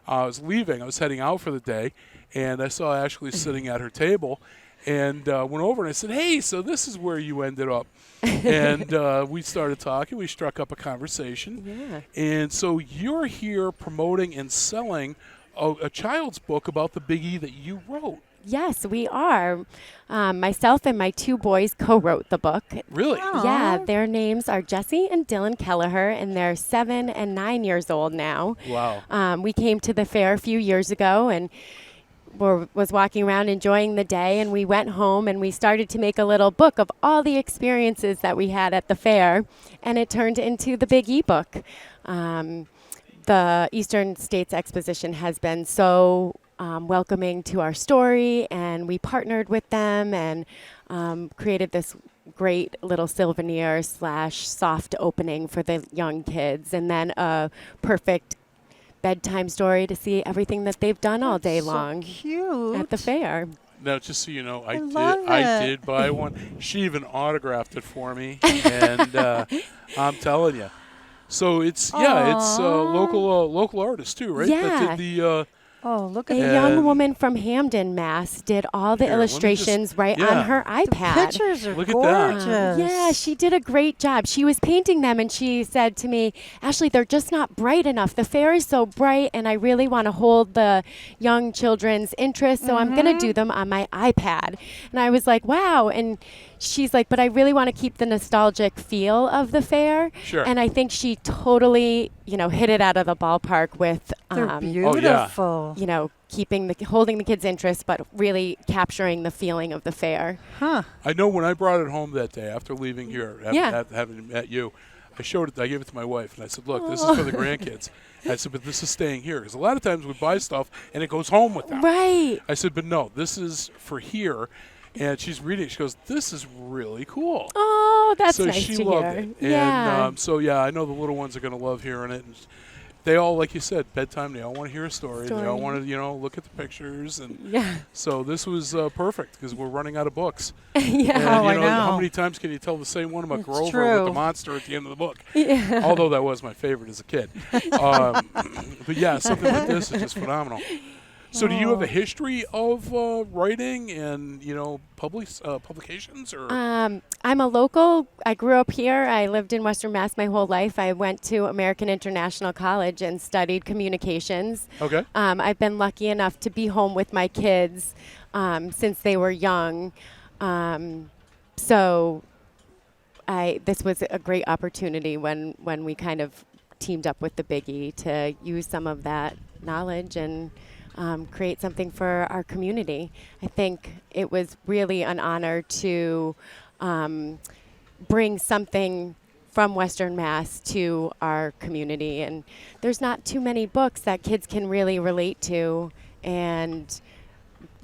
I was leaving. I was heading out for the day, and I saw Ashley sitting at her table. and went over and I said, hey, so this is where you ended up. And we started talking. We struck up a conversation. Yeah. And so you're here promoting and selling a child's book about the Big E that you wrote. Yes, we are. Myself and my 2 boys co-wrote the book. Really? Yeah, their names are Jesse and Dylan Kelleher, and they're 7 and 9 years old now. Wow. We came to the fair a few years ago and was walking around enjoying the day, and we went home and we started to make a little book of all the experiences that we had at the fair, and it turned into the Big E book. The Eastern States Exposition has been so welcoming to our story, and we partnered with them and created this great little souvenir / soft opening for the young kids, and then a perfect bedtime story to see everything that they've done all day long at the fair. Now, just so you know, I love did buy one. She even autographed it for me, and I'm telling you. So it's local artists too, right? Yeah. That did the Oh, look A at young woman from Hamden, Mass. did all the Here, let me illustrations just- right yeah. on her iPad. pictures are Look at that. gorgeous. Yeah, she did a great job. She was painting them, and she said to me, Ashley, they're just not bright enough. The fair is so bright, and I really want to hold the young children's interest, so I'm going to do them on my iPad. And I was like, wow. And she's like, but I really want to keep the nostalgic feel of the fair. Sure. And I think she totally, hit it out of the ballpark with, They're beautiful. holding the kids' interest, but really capturing the feeling of the fair. Huh. I know when I brought it home that day after leaving here, having met you, I gave it to my wife, and I said, look, this is for the grandkids. I said, but this is staying here. Because a lot of times we buy stuff, and it goes home with them. Right. I said, but no, this is for here. And she's reading it. She goes, this is really cool. Oh, that's so nice she to loved hear. it. Yeah. And I know the little ones are going to love hearing it. And they all, like you said, bedtime, they all want to hear a story. They all want to, look at the pictures. And so this was perfect because we're running out of books. Yeah. And, I know. how many times can you tell the same one about It's Grover true. with the monster at the end of the book? Yeah. Although that was my favorite as a kid. But yeah, something like this is just phenomenal. So do you have a history of writing and, publications? Or I'm a local. I grew up here. I lived in Western Mass my whole life. I went to American International College and studied communications. Okay. I've been lucky enough to be home with my kids since they were young. So this was a great opportunity when we kind of teamed up with the Big E to use some of that knowledge and create something for our community. I think it was really an honor to bring something from Western Mass to our community. And there's not too many books that kids can really relate to and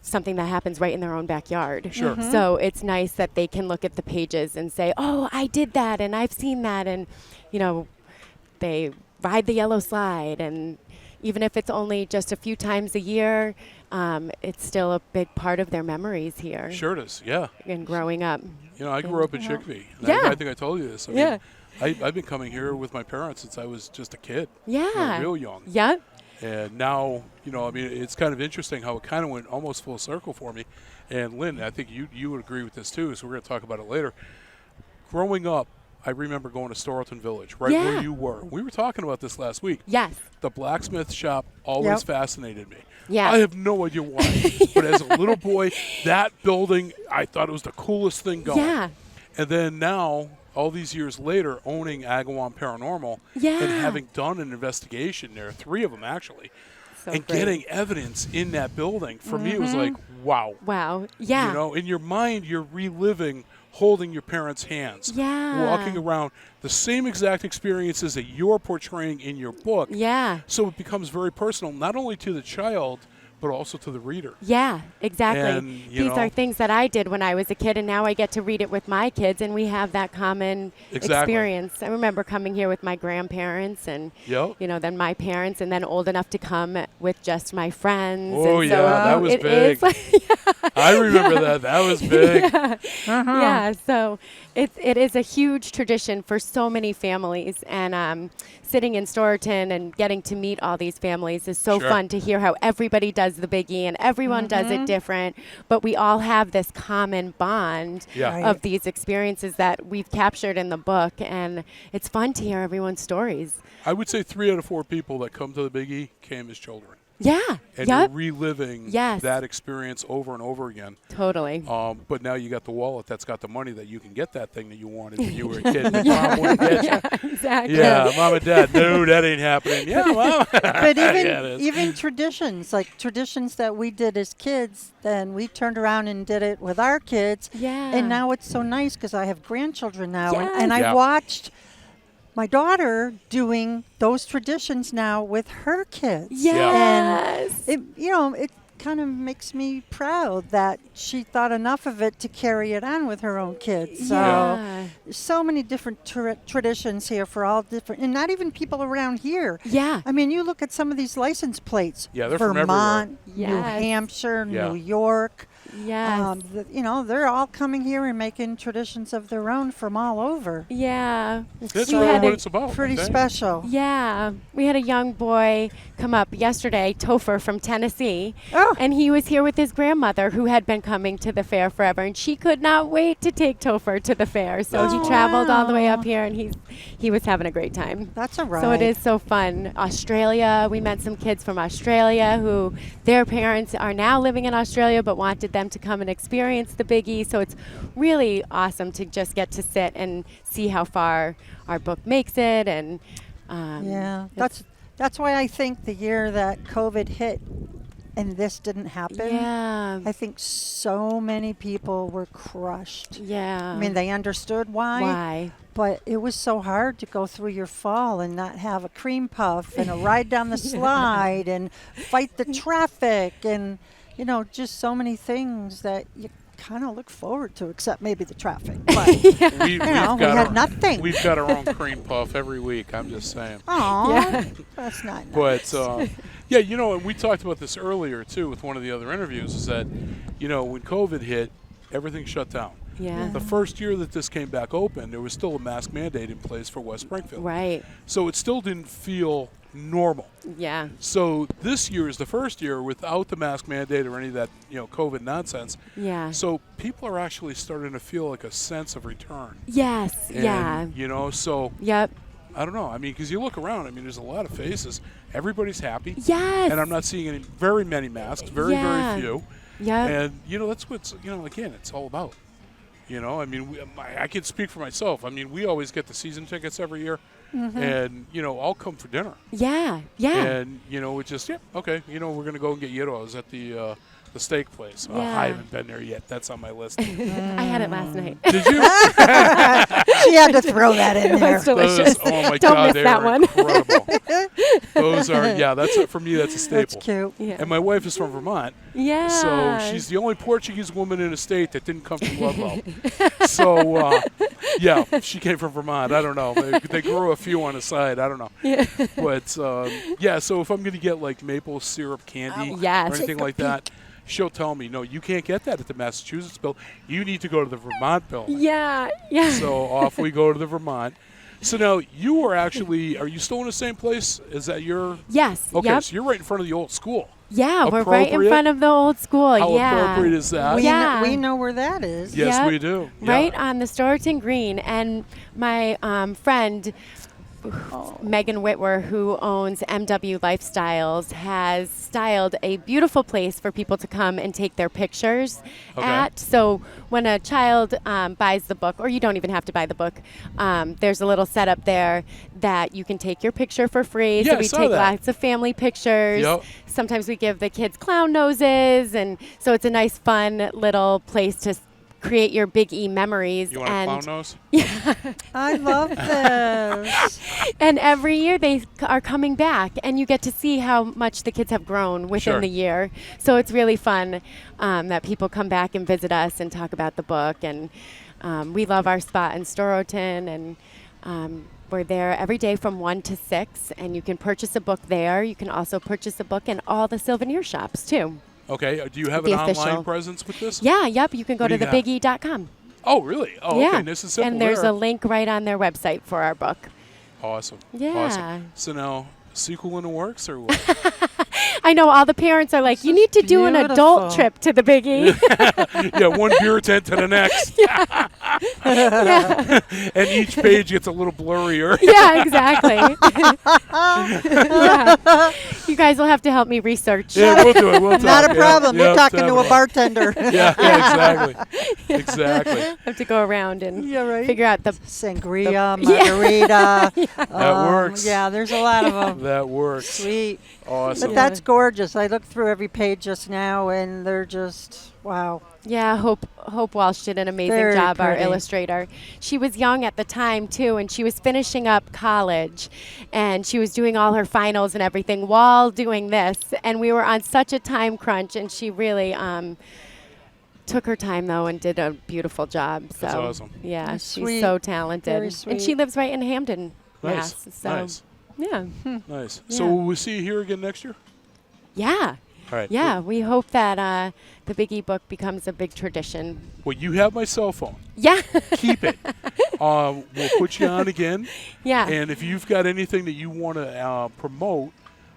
something that happens right in their own backyard. Sure. So it's nice that they can look at the pages and say, oh, I did that and I've seen that. And, they ride the yellow slide, and even if it's only just a few times a year, it's still a big part of their memories here. Sure it is, yeah. And growing up. I grew up in Chicopee. And Yeah. I think I told you this. I mean, I've been coming here with my parents since I was just a kid. Yeah. Real young. Yeah. And now, it's kind of interesting how it kind of went almost full circle for me. And Lynn, I think you would agree with this too, so we're going to talk about it later. Growing up, I remember going to Storlton Village, right where you were. We were talking about this last week. Yes. The blacksmith shop always fascinated me. Yeah. I have no idea why. But as a little boy, that building, I thought it was the coolest thing going. Yeah. And then now, all these years later, owning Agawam Paranormal and having done an investigation there, 3 of them actually, and getting evidence in that building, for me it was like, wow. Wow. Yeah. In your mind, you're reliving holding your parents' hands, walking around, the same exact experiences that you're portraying in your book. Yeah. So it becomes very personal, not only to the child, but also to the reader. Yeah, exactly. And, These are things that I did when I was a kid, and now I get to read it with my kids, and we have that common experience. I remember coming here with my grandparents and, then my parents, and then old enough to come with just my friends. Oh, and yeah, that was big. I remember that. That was big. Yeah, so it is a huge tradition for so many families, and sitting in Storton and getting to meet all these families is so fun to hear how everybody does does the biggie, and everyone does it different, but we all have this common bond of these experiences that we've captured in the book, and it's fun to hear everyone's stories. I would say 3 out of 4 people that come to the biggie came as children. Yeah. And you're reliving Yes. that experience over and over again. Totally. But now you got the wallet that's got the money that you can get that thing that you wanted when you were a kid. And Mom wouldn't get you. Exactly. Yeah, Mom and Dad, no, that ain't happening. Yeah, Mom. But even Yeah, it is. even traditions, like traditions that we did as kids, then we turned around and did it with our kids. Yeah. And now it's so nice because I have grandchildren now, and Yes. I watched my daughter doing those traditions now with her kids. Yes. And it kind of makes me proud that she thought enough of it to carry it on with her own kids. So Yeah. so many different traditions here for all different, and not even people around here. Yeah. I mean, you look at some of these license plates. Yeah, they're from Vermont, New Yes. Hampshire, Yeah. New York. Yes. They're all coming here and making traditions of their own from all over. Yeah. That's We really had what a- it's about. Pretty I think. special. Yeah. We had a young boy come up yesterday, Topher from Tennessee, Oh. and he was here with his grandmother who had been coming to the fair forever, and she could not wait to take Topher to the fair. So he traveled all the way up here, and he was having a great time. That's all right. So it is so fun. Australia, we met some kids from Australia who their parents are now living in Australia but wanted them to come and experience the biggie. So it's really awesome to just get to sit and see how far our book makes it. And Yeah, that's why I think the year that COVID hit and this didn't happen, Yeah. I think so many people were crushed. Yeah. I mean, they understood Why? but it was so hard to go through your fall and not have a cream puff and a ride down the slide and fight the traffic and, just so many things that you kind of look forward to, except maybe the traffic. But, We had nothing. We've got our own cream puff every week, I'm just saying. Aw, Yeah. that's not nice. But, and we talked about this earlier, too, with one of the other interviews, is that, when COVID hit, everything shut down. Yeah. The first year that this came back open, there was still a mask mandate in place for West Springfield. Right. So it still didn't feel normal. Yeah. So this year is the first year without the mask mandate or any of that, COVID nonsense. Yeah. So people are actually starting to feel like a sense of return. Yes. And, yeah. So Yep. I don't know. I mean, because you look around, there's a lot of faces. Everybody's happy. Yes. And I'm not seeing very many masks, very few. Yep. And, that's what's, again, it's all about. I can speak for myself. We always get the season tickets every year. Mm-hmm. And, I'll come for dinner. Yeah. Yeah. And, it's just, okay, we're going to go and get gyros at the steak place. Yeah. I haven't been there yet. That's on my list. I had it last night. Did you? She had to throw that in there. It's delicious. Oh, my Don't God. miss They that are one. incredible. Those are, for me, that's a staple. That's cute. Yeah. And my wife is from Vermont. Yeah. So she's the only Portuguese woman in a state that didn't come from Ludlow. So, she came from Vermont. I don't know. They grew a few on the side. I don't know. Yeah. But, so if I'm going to get, like, maple syrup candy Yes. or anything like that, she'll tell me, no, you can't get that at the Massachusetts bill. You need to go to the Vermont bill. Yeah. Yeah. So off we go to the Vermont. So now you are you still in the same place? Is that your? Yes. Okay, Yep. so you're right in front of the old school. Yeah, we're right in Appropriate? front of the old school. How yeah. appropriate is that? We know where that is. Yes, Yep. we do. Yeah. Right on the Storyton Green. And my friend, Megan Whitwer, who owns MW Lifestyles, has styled a beautiful place for people to come and take their pictures at. So when a child buys the book, or you don't even have to buy the book, there's a little setup there that you can take your picture for free. Yeah, so I we saw take that. lots of family pictures. Yep. Sometimes we give the kids clown noses, and so it's a nice, fun little place to create your Big E memories. You want a and clown nose? I love this. And every year they are coming back, and you get to see how much the kids have grown within Sure. the year. So it's really fun that people come back and visit us and talk about the book. And we love our spot in Storoton, and we're there every day from 1 to 6, and you can purchase a book there. You can also purchase a book in all the souvenir shops, too. Okay. Do you have The an official. online presence with this? Yeah, yep. You can go What to do you got? thebiggie.com. Oh, really? Oh, yeah. okay. This is simple. And there's there. a link right on their website for our book. Awesome. Yeah. Awesome. So now, sequel in the works or what? I know all the parents are like, you need to do an adult beautiful. trip to the Biggie. Yeah, one beer tent to the next. Yeah. And each page gets a little blurrier. Yeah, exactly. Yeah. You guys will have to help me research. Yeah, we'll do it. We'll talk. Not a problem. Yeah, You're talking to a definitely. bartender. Yeah, exactly. Exactly. Have to go around and Yeah, right. figure out the Sangria, Yeah. margarita. That works. Yeah, there's a lot of them. That works. Sweet. Awesome. But that's gorgeous. I looked through every page just now, and they're just, wow. Yeah, Hope Walsh did an amazing Very job, our pretty. illustrator. She was young at the time, too, and she was finishing up college, and she was doing all her finals and everything while doing this, and we were on such a time crunch, and she really took her time, though, and did a beautiful job. So, That's awesome. Yeah, That's she's sweet. so talented. Very And sweet. she lives right in Hampton, Nice. Mass. So, Nice. yeah. Nice. Yeah. So will we see you here again next year? Yeah. All right. Yeah, we hope that the Biggie book becomes a big tradition. Well, you have my cell phone. Yeah. Keep it. We'll put you on again. Yeah. And if you've got anything that you want to promote,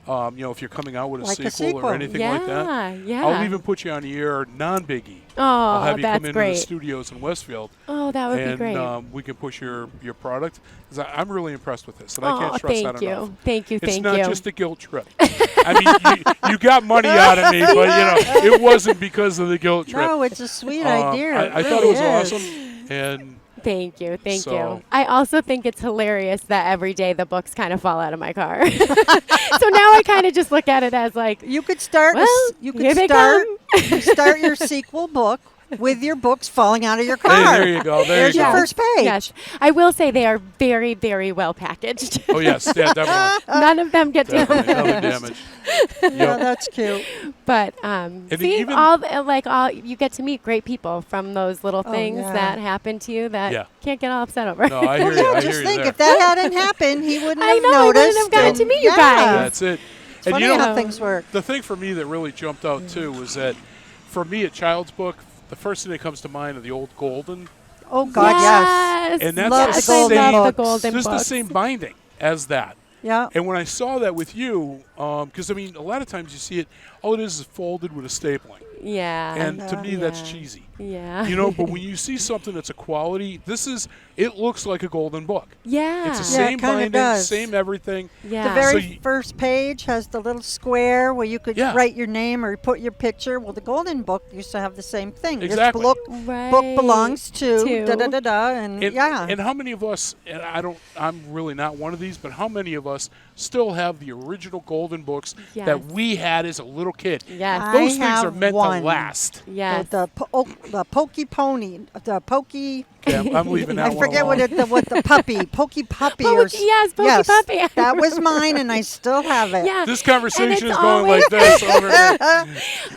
if you're coming out with Like a sequel or sequel. anything like that, Yeah. I'll even put you on the air non-Biggie. Oh, I'll have you that's come into great. the studios in Westfield. Oh, that would and, be great. we can push your product. 'Cause I'm really impressed with this, and I can't Oh, stress thank that you. enough. Thank you, It's thank not you. just a guilt trip. I mean, you got money out of me, but it wasn't because of the guilt trip. No, it's a sweet idea. I thought it was awesome, and Thank you, thank So- you. I also think it's hilarious that every day the books kind of fall out of my car. So now I kind of just look at it as like, You could start. well, you here could they start. come. You start your sequel book with your books falling out of your car. Hey, there you go. There's your first page. Yes, I will say they are very, very well packaged. oh yes, yeah, definitely, None of them get definitely, damaged. nothing damage. Yeah, that's cute. But see, even- all you get to meet great people from those little Oh, things yeah. that happen to you that Yeah. can't get all upset over. No, I hear Well, you. yeah, I just hear you think there. if that hadn't happened, he wouldn't I have know, he noticed. wouldn't have gotten and- to meet you yeah. guys. That's it. It's And funny you know, how things work. the thing for me that really jumped out too was that, for me, a child's book, the first thing that comes to mind are the old Golden. Oh God, yes. And that's Love the the same. Golden I love the books. golden This is the books. same binding as that. Yeah. And when I saw that with you, because I mean, a lot of times you see it, all it is folded with a stapling. Yeah. And to me, that's Yeah. cheesy. Yeah. You know, but when you see something that's a quality, it looks like a golden book. Yeah. It's the Yeah, it same kinda binding, does. same everything. Yeah. The very So you- first page has the little square where you could Yeah. write your name or put your picture. Well, the Golden Book used to have the same thing. Exactly. This Right. book belongs to To- da da da da, and yeah. And how many of us, and I'm really not one of these, but how many of us still have the original golden books Yes. that we had as a little kid? Yes. I Those things are have meant one. to last. Yes. The pokey pony, the pokey. Okay, I'm leaving that I one forget alone. what the puppy, pokey puppy, or Pokey- yes, Pokey Puppy. that was mine, and I still have it. Yeah. This And conversation it's is going always- like this over here.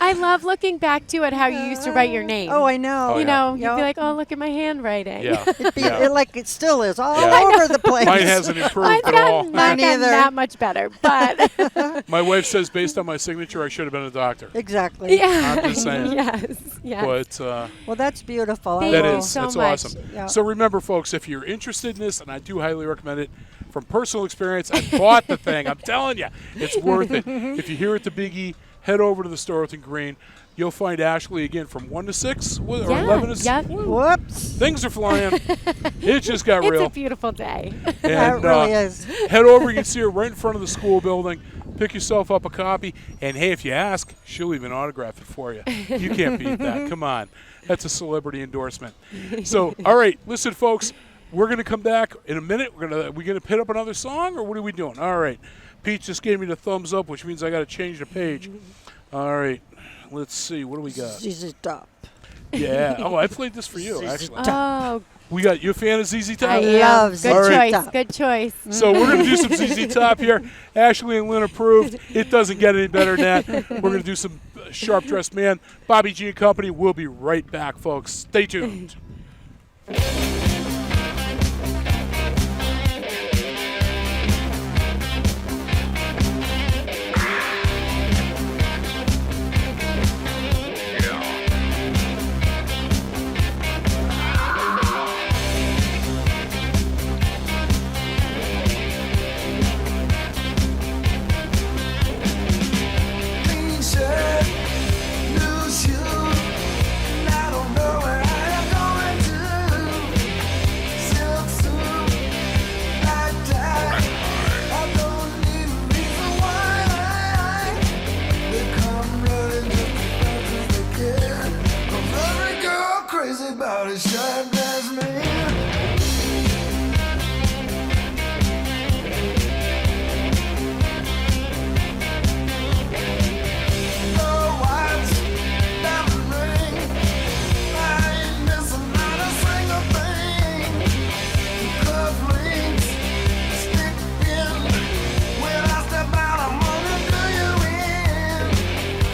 I love looking back to it how you used to write your name. Oh, I know. Oh, You yeah. know, you'd Yep. be like, oh, look at my handwriting. Yeah. It, like it still is all Yeah. over the place. Mine hasn't improved Mine's at all. not Mine gotten either. that much better, but My wife says, based on my signature, I should have been a doctor. Exactly. yeah. I'm just saying. Yes. Yes. But Well, that's beautiful. I Thank that you will- is so that's much. awesome. Yeah. So remember, folks, if you're interested in this, and I do highly recommend it, from personal experience, I bought the thing. I'm telling you, it's worth it. If you're here at the Biggie, head over to the Storlton Green. You'll find Ashley again from 1 to 6 or Yeah, 11 to 6. yep. Whoops. Things are flying. It just got It's real. a beautiful day. That And really is. head over. You can see her right in front of the school building. Pick yourself up a copy. And, hey, if you ask, she'll even autograph it for you. You can't beat that. Come on. That's a celebrity endorsement. So, all right. Listen, folks, we're going to come back in a minute. We're gonna pit up another song, or what are we doing? All right. Pete just gave me the thumbs up, which means I got to change the page. All right. Let's see. What do we got? ZZ Top. Yeah. Oh, I played this for you, actually. Oh, We got you a fan of ZZ Top? I love am. ZZ Good All right. choice. Top. Good choice. So we're going to do some ZZ Top here. Ashley and Lynn approved. It doesn't get any better than that. We're going to do some Sharp Dressed Man. Bobby G and Company. We'll be right back, folks. Stay tuned. about a shirtless man. No watch, diamond ring. I ain't missing not a single thing. Cufflinks, stick in. When I step out, I'm gonna do you in.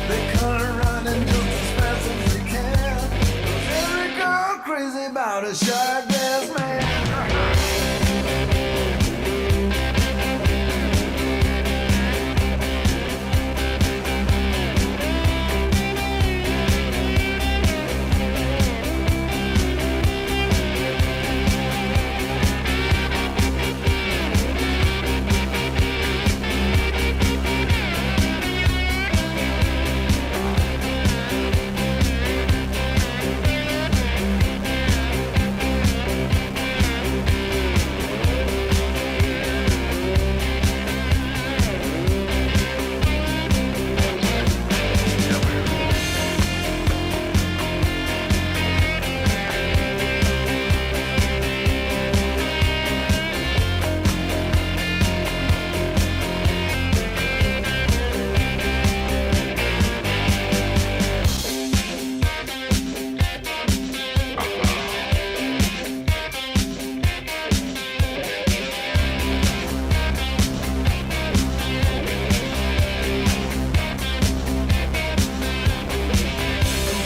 They come running just as fast as they can. 'Cause every girl crazy about a shirtless man.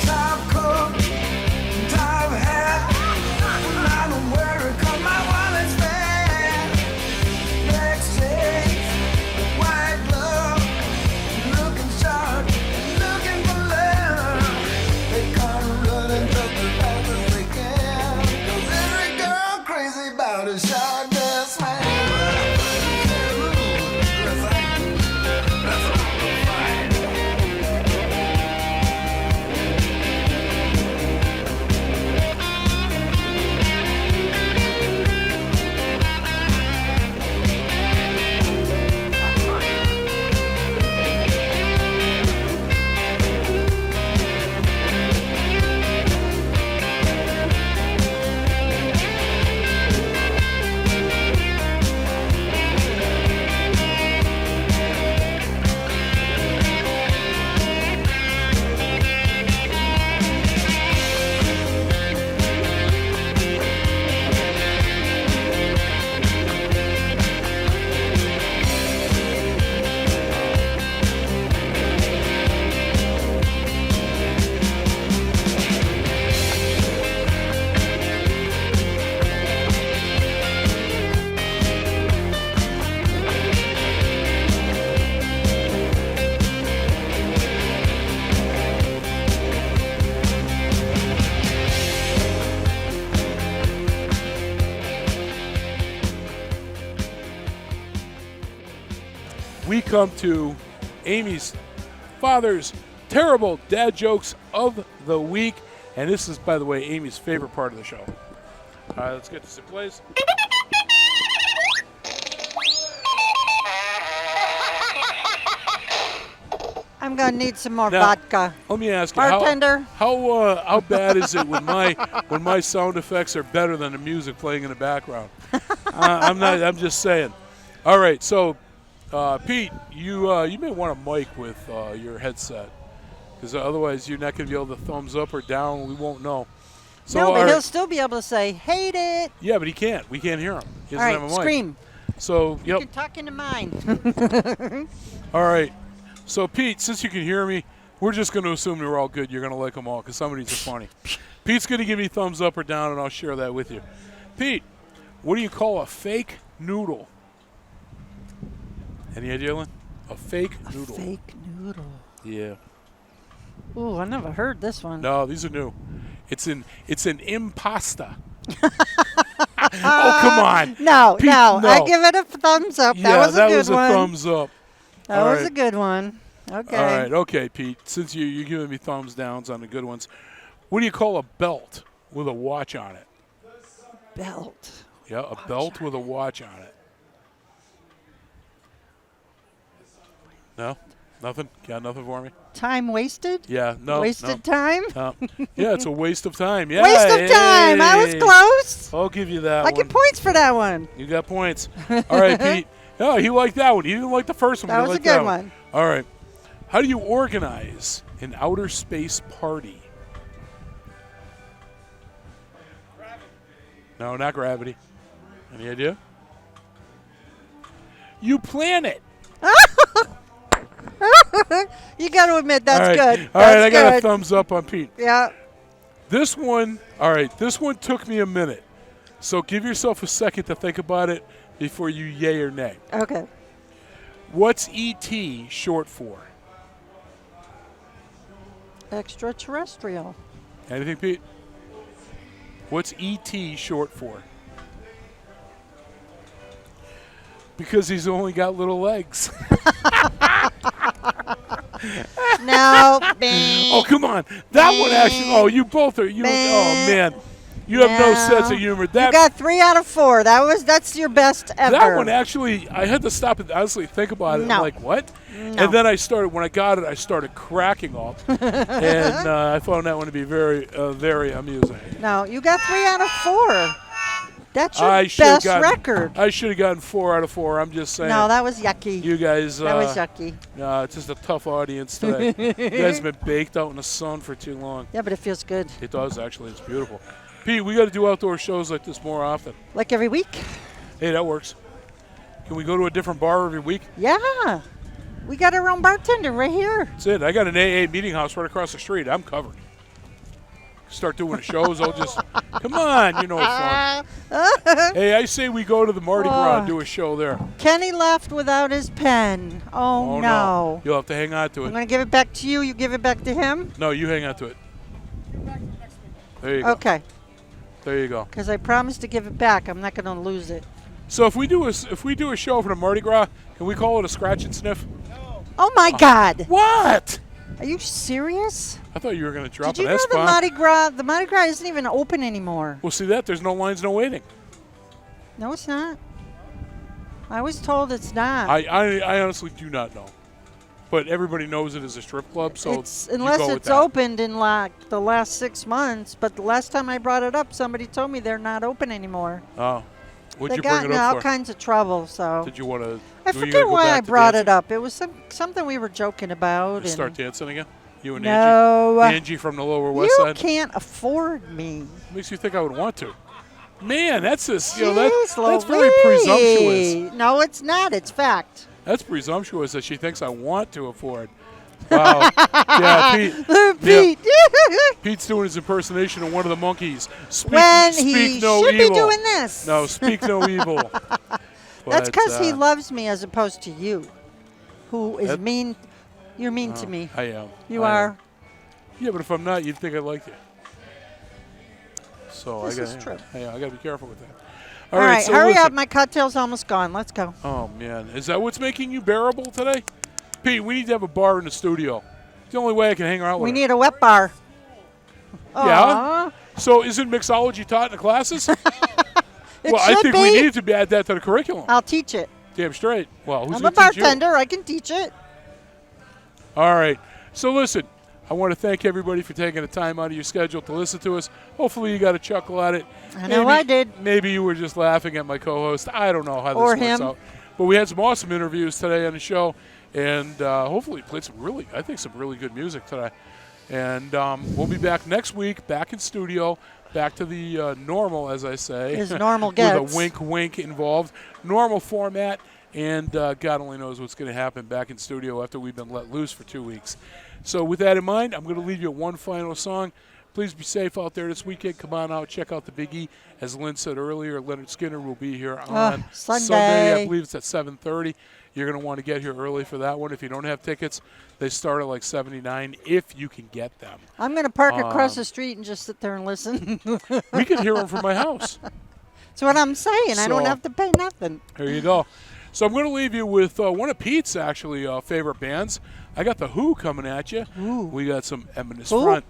Top coat, top hat. I don't wear it 'cause my wallet's fat. Next change, white glove, looking sharp, looking for love. They come running just as fast as they can. 'Cause every girl crazy about a shirtless man. We come to Amy's father's terrible dad jokes of the week. And this is, by the way, Amy's favorite part of the show. All right, let's get this in place. I'm gonna need some more Now, vodka. Let me ask you, Bartender. how bad is it when my sound effects are better than the music playing in the background? I'm just saying. All right, so Pete, you may want a mic with your headset, because otherwise you're not going to be able to thumbs up or down. We won't know. So, No, but all he'll right. still be able to say, hate it. Yeah, but he can't. We can't hear him. He All doesn't right, have a mic. scream. So, You yep. can talk into mine. All right. So, Pete, since you can hear me, we're just going to assume you're all good. You're going to like them all because some of these are funny. Pete's going to give me thumbs up or down, and I'll share that with you. Pete, what do you call a fake noodle? Any idea, Lynn? A fake noodle. Fake noodle. Yeah. Ooh, I never heard this one. No, these are new. It's an impasta. Oh, come on. No, Pete, no. no. I give it a thumbs up. Yeah, that was a that good was a one. thumbs up. That All was right. a good one. Okay. All right, okay, Pete. Since you're giving me thumbs downs on the good ones, what do you call a belt with a watch on it? Belt. Yeah, a belt with a watch on it. No? Nothing? Got nothing for me? Time wasted? Yeah, no. Wasted time? No. Yeah, it's a waste of time. Yeah, Waste of time. I was close. I'll give you that I one. get points for that one. You got points. All right, Pete. Oh, he liked that one. He didn't like the first one. That He was a liked good that one. All right. How do you organize an outer space party? No, not gravity. Any idea? You plan it. You got to admit, that's All right. good. All right, I That's got a good. thumbs up on Pete. Yeah. This one, all right, this one took me a minute. So give yourself a second to think about it before you yay or nay. Okay. What's ET short for? Extraterrestrial. Anything, Pete? What's ET short for? Because he's only got little legs. No. Oh, come on. That one actually. Oh, you both are. Oh, man. You have no sense of humor. You got 3 out of 4. That's your best ever. That one actually, I had to stop and honestly think about it. No. I'm like, what? No. And then when I got it, I started cracking up. And I found that one to be very, very amusing. No, you got 3 out of 4. That's your should've best record. I should have gotten 4 out of 4. I'm just saying. No, that was yucky. You guys. That was yucky. No, it's just a tough audience today. You guys have been baked out in the sun for too long. Yeah, but it feels good. It does, actually. It's beautiful. Pete, we got to do outdoor shows like this more often. Like every week? Hey, that works. Can we go to a different bar every week? Yeah. We got our own bartender right here. That's it. I got an AA meeting house right across the street. I'm covered. Start doing the shows. I'll just, come on, you know it's fun. Hey, I say we go to the Mardi Gras and do a show there. Kenny left without his pen. Oh, no. You'll have to hang on to it. I'm going to give it back to you. You give it back to him? No, you hang on to it. There you go. Okay. There you go. Because I promised to give it back. I'm not going to lose it. So if we do a show for the Mardi Gras, can we call it a scratch and sniff? Oh, my God. What? Are you serious? I thought you were going to drop Did you an know S-bomb. the Mardi Gras isn't even open anymore? Well, see that? There's no lines, no waiting. No, it's not. I was told it's not. I honestly do not know. But everybody knows it is a strip club, so unless it's opened in like the last 6 months. But the last time I brought it up, somebody told me they're not open anymore. Oh. What'd They you got bring it in up all for? kinds of trouble, so. Did you want to? I forget why I brought it up. It was something we were joking about. Just start dancing again? You and no, Angie? Angie from the Lower West Side? You can't afford me. Makes you think I would want to. Man, that's just, Jeez, that's very presumptuous. No, it's not. It's fact. That's presumptuous that she thinks I want to afford. Wow. Yeah, Pete. Yeah. Pete's doing his impersonation of one of the monkeys. Speak no should evil. be doing this. No, speak no evil. That's because he loves me as opposed to you, who is mean. You're mean to me. I am. You are. Yeah, but if I'm not, you'd think I liked you. So This is true. I got to be careful with that. All right, so hurry listen. up. My cocktail's almost gone. Let's go. Oh, man. Is that what's making you bearable today? Pete, we need to have a bar in the studio. It's the only way I can hang out with We her. need a wet bar. Yeah? So isn't mixology taught in the classes? It I should think be. we need to add that to the curriculum. I'll teach it. Damn straight. Well, who's I'm a gonna teach you? bartender. I can teach it. All right. So listen, I want to thank everybody for taking the time out of your schedule to listen to us. Hopefully you got a chuckle at it. I know I did. Maybe you were just laughing at my co-host. I don't know how Or this works him. out. But we had some awesome interviews today on the show, and hopefully played some really good music today. And we'll be back next week, back in studio, back to the normal, as I say. As normal gets. With a wink involved. Normal format. And God only knows what's going to happen back in studio after we've been let loose for 2 weeks. So with that in mind, I'm going to leave you with one final song. Please be safe out there this weekend. Come on out, check out the Big E. As Lynn said earlier, Leonard Skinner will be here on Sunday. I believe it's at 7:30. You're going to want to get here early for that one. If you don't have tickets, they start at like $79 if you can get them. I'm going to park across the street and just sit there and listen. We can hear them from my house. That's what I'm saying. I don't So- have to pay nothing. There you go. So I'm going to leave you with one of Pete's actually favorite bands. I got the Who coming at you. We got some Eminence Who? Front.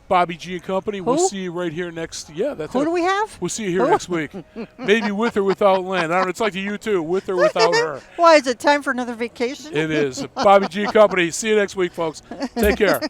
Bobby G and Company. We'll Who? see you right here next. Yeah, that's Who it. do we have? We'll see you here Who? next week. Maybe with or without Lynn. I don't know. It's like the U2, with or without her. Why, is it time for another vacation? It is. Bobby G and Company. See you next week, folks. Take care.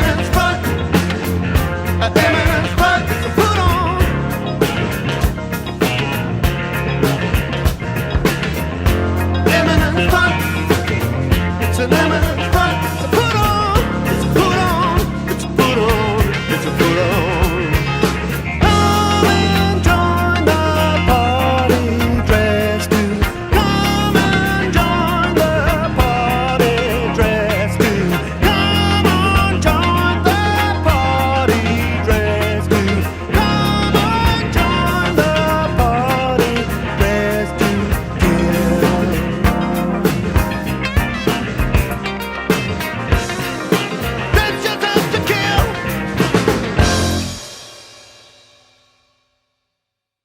friends run.